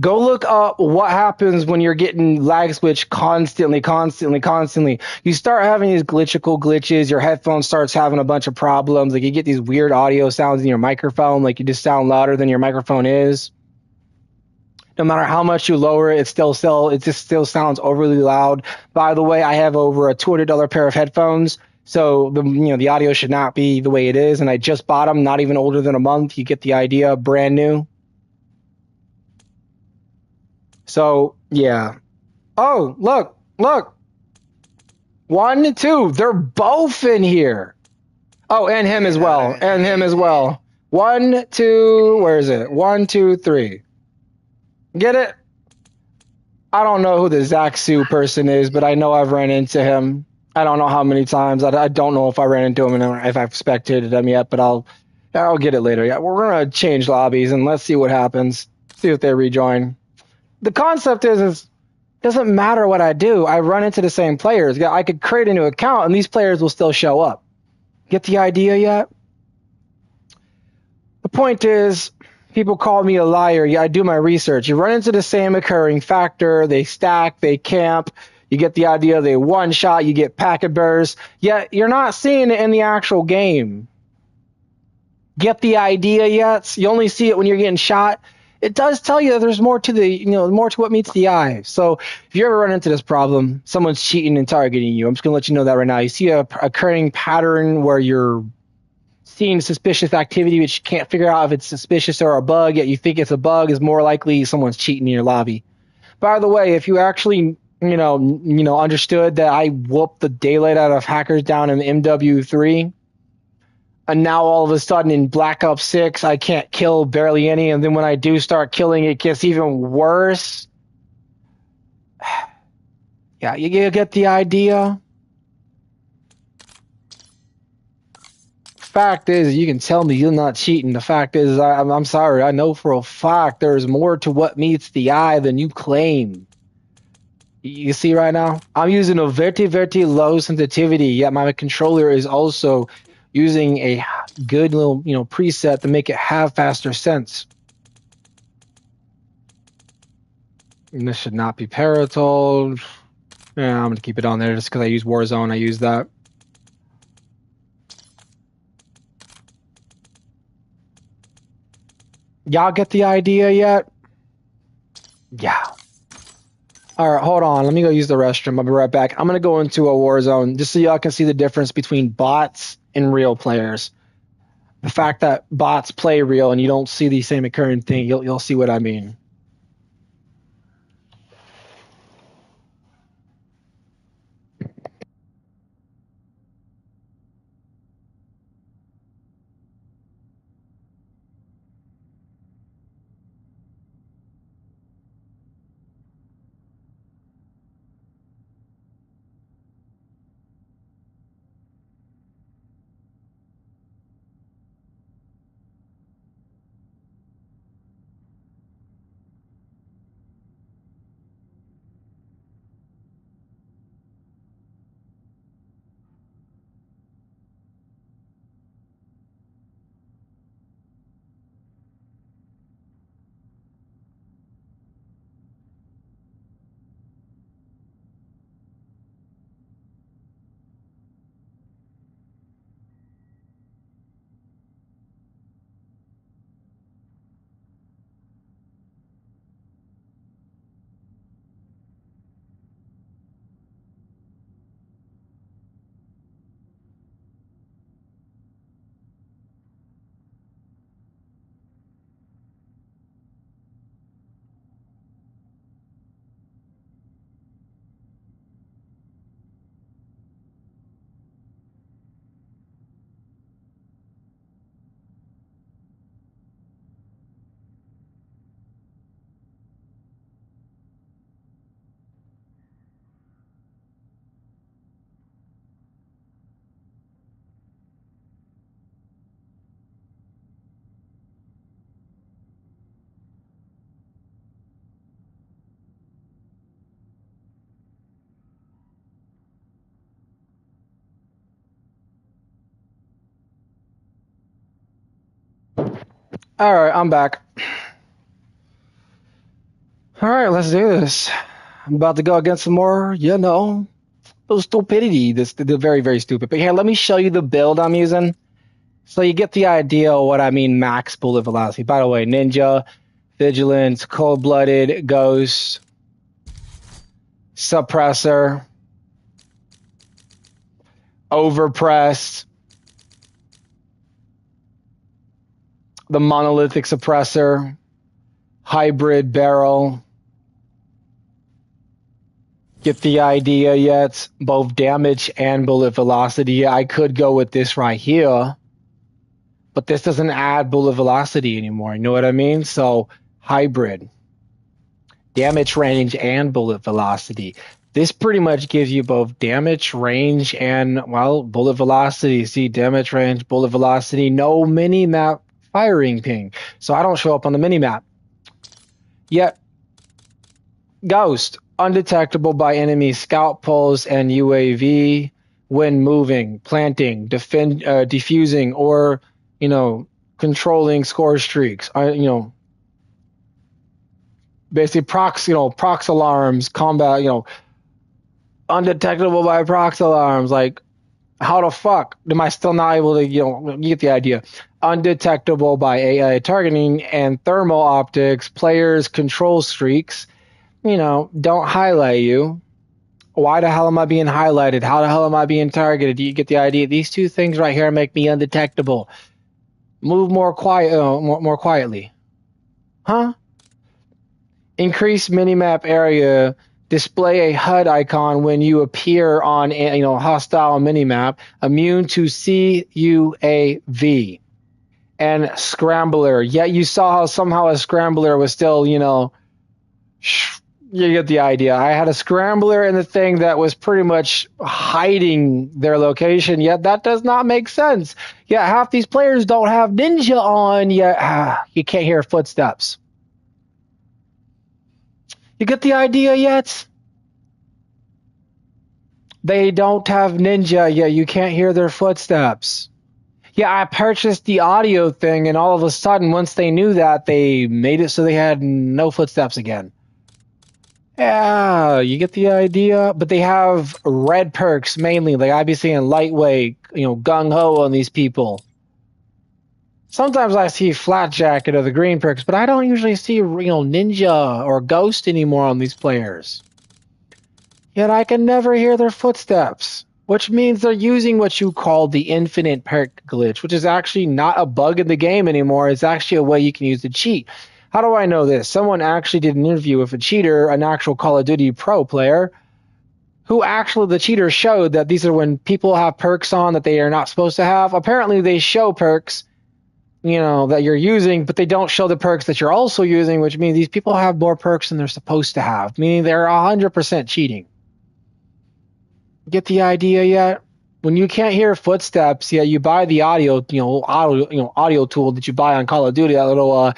Go look up what happens when you're getting lag switch constantly. You start having these glitches. Your headphone starts having a bunch of problems. Like you get these weird audio sounds in your microphone. Like you just sound louder than your microphone is. No matter how much you lower it, it still sounds overly loud. By the way, I have over a $200 pair of headphones. So the audio should not be the way it is. And I just bought them, not even older than a month. You get the idea, brand new. So, yeah. Oh, look. 1, 2. They're both in here. Oh, and him as well. 1, 2. Where is it? 1, 2, 3. Get it? I don't know who the Zaxu person is, but I know I've ran into him. I don't know how many times. I don't know if I ran into him and if I've spectated him yet, but I'll get it later. Yeah, we're going to change lobbies and let's see what happens. See if they rejoin. The concept is it doesn't matter what I do. I run into the same players. I could create a new account and these players will still show up. Get the idea yet? The point is, people call me a liar. Yeah, I do my research. You run into the same occurring factor. They stack, they camp. You get the idea. They one shot. You get packet bursts. Yet you're not seeing it in the actual game. Get the idea yet? You only see it when you're getting shot. It does tell you that there's more to more to what meets the eye. So if you ever run into this problem, someone's cheating and targeting you, I'm just going to let you know that right now. You see a occurring pattern where you're seeing suspicious activity, which you can't figure out if it's suspicious or a bug, yet you think it's a bug, is more likely someone's cheating in your lobby. By the way, if you actually, understood that I whooped the daylight out of hackers down in MW3, and now all of a sudden in Black Ops 6, I can't kill barely any. And then when I do start killing, it gets even worse. Yeah, you get the idea. Fact is, you can tell me you're not cheating. The fact is, I'm sorry. I know for a fact there's more to what meets the eye than you claim. You see right now? I'm using a very, very low sensitivity, yet my controller is also using a good little, preset to make it have faster sense. And this should not be paratold. Yeah, I'm going to keep it on there just because I use Warzone. I use that. Y'all get the idea yet? Yeah. All right, hold on. Let me go use the restroom. I'll be right back. I'm going to go into a Warzone just so y'all can see the difference between bots and real players. The fact that bots play real and you don't see the same occurring thing, you'll see what I mean. All right, I'm back. All right, let's do this. I'm about to go against some more, those stupidity. They're very, very stupid. But here, let me show you the build I'm using, so you get the idea of what I mean. Max bullet velocity. By the way, Ninja, Vigilance, Cold-Blooded, Ghost, Suppressor, Overpressed, the Monolithic Suppressor, Hybrid Barrel. Get the idea yet? Both damage and bullet velocity. I could go with this right here, but this doesn't add bullet velocity anymore. You know what I mean? So hybrid, damage range and bullet velocity. This pretty much gives you both damage range and, well, bullet velocity. See, damage range, bullet velocity, no mini-map firing ping. So I don't show up on the mini-map. Yet, Ghost, undetectable by enemy scout pulse and UAV when moving, planting, defusing, or, controlling score streaks. Basically prox alarms, combat, undetectable by prox alarms. Like, how the fuck am I still not able to, you get the idea. Undetectable by AI targeting and thermal optics, players control streaks, don't highlight you. Why the hell am I being highlighted? How the hell am I being targeted? Do you get the idea? These two things right here make me undetectable. Move more quietly. Huh? Increase minimap area. Display a HUD icon when you appear on hostile minimap. Immune to CUAV. And Scrambler. Yet you saw how somehow a Scrambler was still, you get the idea. I had a Scrambler in the thing that was pretty much hiding their location, yet that does not make sense. Yet half these players don't have Ninja on, yet you can't hear footsteps. You get the idea yet? They don't have Ninja, yet you can't hear their footsteps. Yeah, I purchased the audio thing, and all of a sudden, once they knew that, they made it so they had no footsteps again. Yeah, you get the idea. But they have red perks mainly, like I'd be seeing lightweight, gung-ho on these people. Sometimes I see flat jacket or the green perks, but I don't usually see, Ninja or Ghost anymore on these players. Yet I can never hear their footsteps, which means they're using what you call the infinite perk glitch, which is actually not a bug in the game anymore. It's actually a way you can use to cheat. How do I know this? Someone actually did an interview with a cheater, an actual Call of Duty pro player, who actually, the cheater showed that these are when people have perks on that they are not supposed to have. Apparently they show perks, that you're using, but they don't show the perks that you're also using, which means these people have more perks than they're supposed to have, meaning they're 100% cheating. Get the idea yet? When you can't hear footsteps, you buy the audio tool that you buy on Call of Duty, that little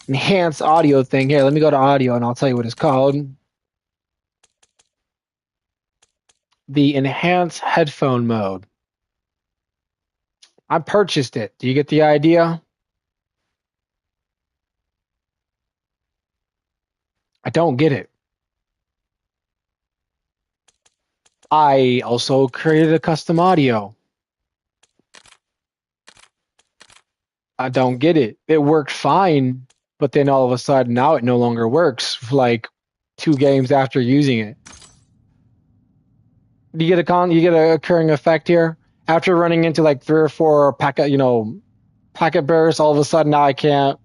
enhanced audio thing. Here, let me go to audio and I'll tell you what it's called. The enhanced headphone mode. I purchased it. Do you get the idea? I don't get it. I also created a custom audio. I don't get it. It worked fine, but then all of a sudden now it no longer works, like 2 games after using it. You get a occurring effect here after running into like 3 or 4 packet bursts. All of a sudden now I can't,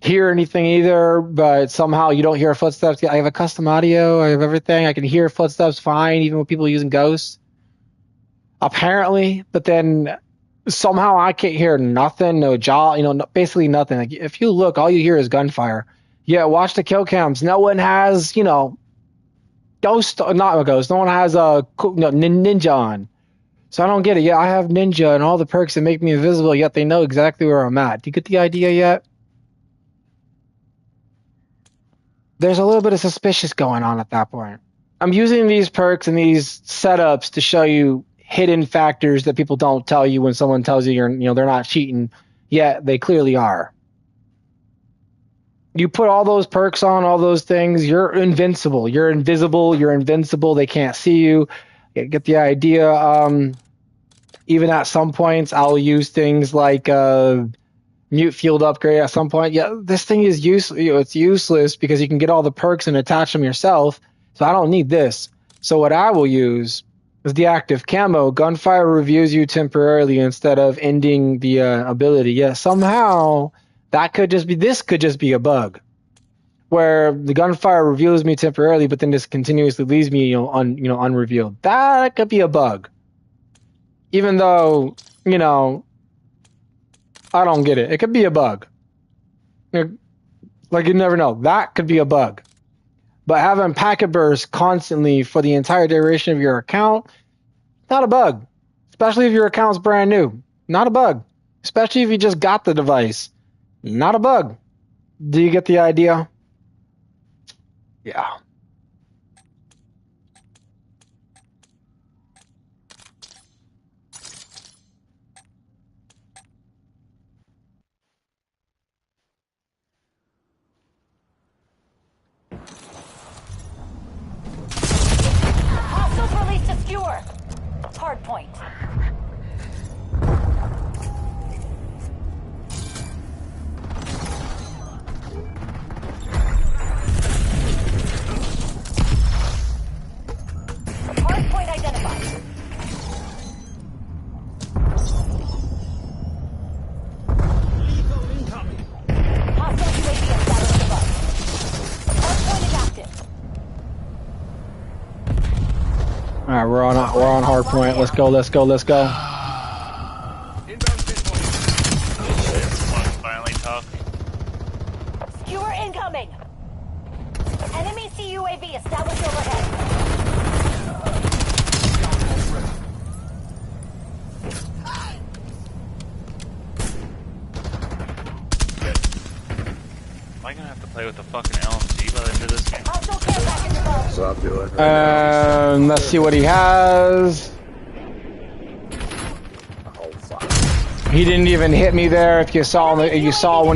hear anything either, but somehow you don't hear footsteps. I have a custom audio. I have everything. I can hear footsteps fine, even with people using Ghost. Apparently, but then somehow I can't hear nothing, no jaw, basically nothing. Like if you look, all you hear is gunfire. Yeah, watch the kill cams. No one has, Ghost, not a Ghost. No one has a Ninja on. So I don't get it. Yeah, I have Ninja and all the perks that make me invisible, yet they know exactly where I'm at. Do you get the idea yet? There's a little bit of suspicious going on at that point. I'm using these perks and these setups to show you hidden factors that people don't tell you when someone tells you they're not cheating. Yeah, they clearly are. You put all those perks on, all those things, you're invincible. You're invisible. You're invincible. They can't see you. Get the idea. Even at some points, I'll use things like mute field upgrade at some point. Yeah, this thing is useless. It's useless because you can get all the perks and attach them yourself. So I don't need this. So what I will use is the active camo. Gunfire reviews you temporarily instead of ending the ability. Yeah, somehow this could just be a bug where the gunfire reveals me temporarily, but then just continuously leaves me unrevealed. That could be a bug. Even though, I don't get it. It could be a bug. Like, you never know. That could be a bug. But having packet bursts constantly for the entire duration of your account, not a bug. Especially if your account's brand new. Not a bug. Especially if you just got the device. Not a bug. Do you get the idea? Yeah. Hostiles released a skewer. Hard point. Hard point identified. Hostile UAV established above. Hard point is active. All right, we're on hard point. Let's go. Finally tough. Skewer incoming. Enemy CUAV established overhead. Am I gonna have to play with the fucking LMG by the end of this game? Hostile care package above. So I'll do it. Let's see what he has. Oh, fuck. He didn't even hit me there. If you saw when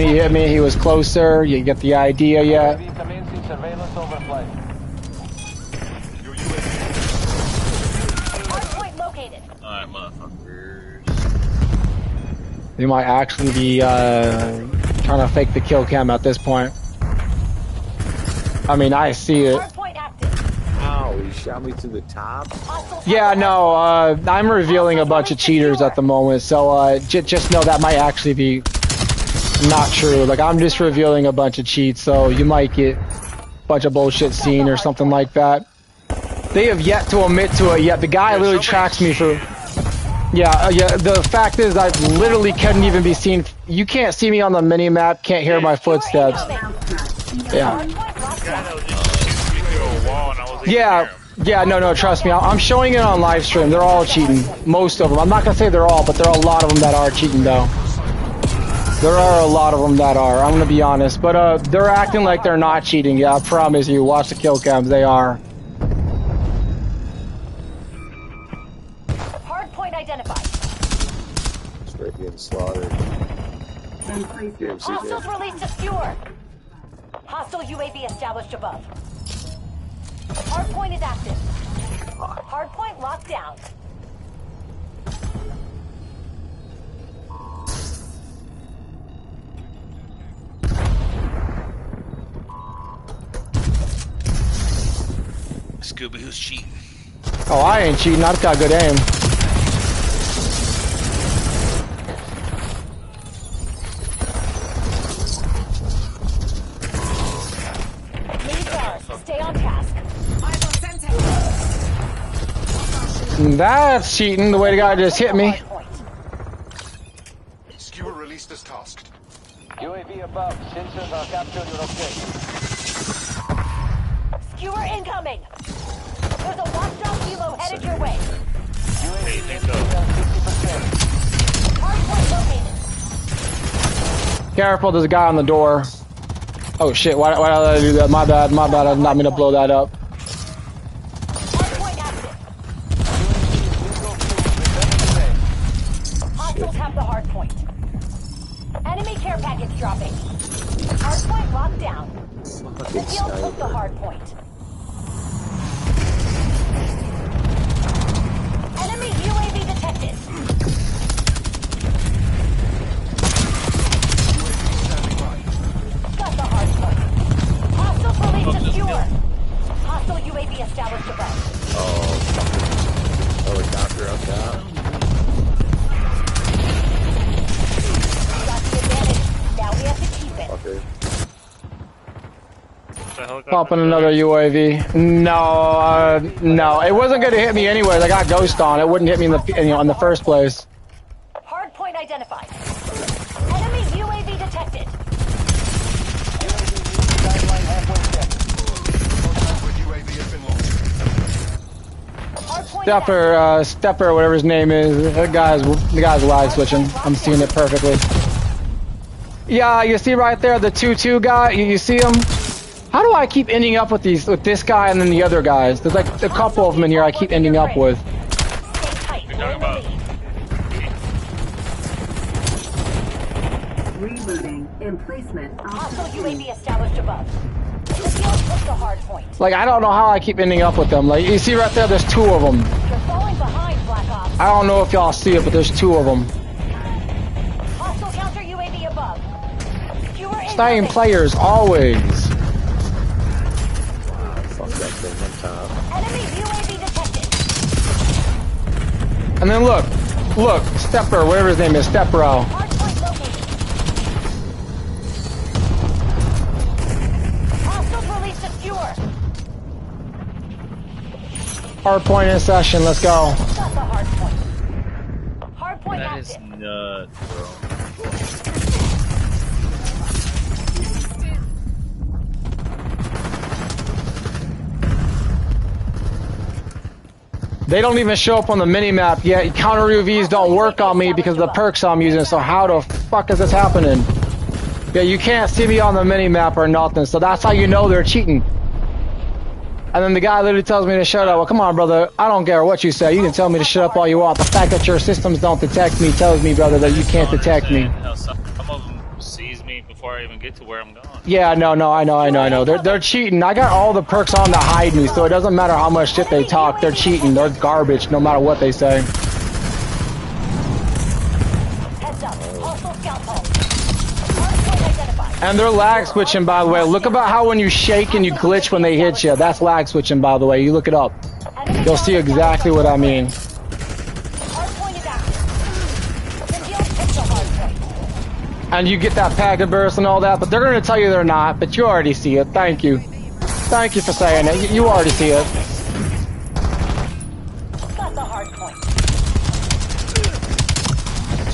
he hit me, he was closer. You get the idea yet? UAV commencing surveillance overflight. Hardpoint located. Alright, motherfuckers. They might actually be trying to fake the kill cam at this point. I mean, I see it. Hardpoint active. Ow, he shot me through the top. Hostiles Yeah, have no, I'm revealing a bunch of cheaters at the moment, so just know that might actually be not true. Like, I'm just revealing a bunch of cheats, so you might get a bunch of bullshit seen or something like that. They have yet to admit to it yet. The guy literally tracks me through. Yeah, the fact is I literally couldn't even be seen. You can't see me on the mini-map, can't hear my footsteps. Yeah. Yeah, no, trust me. I'm showing it on live stream. They're all cheating. Most of them. I'm not going to say they're all, but there are a lot of them that are cheating, though. There are a lot of them that are. I'm going to be honest. But they're acting like they're not cheating. Yeah, I promise you. Watch the kill cams. They are. Hardpoint identified. Straight being slaughtered. Hostiles released a skewer. Hostile UAV established above. Hardpoint is active. Hardpoint locked down. Scooby, who's cheating? Oh, I ain't cheating. I've got good aim. Lead guards, stay on task. That's cheating. The way the guy just hit me. Hardpoint. Skewer released as tasked. UAV above. Sensors are captured your objective. Skewer incoming. There's a watchdog helo headed your way. UAV sensors are 50%. Hardpoint located. Careful, there's a guy on the door. Oh shit, why did I do that? My bad, I did not mean to blow that up. Hardpoint active. Hostiles have the hardpoint. lockdown. The Fucking field took the sniper. hard point. Enemy UAV detected. Got the hard point. Hostile police secure. Hostile UAV established above. Oh, fucking helicopter up top. Got the advantage. Now we have to keep it. Fucker. The helicopter. Popping another UAV. No, it wasn't going to hit me anyways. I got ghost on. It wouldn't hit me in the first place. Hard point identified. Enemy UAV detected. Hard point Stepper, whatever his name is. The guy's lag switching. I'm seeing it perfectly. Yeah, you see right there the 2-2 guy. You see him? How do I keep ending up with this guy and then the other guys? There's like a couple of them in here I keep ending up with. Stay tight. You're We're talking in the about lead. Rebooting. Emplacement. Hostile UAV established above. The field took the hard point. Like, I don't know how I keep ending up with them. Like, you see right there, there's 2 of them. You're falling behind, Black Ops. I don't know if y'all see it, but there's 2 of them. Hostile counter UAV above. Skewer Same incoming. players, always. Fuck that thing on top. Enemy UAV detected. And then look, Stepper, whatever his name is, Stepro. Hard point located. Hostile police secure. Hard point in session, let's go. Got the hard point. Hard point that is active. nuts, bro. They don't even show up on the mini-map yet. Counter UVs don't work on me because of the perks I'm using, so how the fuck is this happening? Yeah, you can't see me on the mini-map or nothing, so that's how you know they're cheating. And then the guy literally tells me to shut up. Well, come on, brother. I don't care what you say. You can tell me to shut up all you want. The fact that your systems don't detect me tells me, brother, that you can't detect me. How some of them sees me before I even get to where I'm going. Yeah, no, I know. They're cheating. I got all the perks on to hide me, so it doesn't matter how much shit they talk. They're cheating. They're garbage, no matter what they say. Heads up. Hostile scout pulse. Hard point identified. And they're lag switching, by the way. Look about how when you shake and you glitch when they hit you. That's lag switching, by the way. You look it up. Enemy You'll see counter exactly what I mean. Hard point is active. The field took the hard point. And you get that packet burst and all that, but they're going to tell you they're not, but you already see it. Thank you. Thank you for saying it. You already see it. Got the hard point.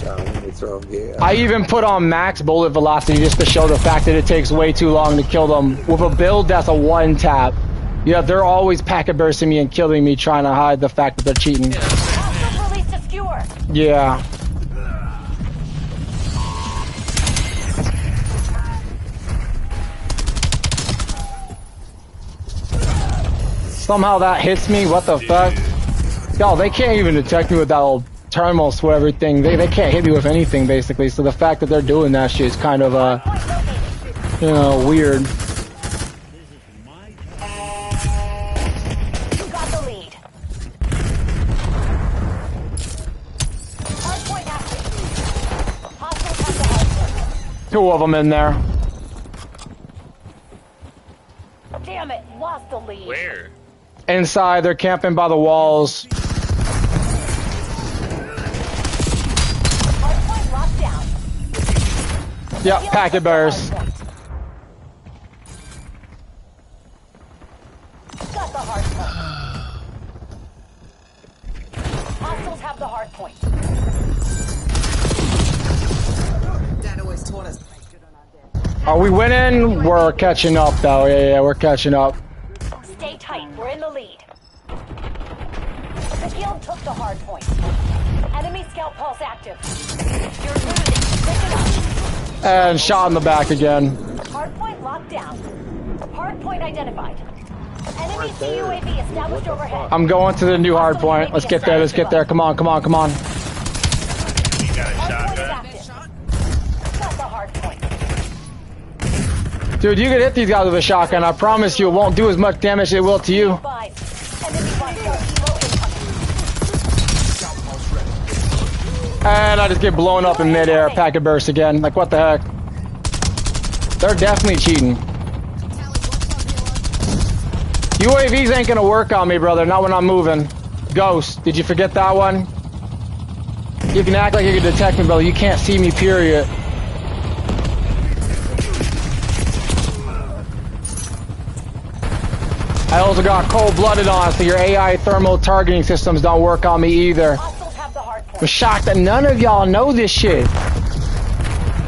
John, you throw him gas. I even put on max bullet velocity just to show the fact that it takes way too long to kill them. With a build that's a one tap. Yeah, they're always packet bursting me and killing me, trying to hide the fact that they're cheating. Hostile police to skewer. Yeah. Somehow that hits me. What the fuck? Y'all, they can't even detect me with that old thermal whatever thing. They can't hit me with anything, basically. So the fact that they're doing that shit is kind of, you know, weird. You got the lead. Hard point active. Hostiles have the hard point. 2 of them in there. Damn it, lost the lead. Where? Inside, they're camping by the walls. Hard point locked down. Yep, Field packet took the burst. hard point. Got the hard point. Hostiles have the hard point. Dad always taught us. Are we winning? We're catching up, though. Yeah, we're catching up. Stay tight, we're in the lead. The field took the hard point. Enemy scout pulse active. You're losing. Pick it up. And shot in the back again. Hard point locked down. Hard point identified. Enemy CUAV established overhead. I'm going to the new hard point. Let's get there. Let's get there. Come on, come on, come on. You got a Hard point is shotgun? active. Got the hard point. Dude, you can hit these guys with a shotgun. I promise you it won't do as much damage as it will to you. And I just get blown up in midair. Packet burst again. Like, what the heck? They're definitely cheating. UAVs ain't gonna work on me, brother. Not when I'm moving. Ghost, did you forget that one? You can act like you can detect me, brother. You can't see me, period. I also got cold-blooded on, so your AI thermal targeting systems don't work on me either. I'm shocked that none of y'all know this shit.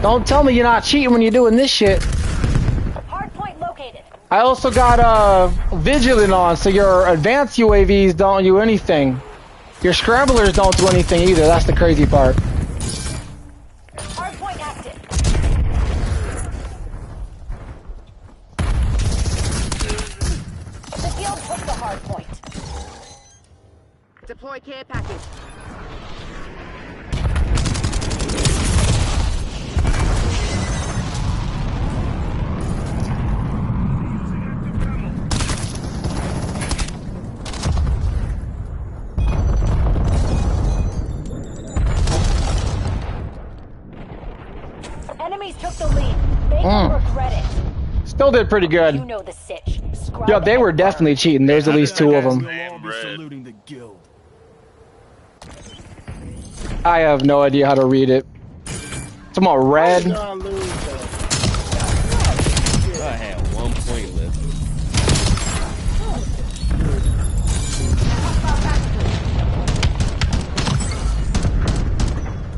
Don't tell me you're not cheating when you're doing this shit. Hardpoint located. I also got Vigilant on, so your advanced UAVs don't do anything. Your scramblers don't do anything either. That's the crazy part. Hardpoint active. The field took the hardpoint. Deploy care package. Enemies took the lead. They will regret it. Still did pretty good. You know the sitch. Scrub Yo, they were and definitely cheating. There's at least two of them. Saluting the guild. I have no idea how to read it. It's about red. I had 1 point left.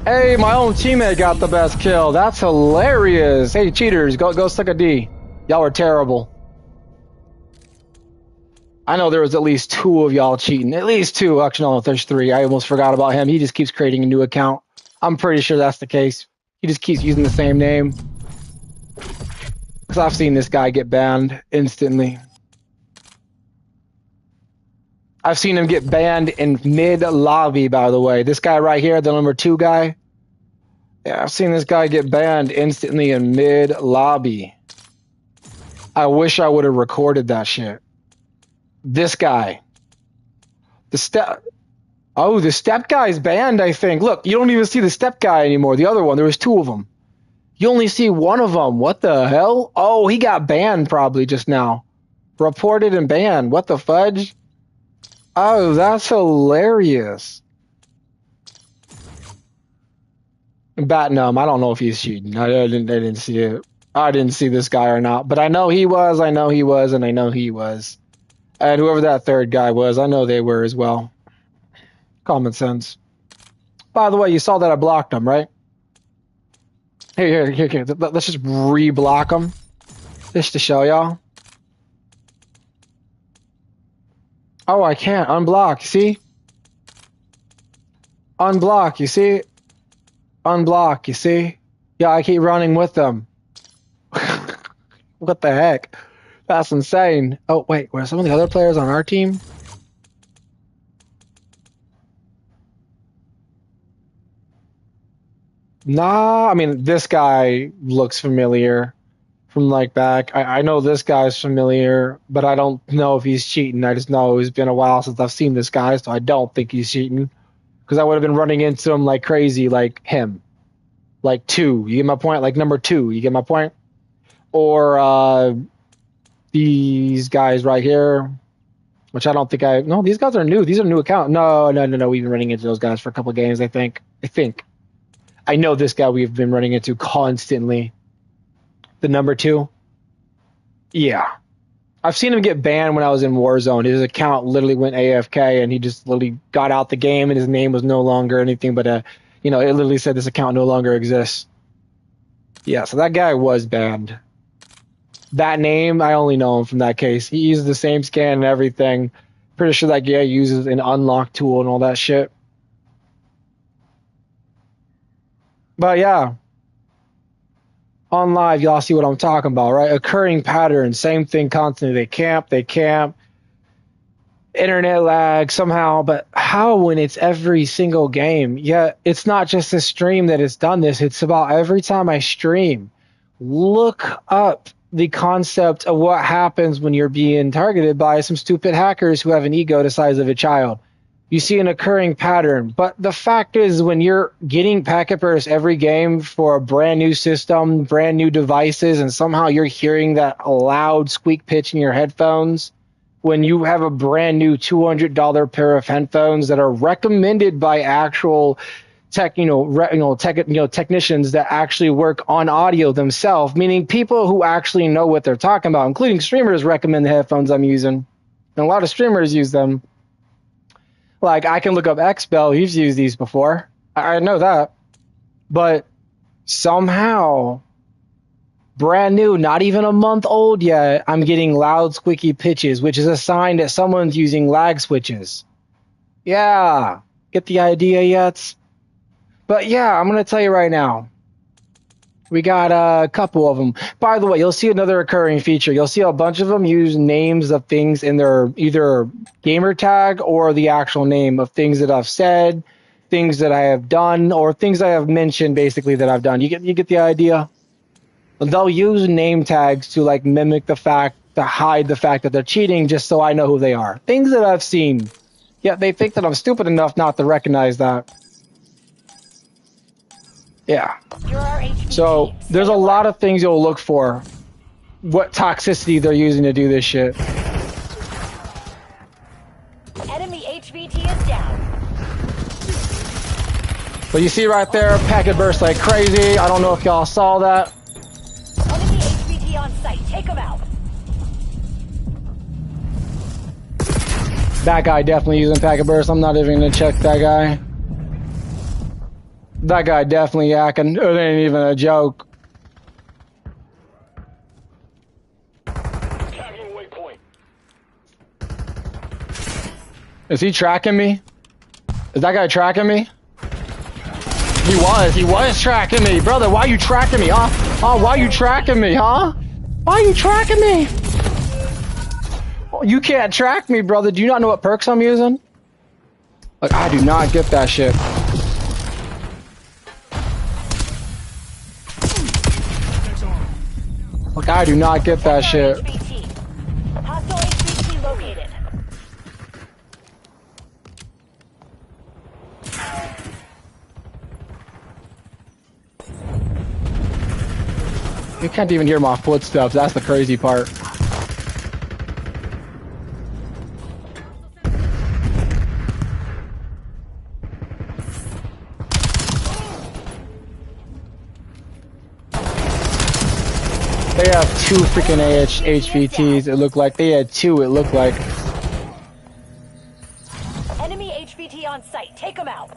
Hey, my own teammate got the best kill. That's hilarious. Hey, cheaters, go suck a D. Y'all are terrible. I know there was at least two of y'all cheating. At least two. Actually, no, there's three. I almost forgot about him. He just keeps creating a new account. I'm pretty sure that's the case. He just keeps using the same name. Because I've seen this guy get banned instantly. I've seen him get banned in mid-lobby, by the way. This guy right here, the number 2 guy. Yeah, I've seen this guy get banned instantly in mid-lobby. I wish I would have recorded that shit. This guy. The step guy's banned, I think. Look, you don't even see the step guy anymore. The other one, there was 2 of them. You only see one of them. What the hell? Oh, he got banned probably just now. Reported and banned. What the fudge? Oh, that's hilarious. Batnum, I don't know if he's cheating. I didn't see it. I didn't see this guy or not. But I know he was, and I know he was. And whoever that third guy was, I know they were as well. Common sense. By the way, you saw that I blocked him, right? Here. Let's just re-block him. Just to show y'all. Oh, I can't unblock, see? Unblock, you see? Unblock, you see? Yeah, I keep running with them. What the heck? That's insane. Oh, wait, were some of the other players on our team? Nah, I mean, this guy looks familiar from like back. I know this guy's familiar, but I don't know if he's cheating. I just know it's been a while since I've seen this guy, so I don't think he's cheating. Because I would have been running into him like crazy, like him. Like 2. You get my point? Like number 2. You get my point? Or these guys right here, which I don't think no, these guys are new. These are new accounts. No. We've been running into those guys for a couple of games, I think. I know this guy we've been running into constantly. The number 2. Yeah. I've seen him get banned when I was in Warzone. His account literally went AFK and he just literally got out the game and his name was no longer anything but it literally said this account no longer exists. Yeah, so that guy was banned. That name, I only know him from that case. He uses the same scan and everything. Pretty sure that guy uses an unlock tool and all that shit. But yeah, on live, y'all see what I'm talking about, right? Occurring pattern, same thing constantly. They camp, internet lag somehow, but how when it's every single game? Yeah, it's not just a stream that has done this. It's about every time I stream. Look up the concept of what happens when you're being targeted by some stupid hackers who have an ego the size of a child. You see an occurring pattern, but the fact is when you're getting packet bursts every game for a brand new system, brand new devices, and somehow you're hearing that loud squeak pitch in your headphones, when you have a brand new $200 pair of headphones that are recommended by actual technicians that actually work on audio themselves, meaning people who actually know what they're talking about, including streamers recommend the headphones I'm using. And a lot of streamers use them. Like, I can look up XBell. He's used these before. I know that. But somehow, brand new, not even a month old yet, I'm getting loud, squeaky pitches, which is a sign that someone's using lag switches. Yeah. Get the idea yet? But yeah, I'm going to tell you right now. We got a couple of them. By the way, you'll see another occurring feature. You'll see a bunch of them use names of things in their either gamer tag or the actual name of things that I've said, things that I have done, or things I have mentioned basically that I've done. You get the idea? They'll use name tags to like mimic the fact, to hide the fact that they're cheating just so I know who they are. Things that I've seen. Yet they think that I'm stupid enough not to recognize that. Yeah. So there's a lot of things you'll look for. What toxicity they're using to do this shit. Enemy HVT is down. But you see right there, packet burst like crazy. I don't know if y'all saw that. Enemy HVT on site. Take them out. That guy definitely using packet burst. I'm not even gonna check that guy. That guy definitely yakking. It ain't even a joke. Is he tracking me? Is that guy tracking me? He was tracking me. Brother, why you tracking me, huh? Oh, why you tracking me, huh? Why you tracking me? You can't track me, brother. Do you not know what perks I'm using? Like, I do not get that shit. Like, I do not get that shit. Hostile HVT located. You can't even hear my footsteps. That's the crazy part. They have two freaking HVTs, it looked like. They had two, it looked like. Enemy HVT on site. Take them out.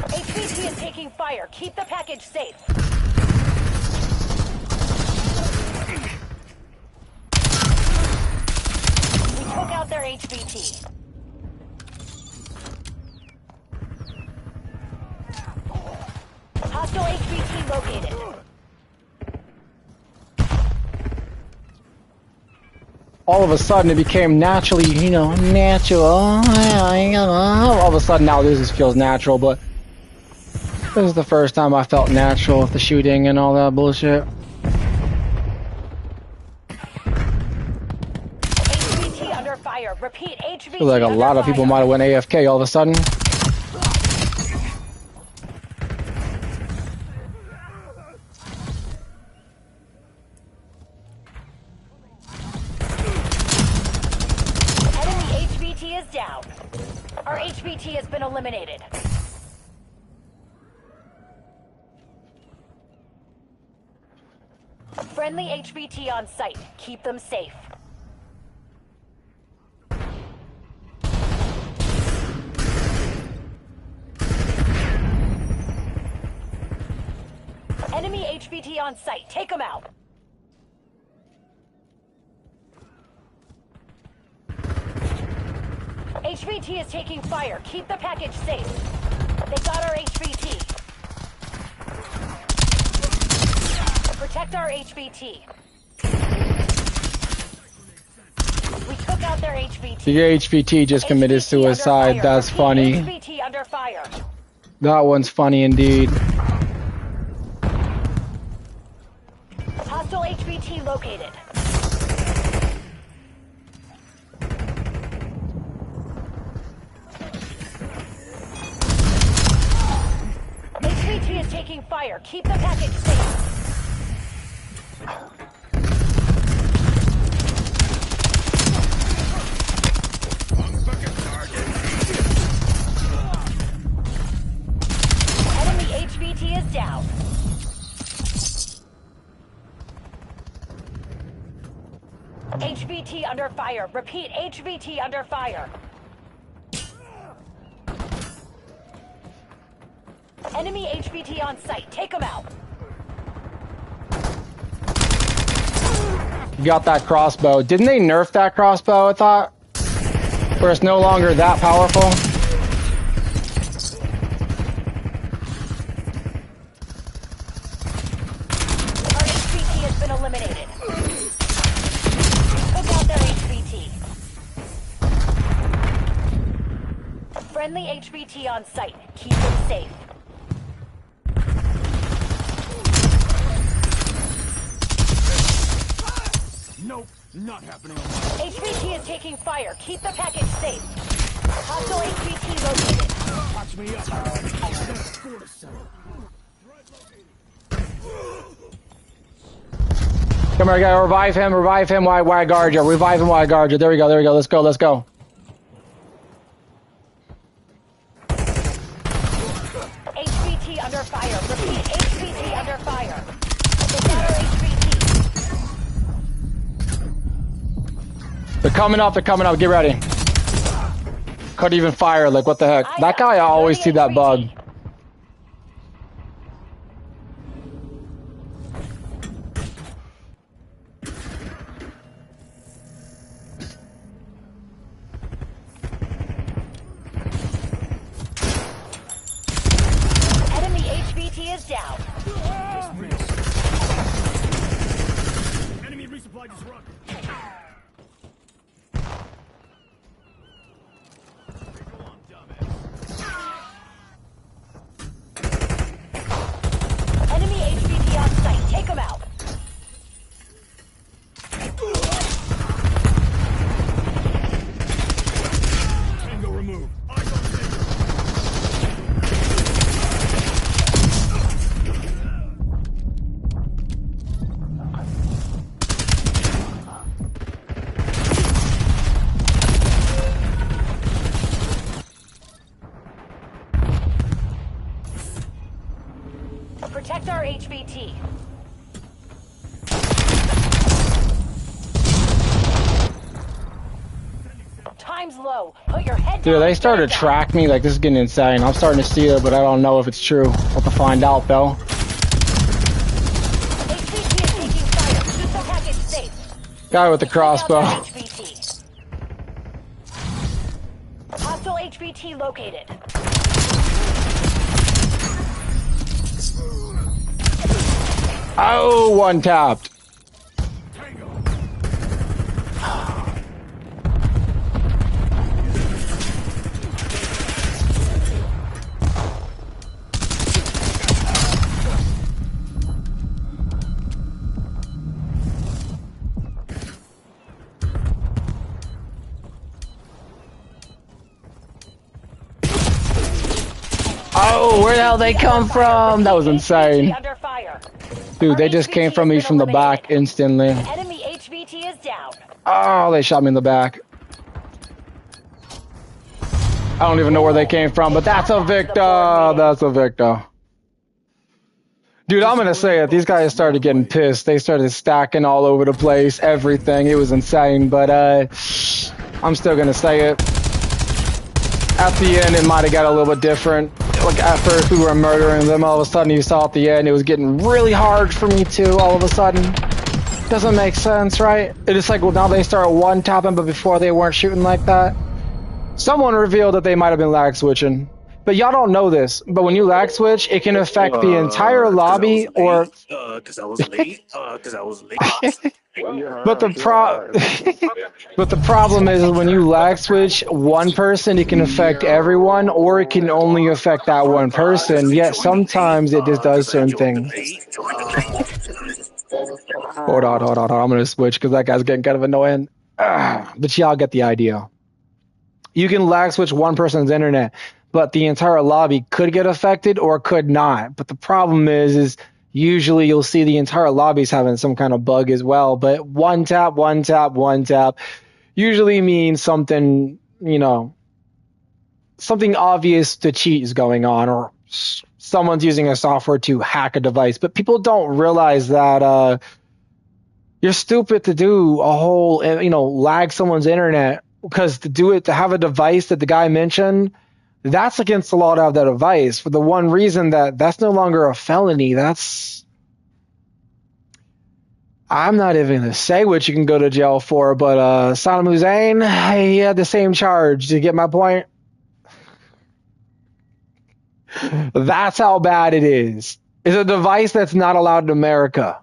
HVT is taking fire. Keep the package safe. We took out their HVT. Hostile HVT located. All of a sudden it became naturally, you know, natural. All of a sudden now this feels natural, but this is the first time I felt natural with the shooting and all that bullshit. HVT under fire. Repeat, HVT Feels like a lot of people might have went AFK all of a sudden. Enemy HVT is down. Our HVT has been eliminated. Friendly HVT on site. Keep them safe. Enemy HVT on site. Take them out. HVT is taking fire. Keep the package safe. They got our HVT. Protect our HVT. We took out their HVT. The HVT just committed HVT under suicide. fire. That's Repeat, funny. HVT under fire. That one's funny indeed. Hostile HVT located. HVT is taking fire. Keep the package safe. Enemy HVT is down. HVT under fire. Repeat, HVT under fire. Enemy HVT on site. Take them out. Got that crossbow. Didn't they nerf that crossbow, I thought? Where it's no longer that powerful? Our HVT has been eliminated. Took out their HVT. Friendly HVT on site. Keep them safe. Nope, not happening. HVT is taking fire. Keep the package safe. Hostile HVT located. Watch me up. I got a score to settle. Come here, guy. Revive him while I guard you. Revive him while I guard you. There we go, let's go, let's go. HVT under fire. Repeat, HVT under fire. They got our HVT. They're coming up, get ready. Couldn't even fire, like what the heck. That guy, I always see that bug. Enemy HVT is down. Enemy resupply disrupted. Enemy HVT on site. Take them out. Tango removed. Protect our HVT. Time's low. Put your head down. Dude, they and started to stand down. track me, like this is getting insane. I'm starting to see it, but I don't know if it's true. We'll have to find out though. HVT is taking fire. Keep the package safe. Guy with the Take out their crossbow. HVT. Hostile HVT located. Oh, one tapped. Oh, where the hell they come from? That was insane. Under fire. Dude, they just came from me from the back instantly. Enemy HVT is down. Oh, they shot me in the back. I don't even know where they came from, but that's a Victor. That's a Victor. Dude, I'm gonna say it. These guys started getting pissed. They started stacking all over the place, everything. It was insane, but I'm still gonna say it. At the end, it might have got a little bit different. Like at first, we were murdering them. All of a sudden, you saw at the end, it was getting really hard for me too. All of a sudden, doesn't make sense, right? It's like, well, now they start one tapping, but before they weren't shooting like that. Someone revealed that they might have been lag switching. But y'all don't know this. But when you lag switch, it can affect the entire lobby or. Because I was late. Because I was late. But the but the problem is when you lag switch one person, it can affect everyone, or it can only affect that one person. Yet sometimes it just does certain things. Hold on. I'm gonna switch because that guy's getting kind of annoying. But y'all get the idea. You can lag switch one person's internet, but the entire lobby could get affected or could not. But the problem is usually you'll see the entire lobby's having some kind of bug as well. But one tap usually means something, something obvious to cheat is going on, or someone's using a software to hack a device. But people don't realize that you're stupid to do a whole, lag someone's internet, because to have a device that the guy mentioned, that's against the law to have that device for the one reason that that's no longer a felony. I'm not even going to say what you can go to jail for, but Saddam Hussein, he had the same charge. Do you get my point? That's how bad it is. It's a device that's not allowed in America.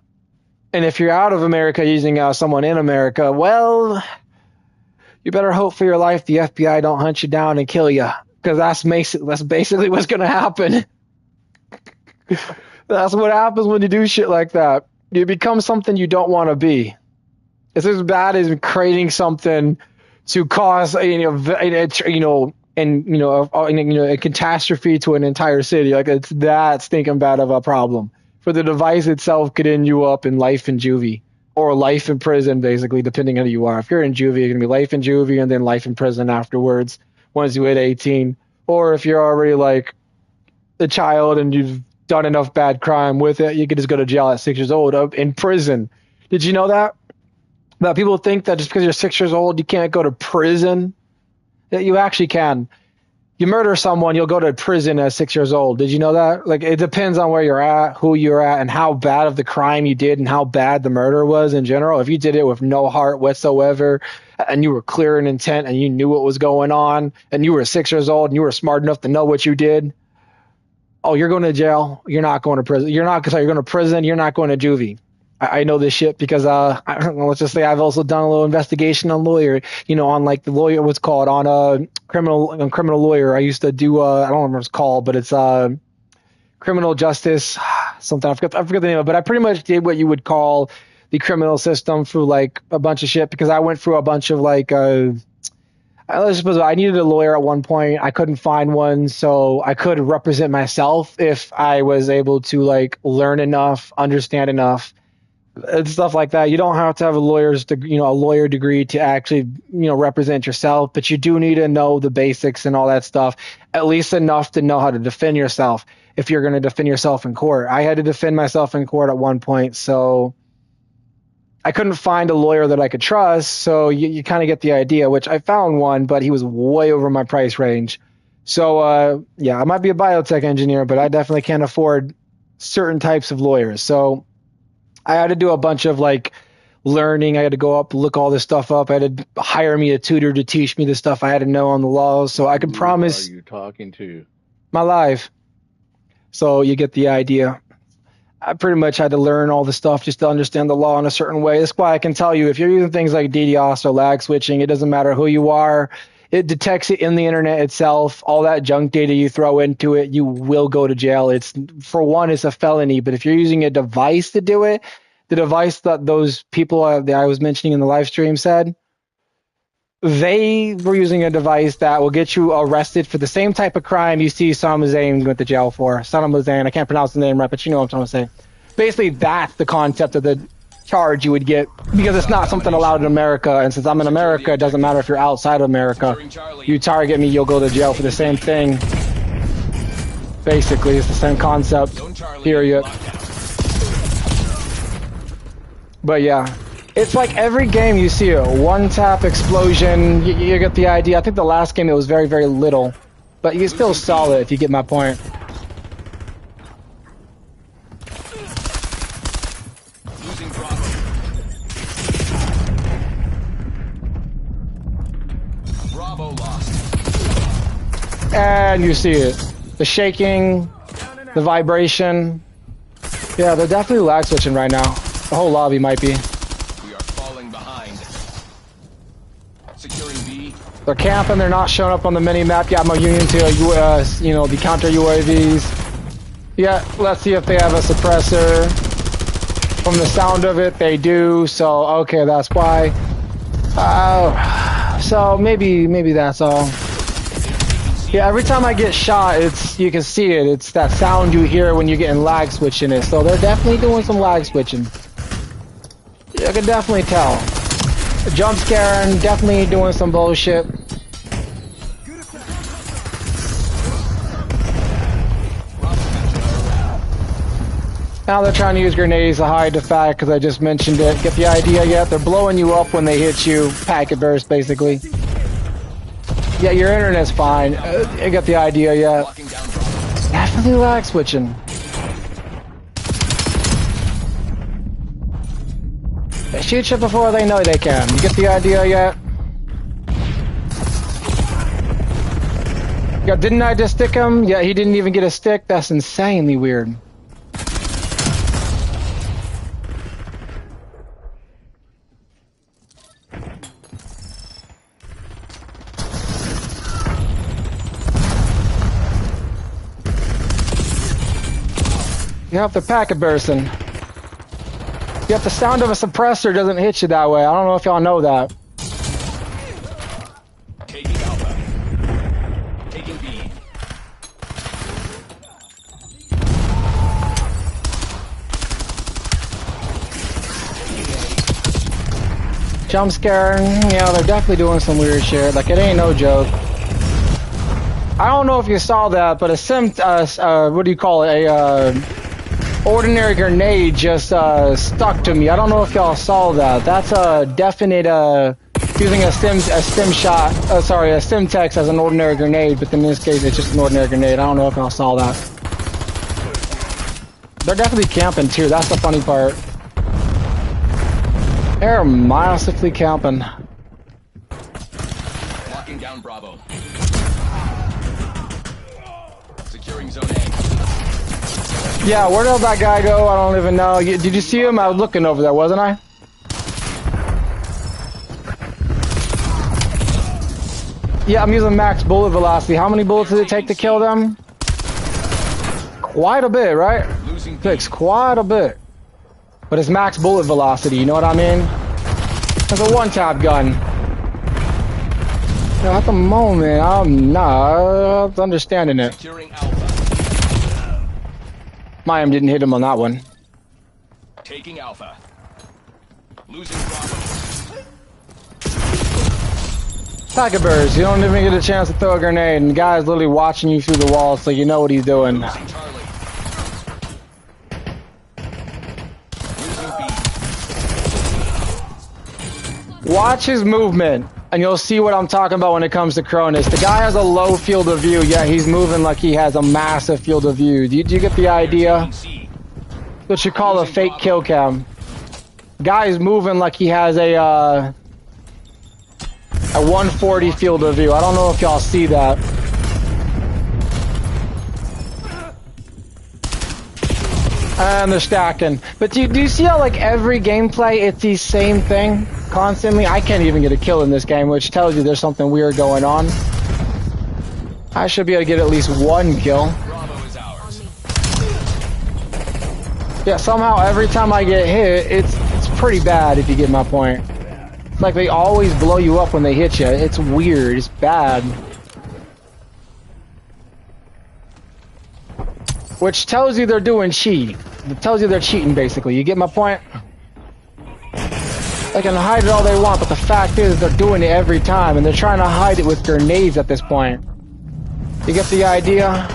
And if you're out of America using someone in America, well, you better hope for your life the FBI don't hunt you down and kill you. Because that's basically what's going to happen. That's what happens when you do shit like that. You become something you don't want to be. It's as bad as creating something to cause a catastrophe to an entire city. Like, it's that stinking bad of a problem. For the device itself could end you up in life in juvie. Or life in prison, basically, depending on who you are. If you're in juvie, you're going to be life in juvie and then life in prison afterwards once you hit 18. Or if you're already like a child and you've done enough bad crime with it, you could just go to jail at 6 years old in prison. Did you know that? That people think that just because you're 6 years old, you can't go to prison? That you actually can. You murder someone, you'll go to prison at 6 years old. Did you know that? Like, it depends on where you're at, who you're at, and how bad of the crime you did and how bad the murder was in general. If you did it with no heart whatsoever and you were clear in intent and you knew what was going on and you were 6 years old and you were smart enough to know what you did, oh, you're going to jail. You're not going to prison. You're going to prison. You're not going to juvie. I know this shit because let's just say I've also done a little investigation on lawyer, on like the lawyer, what's called on criminal lawyer. I used to do I don't remember what it's called, but it's criminal justice something. I forget the name of it, but I pretty much did what you would call the criminal system through like a bunch of shit because I went through a bunch of like I needed a lawyer at one point. I couldn't find one, so I could represent myself if I was able to like learn enough, understand enough. And stuff like that. You don't have to have a lawyer degree to actually, represent yourself, but you do need to know the basics and all that stuff, at least enough to know how to defend yourself if you're going to defend yourself in court. I had to defend myself in court at one point, so I couldn't find a lawyer that I could trust, so you kind of get the idea, which I found one, but he was way over my price range. So, I might be a biotech engineer, but I definitely can't afford certain types of lawyers, so I had to do a bunch of like learning. I had to go up, look all this stuff up. I had to hire me a tutor to teach me the stuff I had to know on the laws. So I can promise. Who are you talking to? My life. So you get the idea. I pretty much had to learn all the stuff just to understand the law in a certain way. That's why I can tell you if you're using things like DDoS or lag switching, it doesn't matter who you are. It detects it in the internet itself. All that junk data you throw into it, you will go to jail. It's a felony. But if you're using a device to do it, the device that those people that I was mentioning in the live stream said, they were using a device that will get you arrested for the same type of crime you see Saddam Hussein went to jail for. Saddam Hussein, I can't pronounce the name right, but you know what I'm trying to say. Basically, that's the concept of the charge you would get because it's not something allowed in America, and since I'm in America, it doesn't matter if you're outside of America. You target me, you'll go to jail for the same thing. Basically, it's the same concept. Period. But yeah, it's like every game you see a one-tap explosion. You get the idea. I think the last game it was very, very little, but you can still solve it if you get my point. And you see it. The shaking, the vibration. Yeah, they're definitely lag switching right now. The whole lobby might be. We are falling behind. Securing B. They're camping. They're not showing up on the mini map. Yeah, I'm immune to you know, the counter UAVs. Yeah, let's see if they have a suppressor. From the sound of it, they do. So okay, that's why. So maybe that's all. Yeah, every time I get shot, you can see it. It's that sound you hear when you're getting lag switching it. So they're definitely doing some lag switching. You can definitely tell. Jump scaring, definitely doing some bullshit. Now they're trying to use grenades to hide the fact, because I just mentioned it. Get the idea yet? They're blowing you up when they hit you. Packet burst, basically. Yeah, your internet's fine. I got the idea yet? Definitely lag switching. They shoot you before they know they can. You get the idea yet? Yeah, didn't I just stick him? Yeah, he didn't even get a stick. That's insanely weird. Yep, the packet bursting. Yep, the sound of a suppressor doesn't hit you that way. I don't know if y'all know that. Taking Alpha. Taking B. Jump scaring, yeah, they're definitely doing some weird shit. Like, it ain't no joke. I don't know if you saw that, but a what do you call it? Ordinary grenade just stuck to me. I don't know if y'all saw that. That's a definite using a Stimtex as an ordinary grenade, but in this case it's just an ordinary grenade. I don't know if y'all saw that. They're definitely camping too. That's the funny part. They're massively camping. Locking down Bravo. Securing Zone A. Yeah, where did that guy go? I don't even know. Did you see him? I was looking over there, wasn't I? Yeah, I'm using max bullet velocity. How many bullets does it take to kill them? Quite a bit, right? Takes quite a bit. But it's max bullet velocity, you know what I mean? It's a one-tap gun. Yeah, at the moment, I'm not understanding it. Securing Alpha. Mayim didn't hit him on that one. Taking Alpha. Losing Bravo. Packet burst. You don't even get a chance to throw a grenade, and the guy's literally watching you through the wall, so you know what he's doing. Losing Charlie. Losing B. Watch his movement, and you'll see what I'm talking about when it comes to Cronus. The guy has a low field of view, yet he's moving like he has a massive field of view. Do you get the idea? What you call a fake kill cam. Guy's moving like he has a 140 field of view. I don't know if y'all see that. And they're stacking. But do you see how, like, every gameplay, it's the same thing constantly? I can't even get a kill in this game, which tells you there's something weird going on. I should be able to get at least one kill. Bravo is ours. Yeah, somehow every time I get hit, it's pretty bad, if you get my point. It's like they always blow you up when they hit you. It's weird. It's bad. Which tells you they're doing cheat. It tells you they're cheating, basically. You get my point? They can hide it all they want, but the fact is they're doing it every time, and they're trying to hide it with grenades at this point. You get the idea?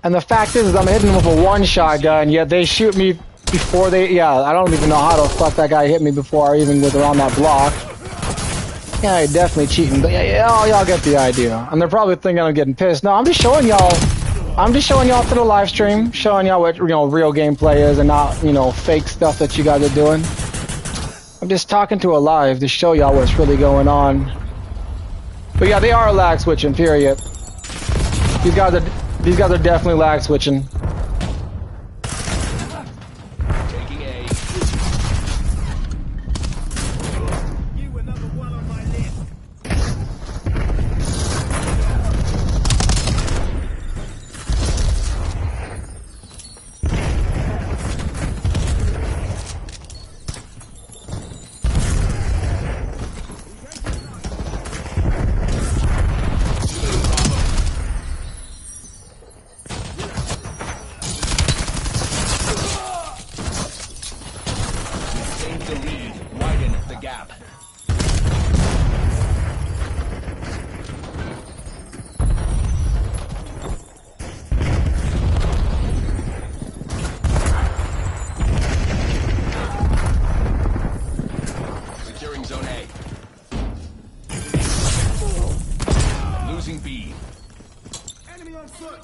And the fact is I'm hitting them with a one-shot gun, yet they shoot me before they... Yeah, I don't even know how the fuck that guy hit me before I even was around that block. Yeah, definitely cheating, but yeah, y'all get the idea. And they're probably thinking I'm getting pissed. No, I'm just showing y'all through the live stream, showing y'all what, you know, real gameplay is and not, you know, fake stuff that you guys are doing. I'm just talking to a live to show y'all what's really going on. But yeah, they are lag switching, period. These guys are definitely lag switching. Taking A. Take the lead. Widen the gap. Securing zone A. Losing B. Enemy on foot.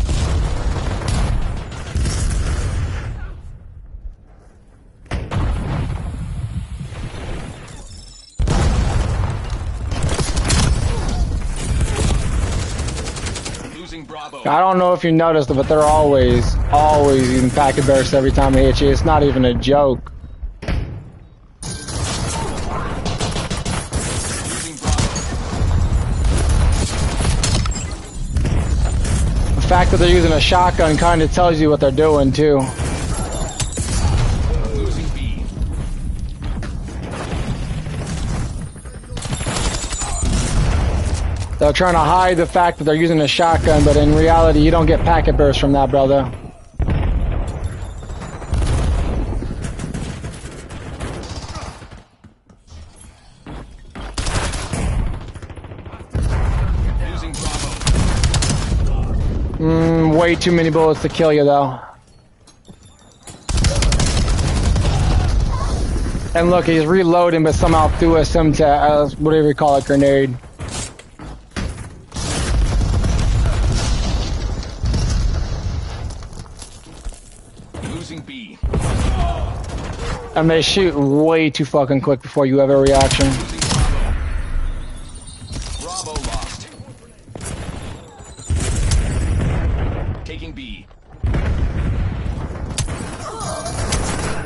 Losing Bravo. I don't know if you noticed, but they're always using packet bursts every time they hit you. It's not even a joke. Losing Bravo. The fact that they're using a shotgun kind of tells you what they're doing too. Losing B. They're trying to hide the fact that they're using a shotgun, but in reality, you don't get packet bursts from that, brother. Losing Bravo. Way too many bullets to kill you, though. And look, he's reloading, but somehow threw a Simta, whatever you call it, grenade. Losing B. And they shoot way too fucking quick before you have a reaction. Losing Bravo. Bravo lost. Taking B.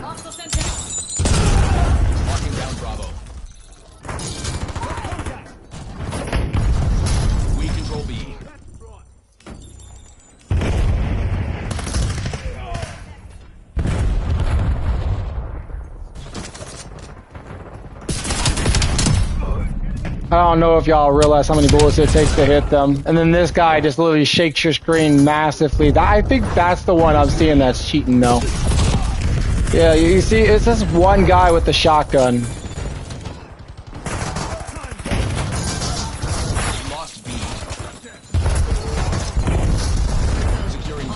Hostile sent down. Marking down Bravo. We control B. I don't know if y'all realize how many bullets it takes to hit them. And then this guy just literally shakes your screen massively. I think that's the one I'm seeing that's cheating, though. Yeah, you see, it's just one guy with the shotgun. We lost B. Securing B.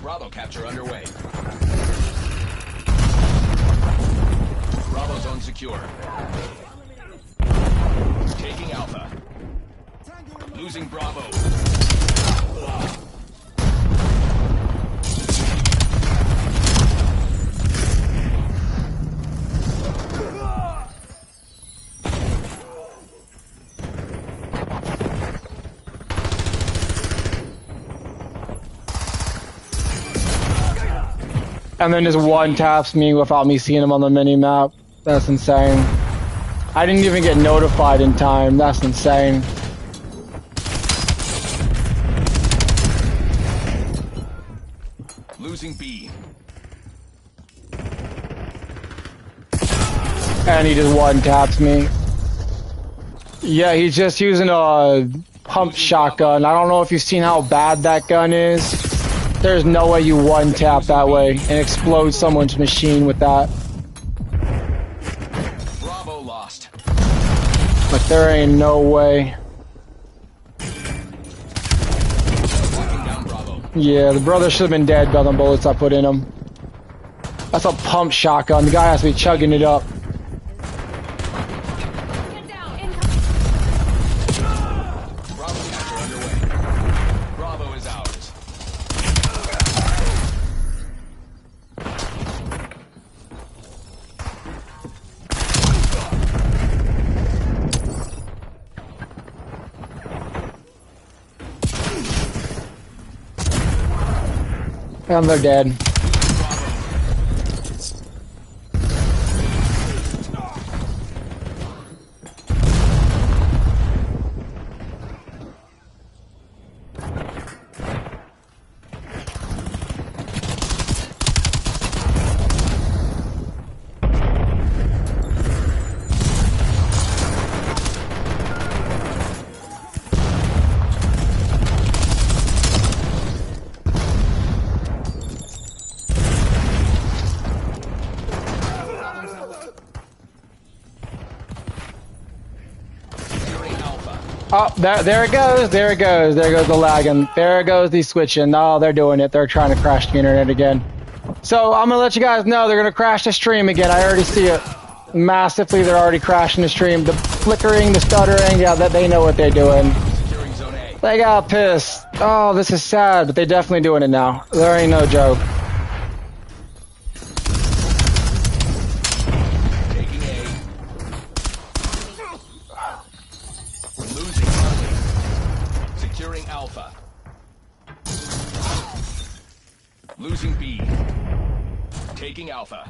Bravo capture underway. Bravo zone secure. Taking Alpha. Losing Bravo. And then just one taps me without me seeing him on the mini-map. That's insane. I didn't even get notified in time. That's insane. Losing B. And he just one taps me. Yeah, he's just using a pump shotgun. I don't know if you've seen how bad that gun is. There's no way you one tap that way and explode someone's machine with that. Bravo lost. Like, there ain't no way. Locking down Bravo. Yeah, the brother should have been dead by the bullets I put in him. That's a pump shotgun. The guy has to be chugging it up. Get down. Bravo capture underway. Bravo is ours. And they're dead. Oh, there it goes. There it goes. There goes the lagging. There goes the switching. No, they're doing it. They're trying to crash the internet again. So I'm going to let you guys know they're going to crash the stream again. I already see it massively. They're already crashing the stream. The flickering, the stuttering, yeah, that they know what they're doing. They got pissed. Oh, this is sad, but they're definitely doing it now. There ain't no joke. Losing B. Taking Alpha.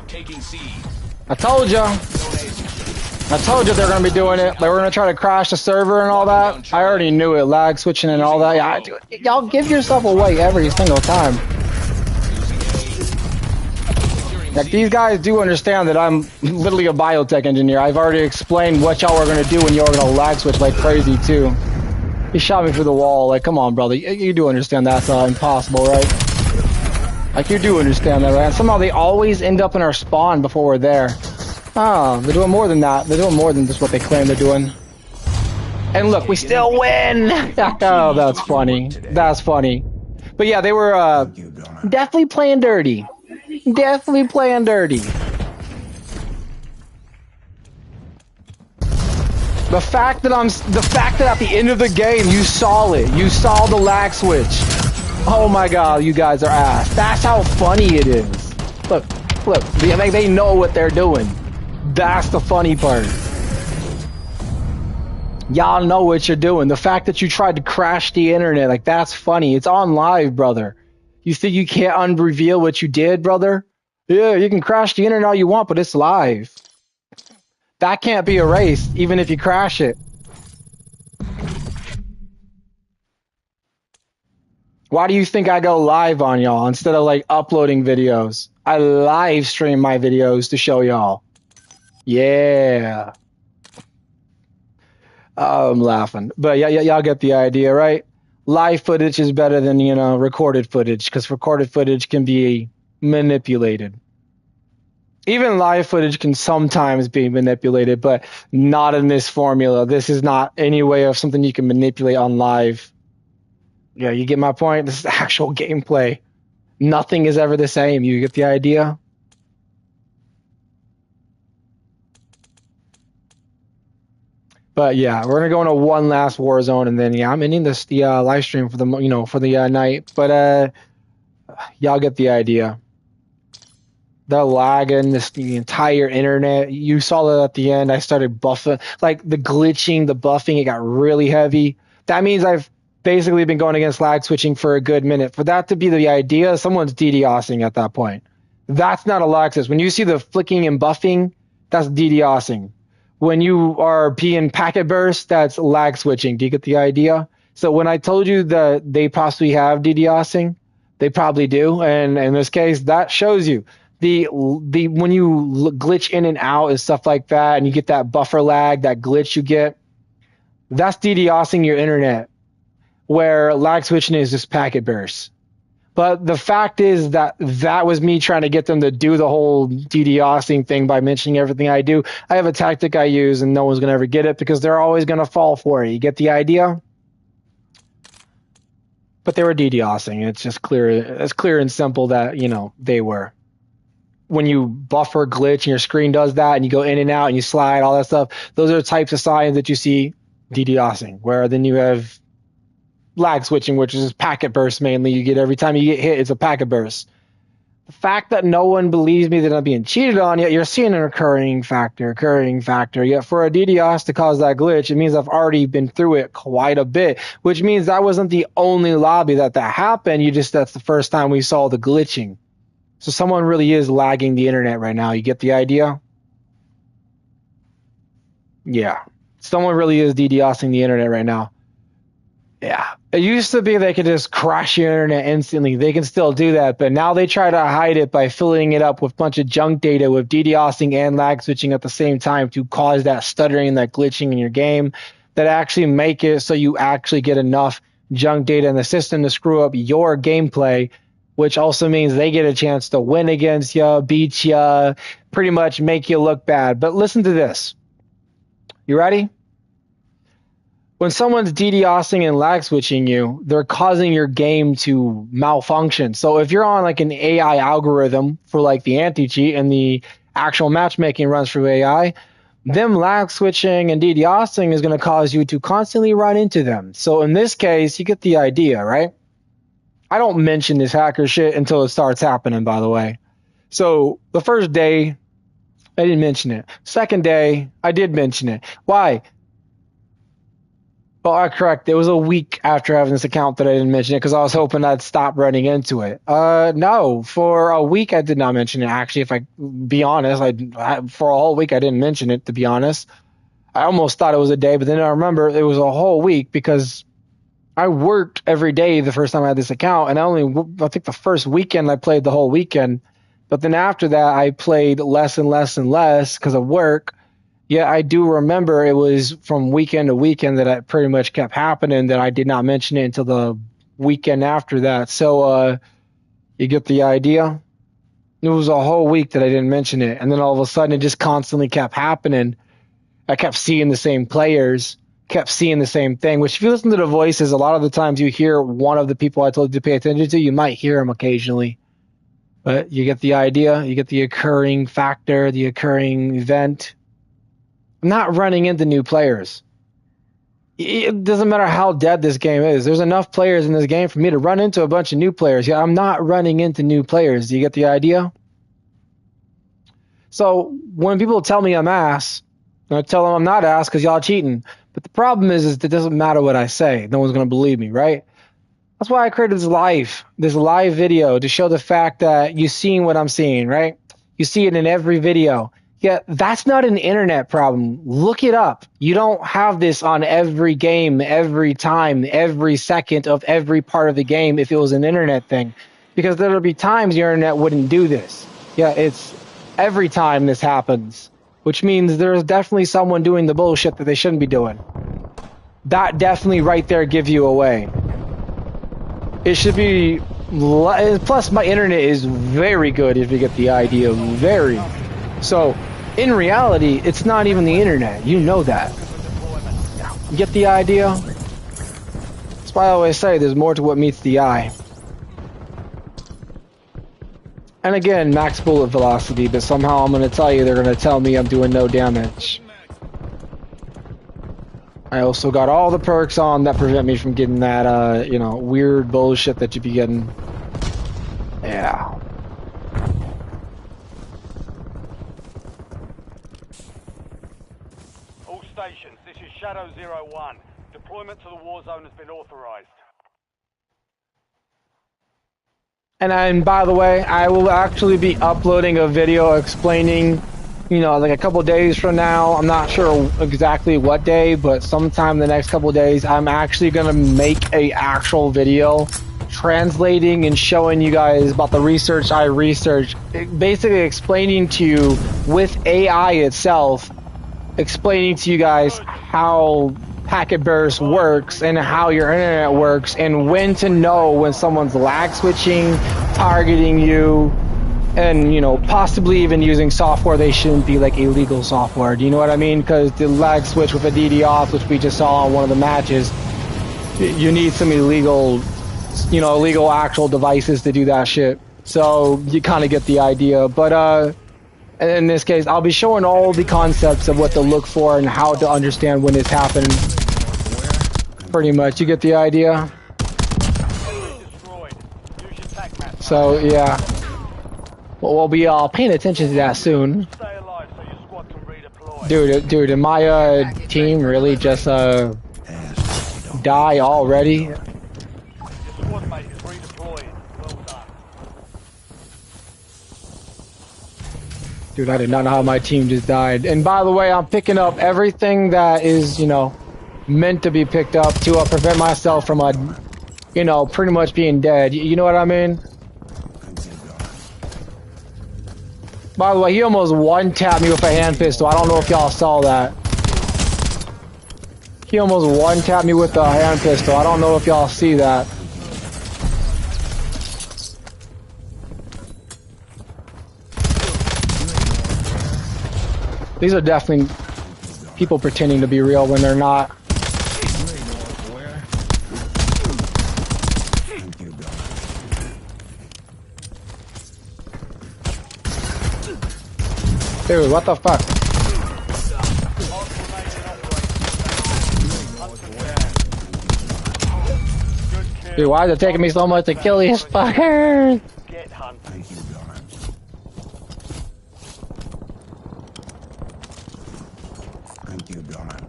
Taking C. I told you. I told you they're going to be doing it. They were going to try to crash the server and all that. I already knew it. Lag switching and all that. Yeah, y'all give yourself away every single time. Like, these guys do understand that I'm literally a biotech engineer. I've already explained what y'all are going to do when y'all are going to lag switch like crazy, too. He shot me through the wall. Like, come on, brother. You do understand that's impossible, right? Like, you do understand that, right? Somehow they always end up in our spawn before we're there. Oh, they're doing more than that. They're doing more than just what they claim they're doing. And look, we still win! Oh, that's funny. That's funny. But yeah, they were definitely playing dirty. Definitely playing dirty. The fact that at the end of the game you saw it. You saw the lag switch. Oh my god, you guys are ass. That's how funny it is. Look, they know what they're doing. That's the funny part. Y'all know what you're doing. The fact that you tried to crash the internet, like, that's funny. It's on live, brother. You think you can't unreveal what you did, brother? Yeah, you can crash the internet all you want, but it's live. That can't be erased, even if you crash it. Why do you think I go live on y'all instead of, like, uploading videos? I live stream my videos to show y'all. Yeah. I'm laughing. But yeah, y'all get the idea, right? Live footage is better than, recorded footage, because recorded footage can be manipulated. Even live footage can sometimes be manipulated, but not in this formula. This is not any way of something you can manipulate on live. Yeah, you get my point? This is actual gameplay. Nothing is ever the same. You get the idea? But yeah, we're gonna go into one last war zone, and then yeah, I'm ending the live stream for the night. But y'all get the idea. The lagging, the entire internet. You saw that at the end. I started buffing, like the glitching, the buffing. It got really heavy. That means I've basically been going against lag switching for a good minute. For that to be the idea, someone's DDoSing at that point. That's not a lag switch. When you see the flicking and buffing, that's DDoSing. When you are being packet burst, that's lag switching. Do you get the idea? So when I told you that they possibly have DDoSing, they probably do. And in this case, that shows you the when you glitch in and out and stuff like that, and you get that buffer lag, that glitch you get, that's DDoSing your internet, where lag switching is just packet bursts. But the fact is that was me trying to get them to do the whole DDoSing thing by mentioning everything I do. I have a tactic I use, and no one's going to ever get it because they're always going to fall for it. You get the idea? But they were DDoSing. It's just clear. It's clear and simple that, they were. When you buffer, glitch, and your screen does that, and you go in and out, and you slide, all that stuff, those are the types of signs that you see DDoSing, where then you have lag switching, which is packet burst mainly. You get every time you get hit, it's a packet burst. The fact that no one believes me that I'm being cheated on, yet you're seeing an occurring factor. Yet for a DDoS to cause that glitch, it means I've already been through it quite a bit, which means that wasn't the only lobby that happened. That's the first time we saw the glitching. So someone really is lagging the internet right now. You get the idea? Yeah. Someone really is DDoSing the internet right now. Yeah. It used to be they could just crash your internet instantly. They can still do that, but now they try to hide it by filling it up with a bunch of junk data with DDoSing and lag switching at the same time to cause that stuttering and that glitching in your game that actually make it so you actually get enough junk data in the system to screw up your gameplay, which also means they get a chance to win against you, beat you, pretty much make you look bad. But listen to this. You ready? When someone's DDoSing and lag switching you, they're causing your game to malfunction. So if you're on like an AI algorithm for like the anti-cheat and the actual matchmaking runs through AI, them lag switching and DDoSing is going to cause you to constantly run into them. So in this case, you get the idea, right? I don't mention this hacker shit until it starts happening, by the way. So the first day, I didn't mention it. Second day, I did mention it. Why? Well, I correct. It was a week after having this account that I didn't mention it because I was hoping I'd stop running into it. No, for a week I did not mention it. Actually, if I be honest, for a whole week I didn't mention it, to be honest. I almost thought it was a day, but then I remember it was a whole week because I worked every day the first time I had this account, and I think the first weekend I played the whole weekend, but then after that I played less and less and less because of work. Yeah, I do remember it was from weekend to weekend that it pretty much kept happening that I did not mention it until the weekend after that. So you get the idea? It was a whole week that I didn't mention it, and then all of a sudden it just constantly kept happening. I kept seeing the same players, kept seeing the same thing, which if you listen to the voices, a lot of the times you hear one of the people I told you to pay attention to, you might hear them occasionally. But you get the idea, you get the occurring factor, the occurring event. I'm not running into new players. It doesn't matter how dead this game is. There's enough players in this game for me to run into a bunch of new players. Yeah, I'm not running into new players. Do you get the idea? So when people tell me I'm ass, I tell them I'm not ass because y'all cheating. But the problem is it doesn't matter what I say. No one's going to believe me, right? That's why I created this live video to show the fact that you're seeing what I'm seeing, right? You see it in every video. Yeah, that's not an internet problem. Look it up. You don't have this on every game, every time, every second of every part of the game if it was an internet thing. Because there'll be times your internet wouldn't do this. Yeah, it's every time this happens. Which means there's definitely someone doing the bullshit that they shouldn't be doing. That definitely right there gives you away. It should be... Plus, my internet is very good if you get the idea. Very. So, in reality, it's not even the internet. You know that. You get the idea? That's why I always say there's more to what meets the eye. And again, max bullet velocity, but somehow I'm going to tell you they're going to tell me I'm doing no damage. I also got all the perks on that prevent me from getting that, weird bullshit that you be getting. Yeah. All stations, this is Shadow 01. Deployment to the war zone has been authorized. And by the way, I will actually be uploading a video explaining, like a couple days from now. I'm not sure exactly what day, but sometime the next couple days, I'm actually going to make a actual video translating and showing you guys about the research I researched, basically explaining to you with AI itself, explaining to you guys how packet burst works and how your internet works and when to know when someone's lag switching, targeting you, and possibly even using software they shouldn't be, like illegal software. Do you know what I mean? Because the lag switch with a DDoS, which we just saw on one of the matches, you need some illegal actual devices to do that shit. So you kind of get the idea. But in this case, I'll be showing all the concepts of what to look for and how to understand when it's happening. Pretty much, you get the idea. So yeah. Well, we'll be paying attention to that soon. Stay alive so your squad can redeploy. Dude, did my team really just die already? Your squad mate is redeploying. Well done. Dude, I did not know how my team just died. And by the way, I'm picking up everything that is, you know, meant to be picked up to prevent myself from, you know, pretty much being dead. You know what I mean? By the way, he almost one-tapped me with a hand pistol. I don't know if y'all saw that. He almost one-tapped me with a hand pistol. I don't know if y'all see that. These are definitely people pretending to be real when they're not. Dude, what the fuck? Dude, why is it taking me so much to kill these fuckers? Get hunting. Thank you, Donald.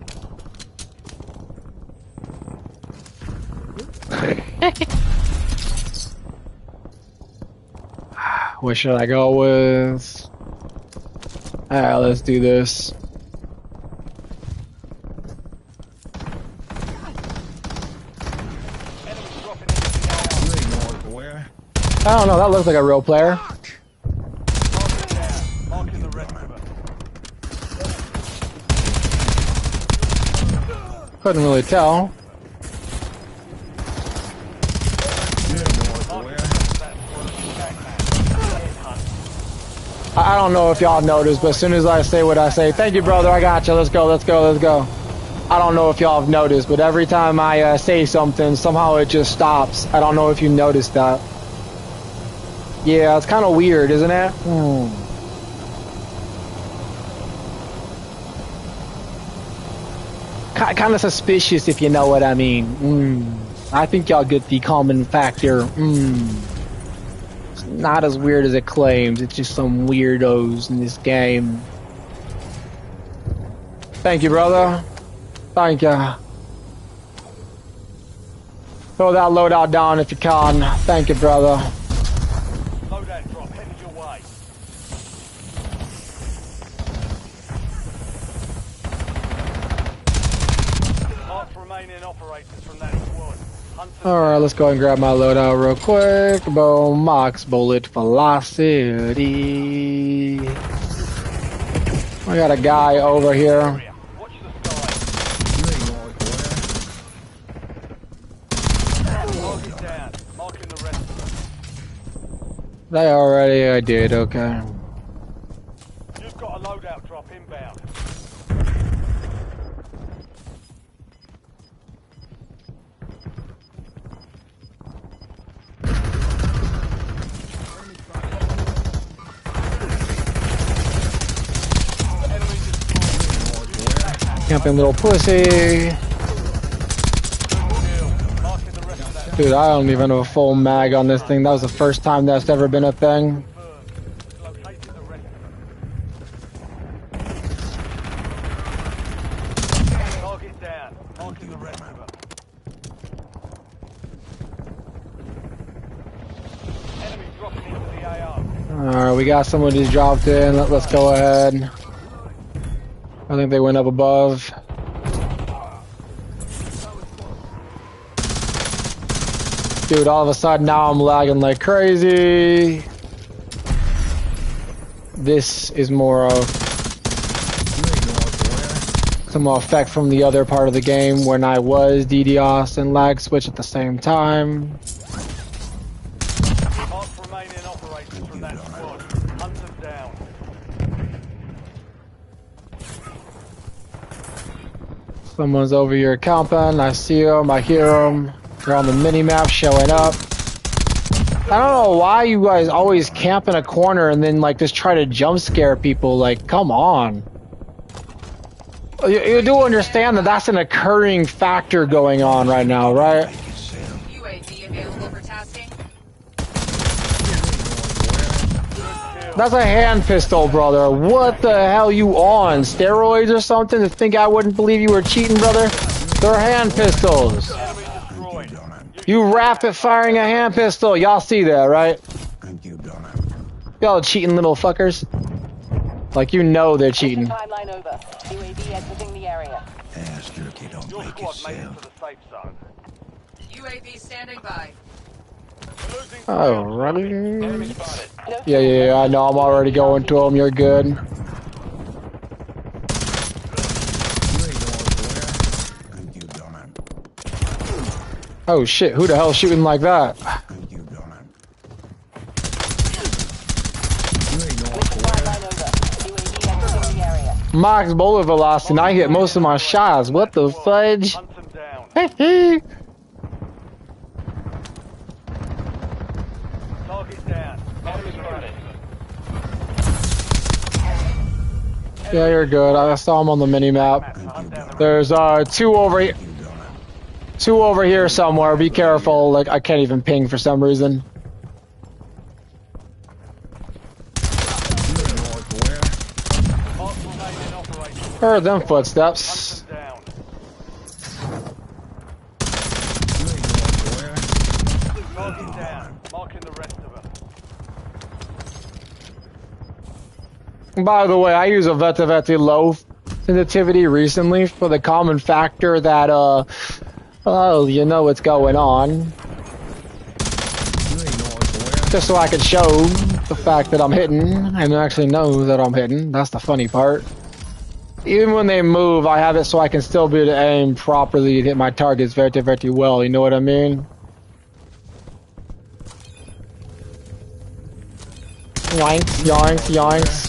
What should I go with? Alright, let's do this. I don't know, that looks like a real player. Marking the rest of it. Couldn't really tell. I don't know if y'all noticed, but as soon as I say what I say, thank you, brother, I got you, let's go, let's go, let's go. I don't know if y'all have noticed, but every time I say something, somehow it just stops. I don't know if you noticed that. Yeah, it's kind of weird, isn't it? Kind of suspicious, if you know what I mean. I think y'all get the common factor. It's not as weird as it claims. It's just some weirdos in this game. Thank you, brother. Thank you. Throw that loadout down if you can. Thank you, brother. Loadout drop headed your way. Mark remaining operators from that squad. Alright, let's go ahead and grab my loadout real quick. Boom, Mox Bullet Velocity. I got a guy over here. Watch the sky. Mark it down. Marking the rest of I did, okay. it. You've got a loadout drop inbound. Camping little pussy. Dude, I don't even have a full mag on this thing. That was the first time that's ever been a thing. Located the rest of it. Target down. Marking the rest of it. Enemy dropping into the AR. Alright, we got someone just dropped in. Let's go ahead. I think they went up above. Dude, all of a sudden now I'm lagging like crazy. This is more of some effect from the other part of the game when I was DDoS and lag switch at the same time. Mark remaining operators from that squad. Hunt them down. Someone's over here camping. I see them. I hear them. They're on the mini-map showing up. I don't know why you guys always camp in a corner and then like just try to jump scare people. Like, come on. You do understand that that's an occurring factor going on right now, right? UAV available for tasking. That's a hand pistol, brother. What the hell you on? Steroids or something to think I wouldn't believe you were cheating, brother? They're hand pistols. Enemy destroyed. You rapid firing a hand pistol. Y'all see that, right? Thank you, Donna. Y'all cheating little fuckers. Like you know they're cheating. Timeline over. UAV exiting the area. Ass jerky don't Your make it squad made it sail. to the safe zone. UAV standing by. We're losing Oh, ground. really? Enemy spotted. No Yeah, I know. I'm already going to them. You're good. You ain't going nowhere. Thank you, Donna. Oh shit! Who the hell shooting like that? Thank you, Donna. You ain't going Mission nowhere. timeline over. UAV exiting the area. Max bullet velocity. And I hit most of my shots. What the fudge? Hunt them down. Hee. Target down. Enemy spotted. Yeah, you're good. I saw him on the mini map. Hunt down the There's two over here. You, Donna. Two over here somewhere. Be careful. Like I can't even ping for some reason. You ain't going nowhere. mark remaining operators. Heard them footsteps. Hunt them down. You ain't going nowhere. Target down. Marking the rest of them. By the way, I use a Veti low sensitivity recently for the common factor that oh, you know what's going on. You ain't going nowhere. Just so I can show the fact that I'm hitting and actually know that I'm hitting. That's the funny part. Even when they move, I have it so I can still be able to aim properly and hit my targets very well. You know what I mean? Yoinks, yoinks, yoinks.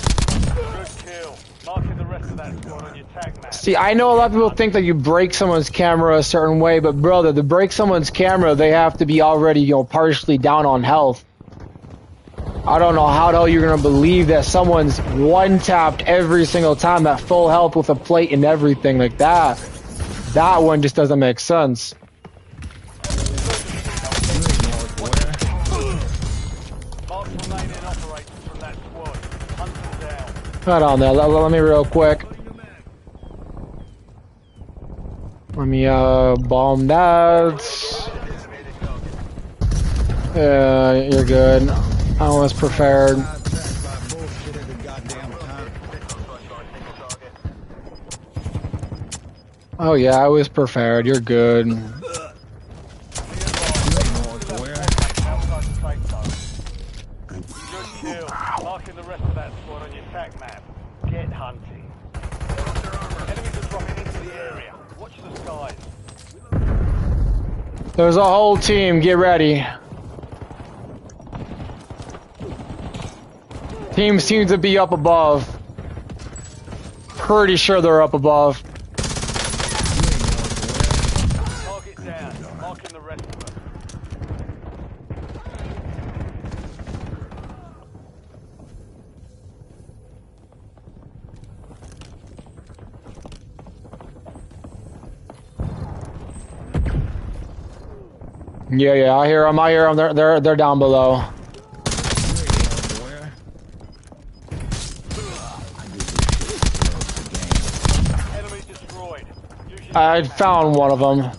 Good kill. Marking the rest of that squad on your tag map. See, I know a lot of people think that you break someone's camera a certain way, but brother, to break someone's camera, they have to be already, partially down on health. I don't know how the hell you're gonna believe that someone's one-tapped every single time at full health with a plate and everything like that. That one just doesn't make sense. Mark remaining operators from that squad. Hunt them down. Hold on there, let me real quick. Let me, bomb that. Yeah, you're good. I was prepared. Bullshit every goddamn time. Oh yeah, I was prepared. You're good. You ain't going nowhere. Outside the safe zone. Good kill. Marking the rest of that squad on your tag map. Get hunting. Enemies are dropping into the area. Watch the skies. There's a whole team. Get ready. Team seems to be up above. Pretty sure they're up above. Target down. Marking the rest of them. Yeah, I hear them. They're down below. Enemy destroyed. Use your I found one of them.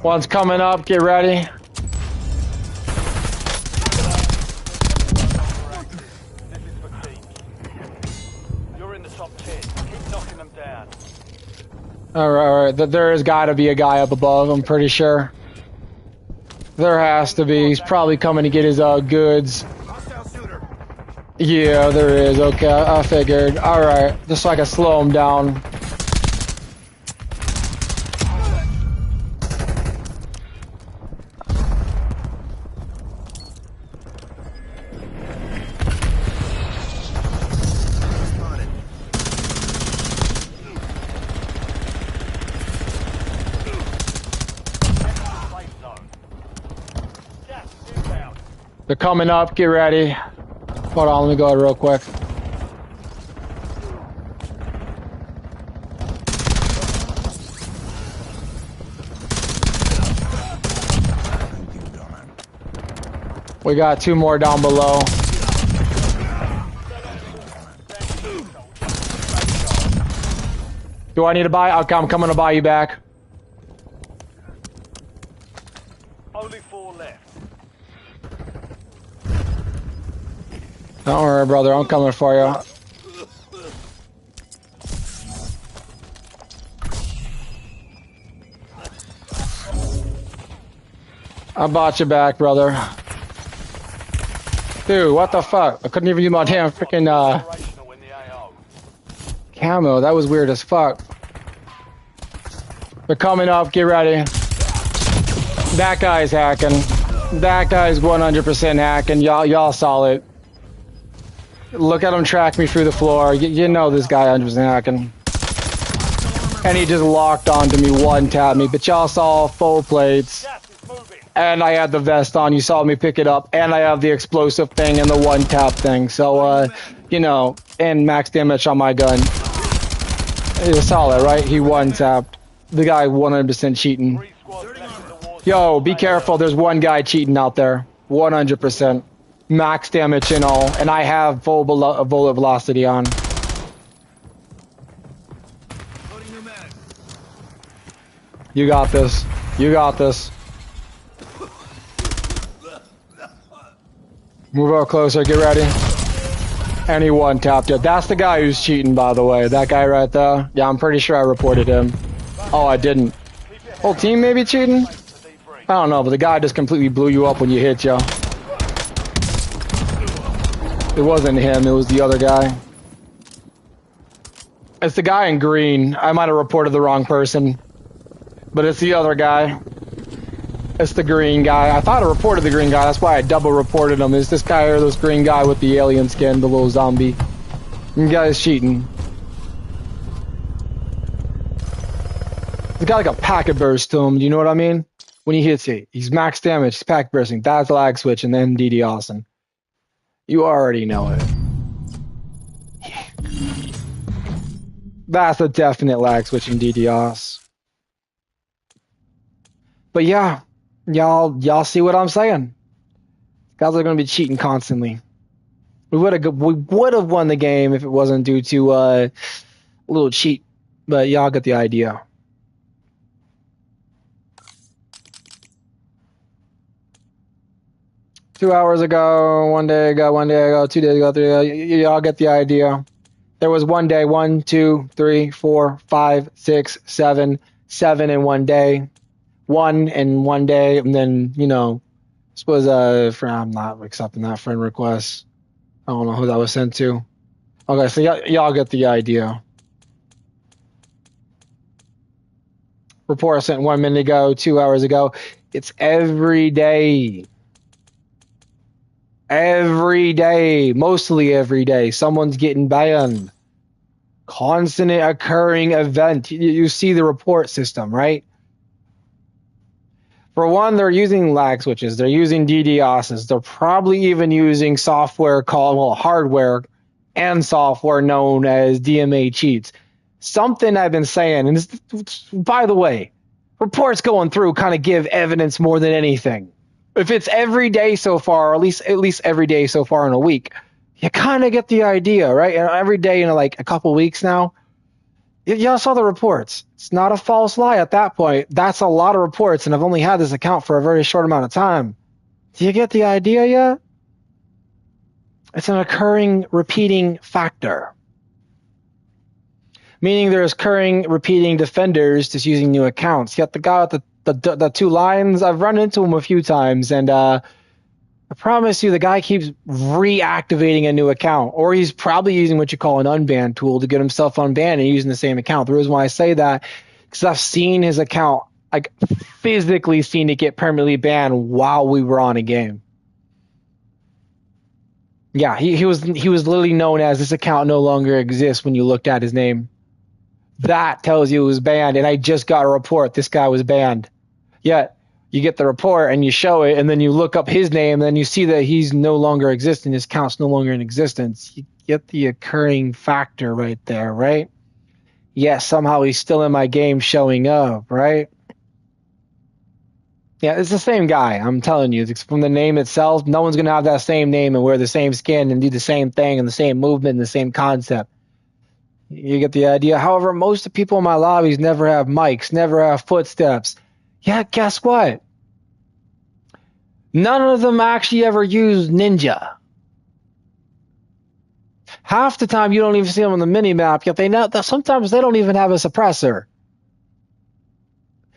One's coming up. Get ready. This is for teams. You're in the top 10. Keep knocking them down. All right. There has got to be a guy up above. I'm pretty sure. There has to be. He's probably coming to get his goods. Yeah, there is. Okay, I figured. All right, just so I can slow him down. Safe zone. Gas inbound. They're coming up. Get ready. Hold on, let me go real quick. We got two more down below. Do I need to buy? Okay, I'm coming to buy you back. Only 4 left. Don't worry, brother. I'm coming for you. I bought you back, brother. Dude, what the fuck? I couldn't even use my damn freaking Operational in the AO. camo. That was weird as fuck. They're coming up. Get ready. That guy's hacking. That guy's 100% hacking. Y'all saw it. Look at him track me through the floor. You know this guy 100% hacking. And he just locked onto me, one-tapped me. But y'all saw full plates. Gas is moving. And I had the vest on. You saw me pick it up. And I have the explosive thing and the one-tap thing. So, you know, and max damage on my gun. You saw that, right? He one-tapped. The guy 100% cheating. 3 squads left in the war zone. Yo, be careful. There's one guy cheating out there. 100%. Max damage and all. And I have full bullet velocity on. You got this. You got this. Move out closer. Get ready. And he one-tapped it. That's the guy who's cheating, by the way. That guy right there. Yeah, I'm pretty sure I reported him. Oh, I didn't. Whole team maybe cheating? I don't know, but the guy just completely blew you up when you hit you. It wasn't him, it was the other guy. It's the guy in green. I might have reported the wrong person. But it's the other guy. It's the green guy. I thought I reported the green guy, that's why I double reported him. Is this guy or this green guy with the alien skin, the little zombie? The guy is cheating. He's got like a packet burst to him, do you know what I mean? When he hits it, he's max damage, he's packet bursting. That's lag switch and then DD Austin. You already know it. That's a definite lag switch in DDoS. But yeah, y'all see what I'm saying? Guys are gonna be cheating constantly. We would have won the game if it wasn't due to a little cheat, but y'all get the idea. Two hours ago, 1 day ago, 1 day ago, 2 days ago, 3 days ago, y'all get the idea. There was 1 day, 1, 2, 3, 4, 5, 6, 7, 7 in 1 day, 1 in 1 day, and then, you know, this was a friend. I'm not accepting that friend request. I don't know who that was sent to. Okay, so y'all get the idea. Report sent 1 minute ago, 2 hours ago. It's every day. Every day, mostly every day, someone's getting banned. Constant occurring event. You see the report system, right? For one, they're using lag switches. They're using DDoSs. They're probably even using software called, well, hardware and software known as DMA cheats. Something I've been saying, and this, by the way, reports going through kind of give evidence more than anything. If it's every day so far, or at least every day so far in a week, you kind of get the idea, right? And every day in like a couple weeks now, y'all saw the reports. It's not a false lie at that point. That's a lot of reports, and I've only had this account for a very short amount of time. Do you get the idea yet? It's an occurring, repeating factor. Meaning there's occurring, repeating defenders just using new accounts. Yet the guy with the 2 lines, I've run into him a few times, and I promise you the guy keeps reactivating a new account, or he's probably using what you call an unban tool to get himself unbanned and using the same account. The reason why I say that, because I've seen his account, like physically seen it get permanently banned while we were on a game. Yeah, he was literally known as this account no longer exists when you looked at his name. That tells you it was banned, and I just got a report this guy was banned. Yet you get the report and you show it, and then you look up his name, and then you see that he's no longer existing. His account's no longer in existence. You get the occurring factor right there, right? Yes, somehow he's still in my game showing up, right? Yeah, it's the same guy. I'm telling you, it's from the name itself. No one's gonna have that same name and wear the same skin and do the same thing and the same movement and the same concept. You get the idea. However, most of the people in my lobbies never have mics, never have footsteps. Yeah, guess what? None of them actually ever use Ninja. Half the time you don't even see them on the mini-map, yet they know that sometimes they don't even have a suppressor.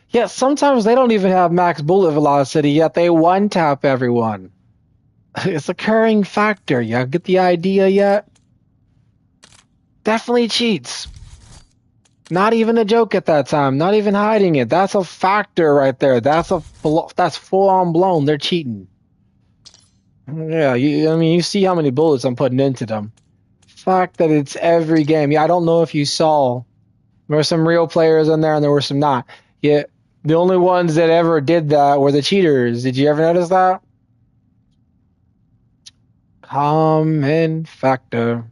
Yet sometimes they don't even have max bullet velocity, yet they one-tap everyone. It's a carrying factor. You get the idea yet? Definitely cheats. Not even a joke at that time. Not even hiding it. That's a factor right there. That's full on blown. They're cheating. Yeah, I mean, you see how many bullets I'm putting into them. Fact that it's every game. Yeah, I don't know if you saw. There were some real players in there and there were some not. Yeah, the only ones that ever did that were the cheaters. Did you ever notice that? Common factor.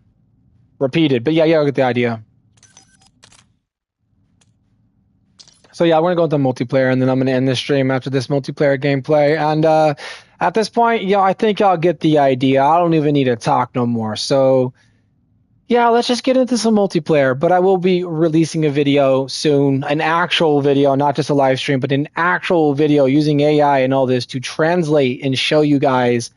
Repeated. But yeah, I get the idea. So yeah, we're gonna go into multiplayer, and then I'm gonna end this stream after this multiplayer gameplay. And at this point, yeah, I think y'all get the idea. I don't even need to talk no more. So yeah, let's just get into some multiplayer. But I will be releasing a video soon, an actual video, not just a live stream, but an actual video using AI and all this to translate and show you guys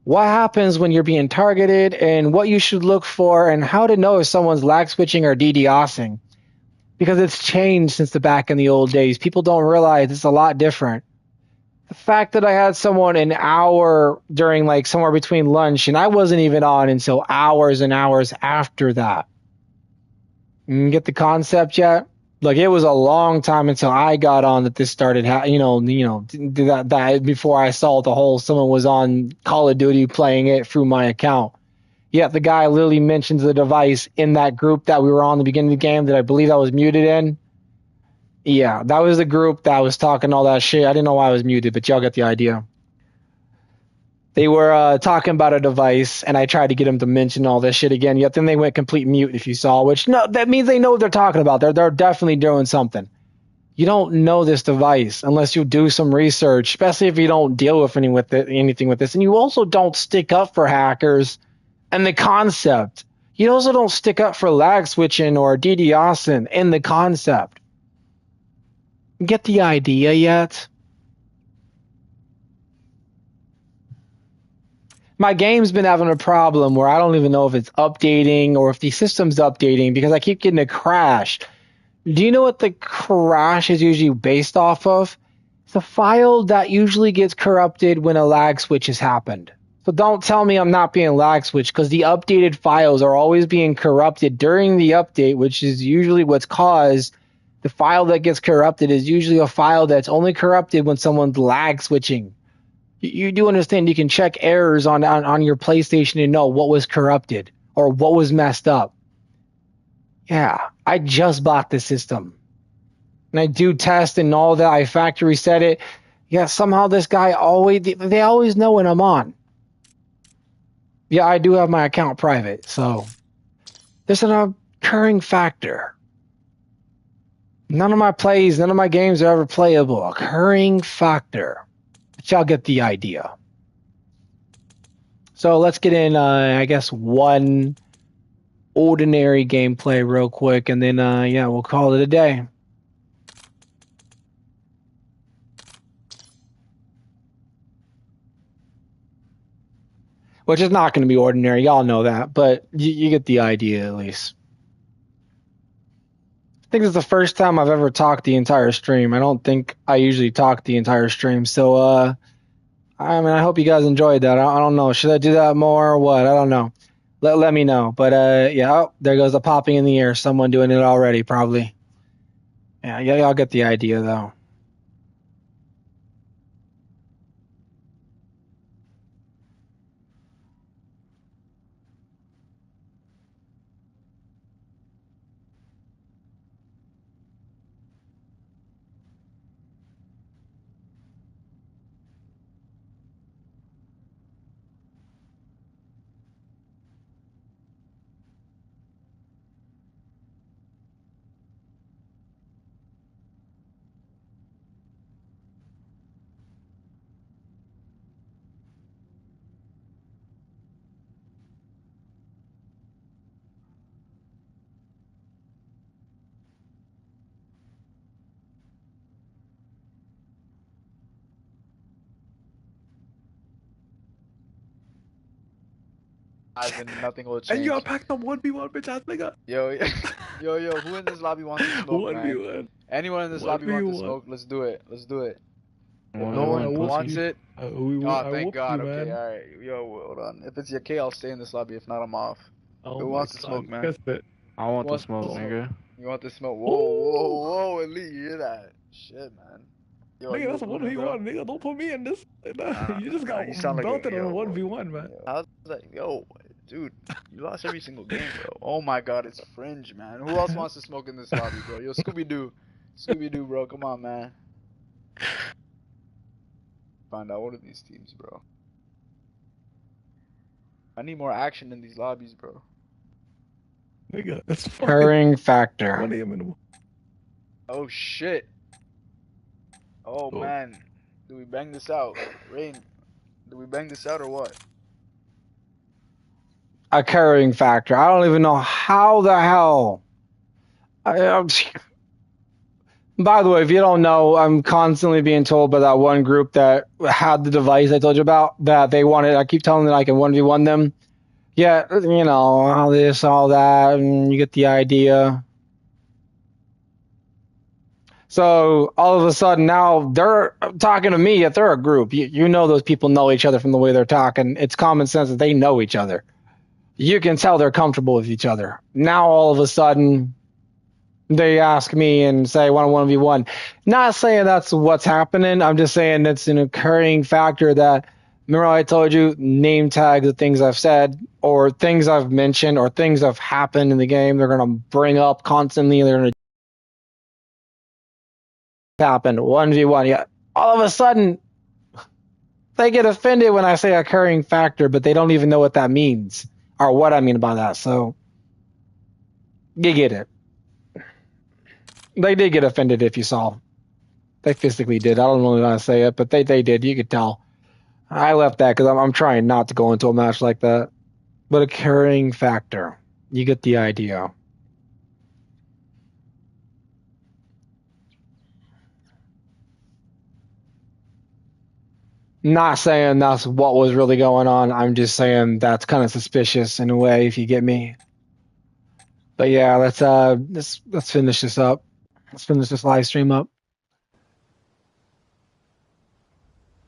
what happens when you're being targeted and what you should look for and how to know if someone's lag switching or DDoSing. Because it's changed since the back in the old days. People don't realize it's a lot different. The fact that I had someone an hour during like somewhere between lunch and I wasn't even on until hours and hours after that. You get the concept yet? Like it was a long time until I got on that this started. That before I saw the whole someone was on Call of Duty playing it through my account. Yet the guy literally mentions the device in that group that we were on the beginning of the game that I believe I was muted in. Yeah, that was the group that was talking all that shit. I didn't know why I was muted, but y'all get the idea. They were talking about a device, and I tried to get them to mention all this shit again, yet then they went complete mute if you saw, which no, that means they know what they're talking about. They're definitely doing something. You don't know this device unless you do some research, especially if you don't deal with anything with this. And you also don't stick up for hackers and the concept. You also don't stick up for lag switching or DDoSing in the concept. Get the idea yet? My game's been having a problem where I don't even know if it's updating or if the system's updating because I keep getting a crash. Do you know what the crash is usually based off of? It's a file that usually gets corrupted when a lag switch has happened. So don't tell me I'm not being lag switched because the updated files are always being corrupted during the update, which is usually what's caused. The file that gets corrupted is usually a file that's only corrupted when someone's lag switching. You do understand you can check errors on your PlayStation and know what was corrupted or what was messed up. Yeah, I just bought the system. And I do test and all that. I factory set it. Yeah, somehow this guy they always know when I'm on. Yeah, I do have my account private, so there's an occurring factor. None of my plays, none of my games are ever playable. Occurring factor. But y'all get the idea. So let's get in, I guess, one ordinary gameplay real quick, and then, yeah, we'll call it a day. Which is not going to be ordinary, y'all know that, but you get the idea at least. I think this is the first time I've ever talked the entire stream. I don't think I usually talk the entire stream, so, I mean, I hope you guys enjoyed that. I don't know. Should I do that more or what? I don't know. Let me know. But, yeah, oh, there goes the popping in the air. Someone doing it already, probably. Yeah, y'all get the idea, though. and nothing will change. And you packed up 1v1 bitch ass nigga. Yo, who in this lobby wants to smoke, man? 1v1. Anyone in this lobby wants to 1v1. smoke? Let's do it. Let's do it. No one wants it. Oh, thank God. You, okay, all right. Yo, hold on. If it's your K, I'll stay in this lobby. If not, I'm off. Oh Who wants to smoke, man? I want the Wants smoke, to nigga. You want to smoke? Whoa, Elite, you hear that? Shit, man. Yo, Nigga, that's a moving, bro? 1v1, nigga. Don't put me in this. You just got you sound like belted a, on a 1v1, man. How's that? Yo, dude, you lost every single game, bro. Oh my God, it's Fringe, man. Who else wants to smoke in this lobby, bro? Yo, Scooby-Doo, bro. Come on, man. Find out one of these teams, bro. I need more action in these lobbies, bro. Nigga, it's Occurring factor. 1 a.m. in the Oh shit. Oh man, do we bang this out? Rain, do we bang this out or what? Occurring factor. I don't even know how the hell. By the way, if you don't know, I'm constantly being told by that one group that had the device I told you about that they wanted. I keep telling them I can 1v1 them. Yeah, you know, all this, all that, and you get the idea. So all of a sudden now they're talking to me. If they're a group, you know those people know each other from the way they're talking. It's common sense that they know each other. You can tell they're comfortable with each other. Now all of a sudden they ask me and say, I want a 1v1. Not saying that's what's happening. I'm just saying it's an occurring factor that, remember I told you, name tags of things I've said or things I've mentioned or things that have happened in the game. They're going to bring up constantly. They're going to happen 1v1. Yeah, all of a sudden they get offended when I say occurring factor, but they don't even know what that means or what I mean by that. So you get it. They did get offended if you saw. They physically did. I don't really want to say it, but they did. You could tell. I left that because I'm trying not to go into a match like that. But occurring factor. You get the idea. Not saying that's what was really going on. I'm just saying that's kind of suspicious in a way, if you get me. But yeah, let's finish this up. Let's finish this live stream up.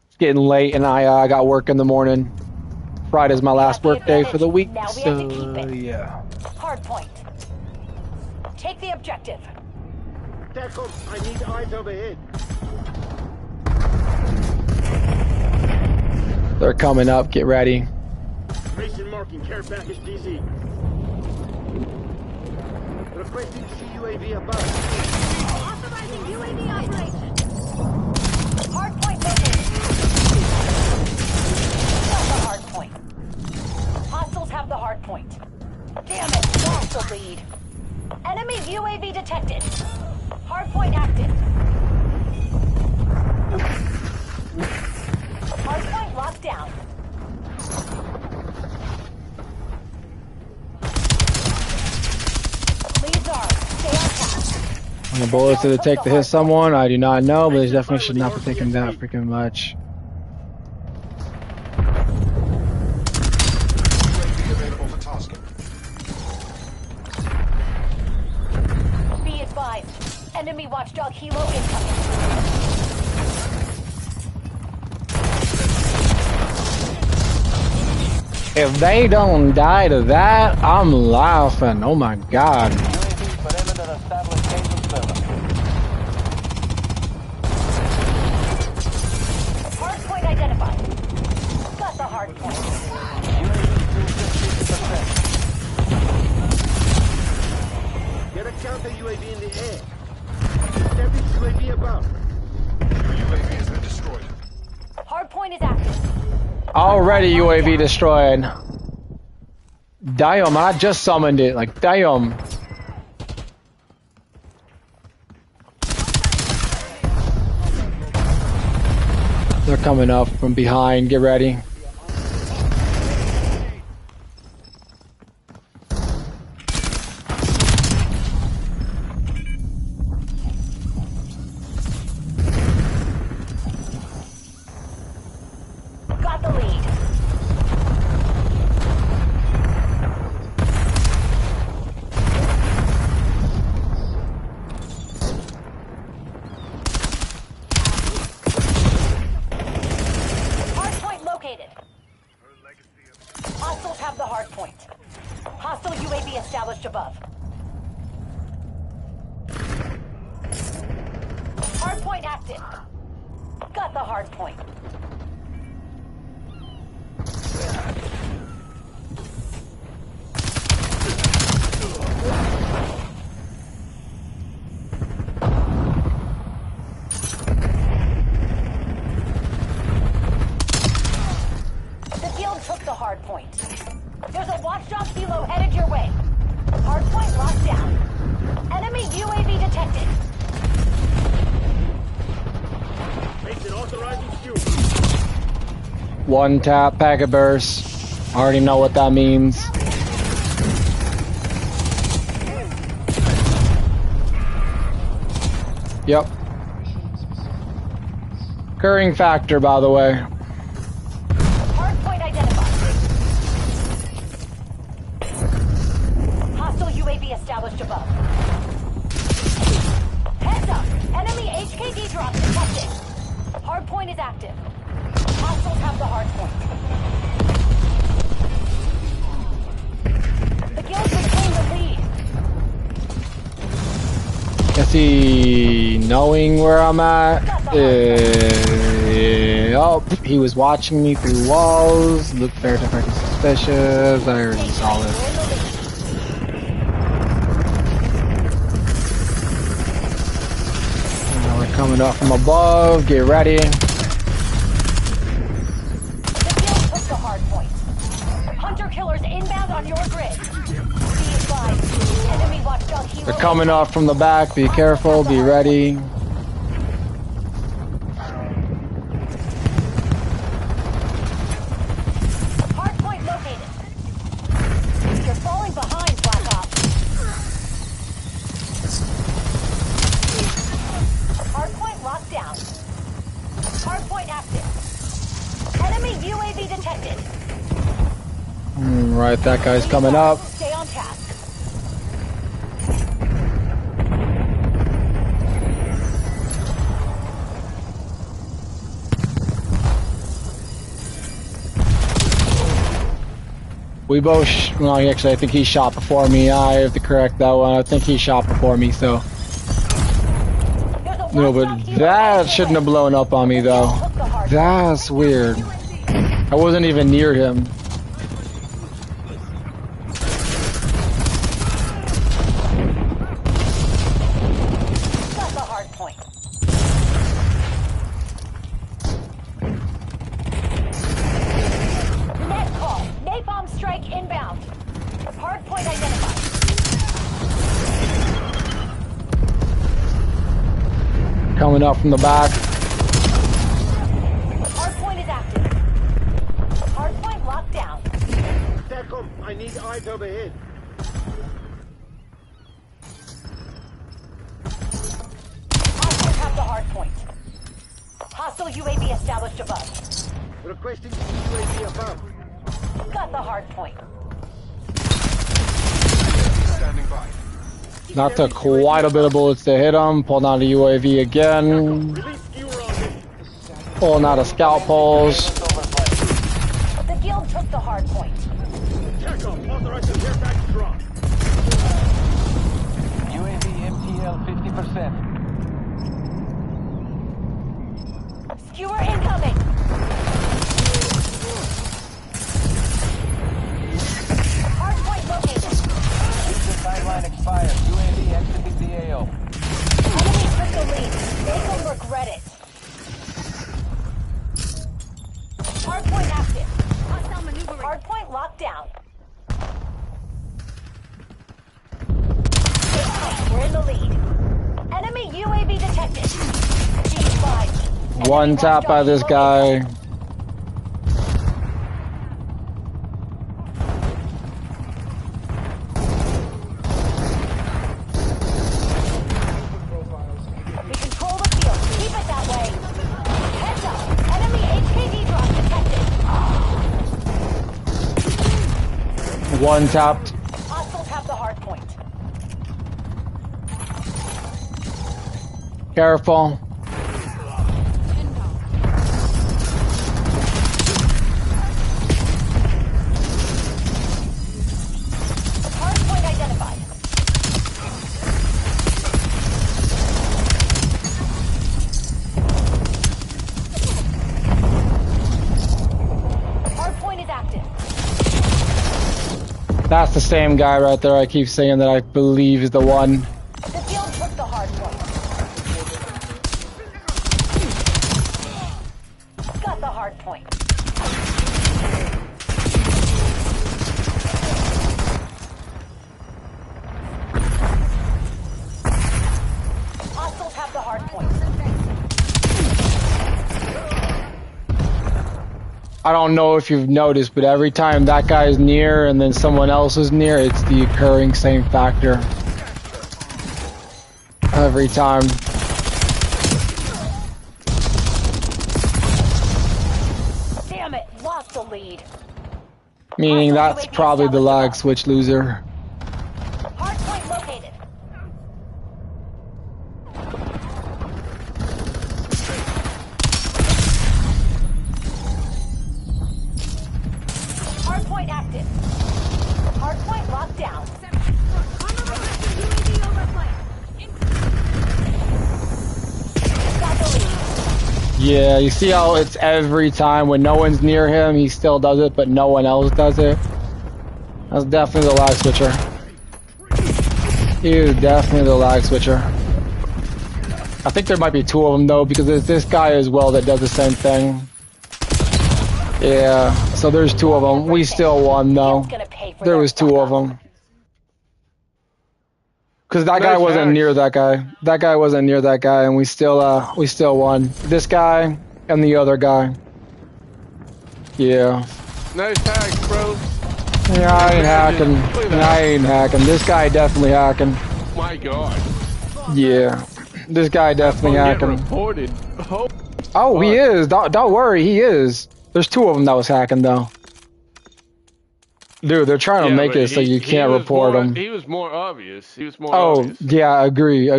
It's getting late, and I got work in the morning. Friday's my last work day for the week, Now we so have to keep it. yeah. Hard point. Take the objective. TACOM, I need eyes overhead. They're coming up. Get ready. Mason marking care package DZ. Requesting CUAV above. Authorizing UAV operation. Hard point located. Got the hard point. Hostiles have the hard point. Damn it, lost the lead. Enemy UAV detected. Hard point active. Hard point locked down. Leads are. Stay on task. How many bullets did it take to hit someone? I do not know, but it definitely should not be taking that freaking much. Be advised. Enemy watchdog helo incoming. If they don't die to that, I'm laughing. Oh my god. Hard point identified. Got the hard point. Get a counter UAV in the air. Establish UAV above. UAV has been destroyed. Hard point is active. Already UAV destroyed. Damn, I just summoned it. Like, damn. They're coming up from behind. Get ready. Got the lead. have the hard point. Hostile UAV established above. Hard point active. Got the hard point. The guild took the hard point. There's a watchdog helo headed your way. Hard point locked down. Enemy UAV detected. Mason authorizing fuel. One tap, packet burst. Already know what that means. Yep. Occurring factor, by the way. Hard point identified. Hostile UAV established above. Heads up! Enemy HKD drop detected. Hard point is active. Hostiles have the hard point. The guild retained the lead. Is he knowing where I'm at? Oh, he was watching me through walls. Look very fucking suspicious. I already saw this. Now we're coming up from above. Get ready. The guild took the hard point. Hunter killers inbound on your grid. Be advised. Enemy watchdog helo. They're coming off from the back. Be careful. Be ready. Hard point located. You're falling behind, Black Ops. Hard point locked down. Hard point active. Enemy UAV detected. Right, that guy's coming up. Stay on task. We both, well, actually, I think he shot before me. I have to correct that one. I think he shot before me, so. No, but that shouldn't have blown up on me, though. That's weird. I wasn't even near him. Got the hard point. Net call. Napalm strike inbound. Hard point identified. Coming up from the back. Hard point is active. Hard point locked down. TACOM, I need eyes overhead. Hostiles have the hard point. Hostile UAV established above. Requesting UAV above. Got the hard point. Standing by. That took quite a bit of bullets to hit him. Pulled out a UAV again. Release skewer on this. Pulling out a scout pulse. The guild took the hard point. TACOM, authorizing airback drop. UAV MTL 50%. Skewer incoming. Hard point located. Mission timeline expired. UAV exiting the AO. Enemy took the lead. They will regret it. Hard point active. Hostile maneuvering. Hard point locked down. We're in the lead. Enemy UAV detected. Be advised. One tap by this guy. We control the field. Keep it that way. Heads up. Enemy HKD drop detected. One tapped. Hostiles have the hard point. Careful. That's the same guy right there. I keep saying that I believe is the one. The field took the hard point. Got the hard point. Hostiles have the hard point. I don't know if you've noticed, but every time that guy is near and then someone else is near, it's the occurring same factor. Every time. Damn it, lost the lead. Meaning that's probably the lag switch loser. Hard point located. Hard point active. Hard point locked down. UAV overflight. Got the lead. Yeah, you see how it's every time when no one's near him, he still does it, but no one else does it? That's definitely the lag switcher. He is definitely the lag switcher. I think there might be two of them though, because there's this guy as well that does the same thing. Yeah, so there's two of them. We still won though. There was two of them. Because that guy wasn't near that guy. That guy wasn't near that guy, and we still won. This guy and the other guy. Yeah. Nice hacks, bro. Yeah, I ain't hacking. I ain't hacking. This guy definitely hacking. My God. Yeah. This guy definitely hacking. Reported. Oh, he is. Don't worry, he is. There's two of them that was hacking though. Dude, they're trying to make it so you can't report them. He was more obvious. He was more obvious. Oh, yeah, agree.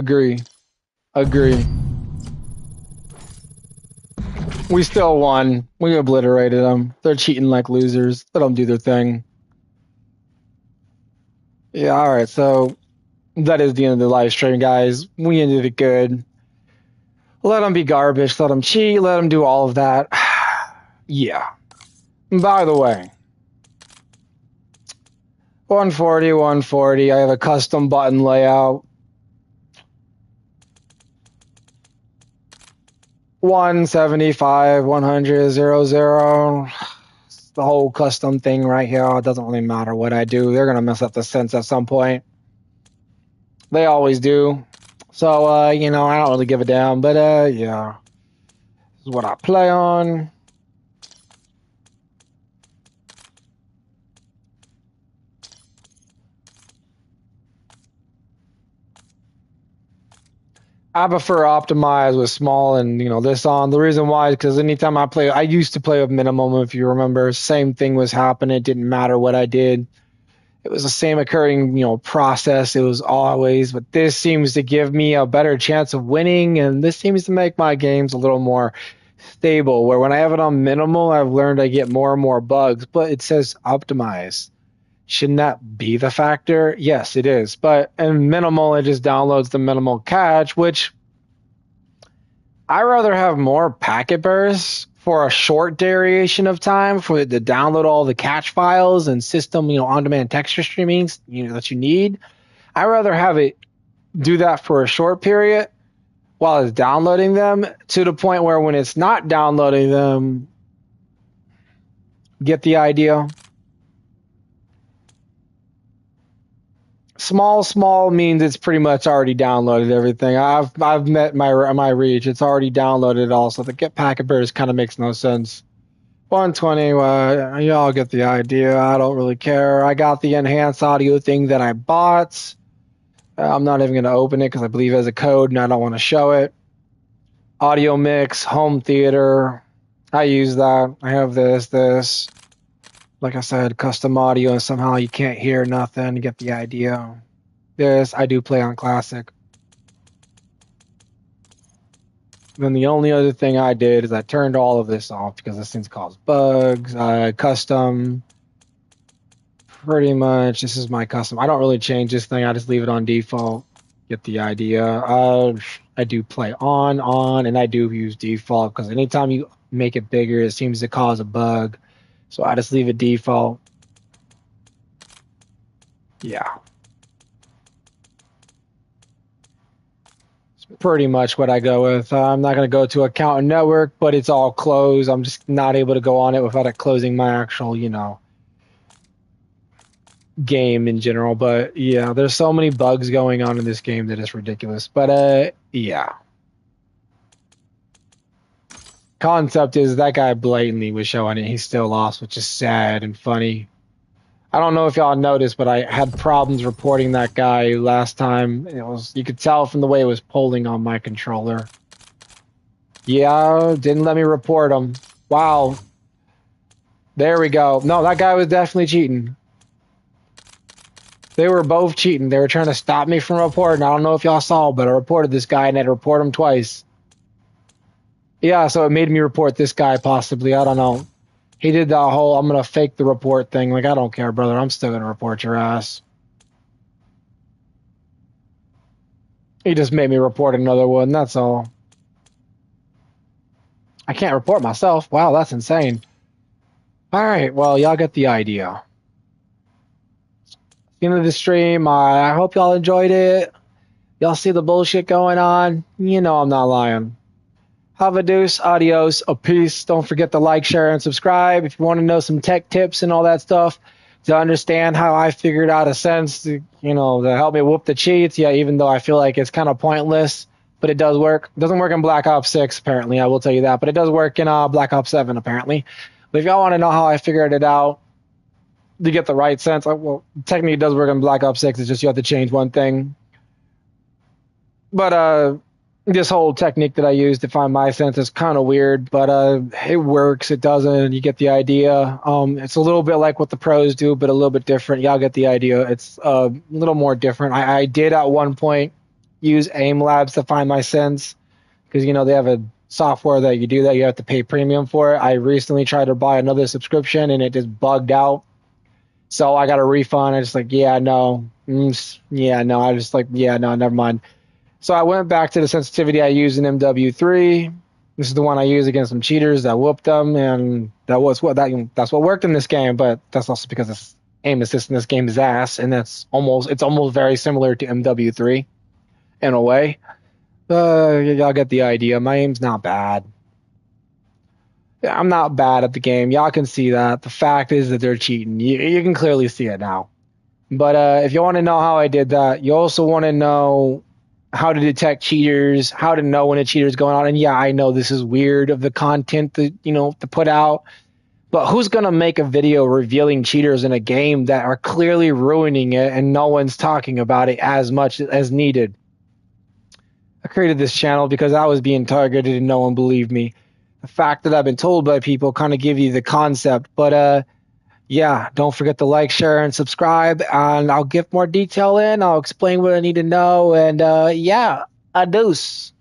We still won. We obliterated them. They're cheating like losers. Let them do their thing. Yeah, alright, so that is the end of the live stream, guys. We ended it good. Let them be garbage. Let them cheat. Let them do all of that. Yeah. By the way, 140. I have a custom button layout. 175, 100, 00. The whole custom thing right here. It doesn't really matter what I do. They're gonna mess up the sense at some point. They always do. So, you know, I don't really give a damn. But, yeah. This is what I play on. I prefer optimize with small and, you know, this on. The reason why is because anytime I play, I used to play with minimum, if you remember. Same thing was happening. It didn't matter what I did. It was the same occurring, you know, process. It was always, but this seems to give me a better chance of winning, and this seems to make my games a little more stable, where when I have it on minimal, I've learned I get more and more bugs, but it says optimize. Shouldn't that be the factor? Yes, it is. But in minimal, it just downloads the minimal cache, which I rather have more packet bursts for a short duration of time for it to download all the cache files and system, you know, on-demand texture streaming, you know, that you need. I rather have it do that for a short period while it's downloading them, to the point where when it's not downloading them, get the idea? Small means it's pretty much already downloaded everything. I've met my reach. It's already downloaded it all. So the get packet burst kind of makes no sense. 120, y'all get the idea. I don't really care. I got the enhanced audio thing that I bought. I'm not even going to open it because I believe it has a code and I don't want to show it. Audio mix, home theater. I use that. I have this. Like I said, custom audio, and somehow you can't hear nothing. You get the idea. This, I do play on classic. Then the only other thing I did is I turned all of this off because this thing's caused bugs. Custom. Pretty much, this is my custom. I don't really change this thing. I just leave it on default. Get the idea. I do play on, and I do use default because anytime you make it bigger, it seems to cause a bug. So I just leave it default. Yeah. It's pretty much what I go with. I'm not going to go to account and network, but it's all closed. I'm just not able to go on it without it closing my actual, game in general. But yeah, there's so many bugs going on in this game that it's ridiculous. But yeah. Concept is that guy blatantly was showing it. He still lost, which is sad and funny. I don't know if y'all noticed, but I had problems reporting that guy last time. You could tell from the way it was pulling on my controller. Yeah, didn't let me report him. Wow. There we go. No, that guy was definitely cheating. They were both cheating. They were trying to stop me from reporting. I don't know if y'all saw, but I reported this guy and I had to report him twice. Yeah, so it made me report this guy possibly. I don't know. He did the whole, I'm going to fake the report thing. Like, I don't care, brother. I'm still going to report your ass. He just made me report another one. That's all. I can't report myself. Wow, that's insane. All right, well, y'all get the idea. End of the stream. I hope y'all enjoyed it. Y'all see the bullshit going on. You know I'm not lying. Have a deuce, adios, a peace. Don't forget to like, share, and subscribe if you want to know some tech tips and all that stuff to understand how I figured out a sense to, to help me whoop the cheats. Yeah, even though I feel like it's kind of pointless, but it does work. It doesn't work in Black Ops 6, apparently. I will tell you that, but it does work in Black Ops 7, apparently. But if y'all want to know how I figured it out to get the right sense, well, technically it does work in Black Ops 6. It's just you have to change one thing. But this whole technique that I use to find my sense is kind of weird, but it works. It doesn't. You get the idea. It's a little bit like what the pros do, but a little bit different. Y'all get the idea. It's a little more different. I did at one point use AIM Labs to find my sense because, they have a software that you do that. You have to pay premium for it. I recently tried to buy another subscription, and it just bugged out. So I got a refund. I just like, yeah, no. I just like, yeah, no, never mind. So I went back to the sensitivity I used in MW3. This is the one I used against some cheaters that whooped them, and that's what worked in this game. But that's also because this aim assist in this game is ass, and it's almost very similar to MW3 in a way. Y'all get the idea. My aim's not bad. Yeah, I'm not bad at the game. Y'all can see that. The fact is that they're cheating. You can clearly see it now. But if you want to know how I did that, you also want to know how to detect cheaters, how to know when a cheater is going on. And yeah, I know this is weird of the content to put out, but who's going to make a video revealing cheaters in a game that are clearly ruining it and no one's talking about it as much as needed? I created this channel because I was being targeted and no one believed me. The fact that I've been told by people kind of give you the concept, but yeah, don't forget to like, share, and subscribe, and I'll give more detail in. I'll explain what I need to know, and yeah, adios.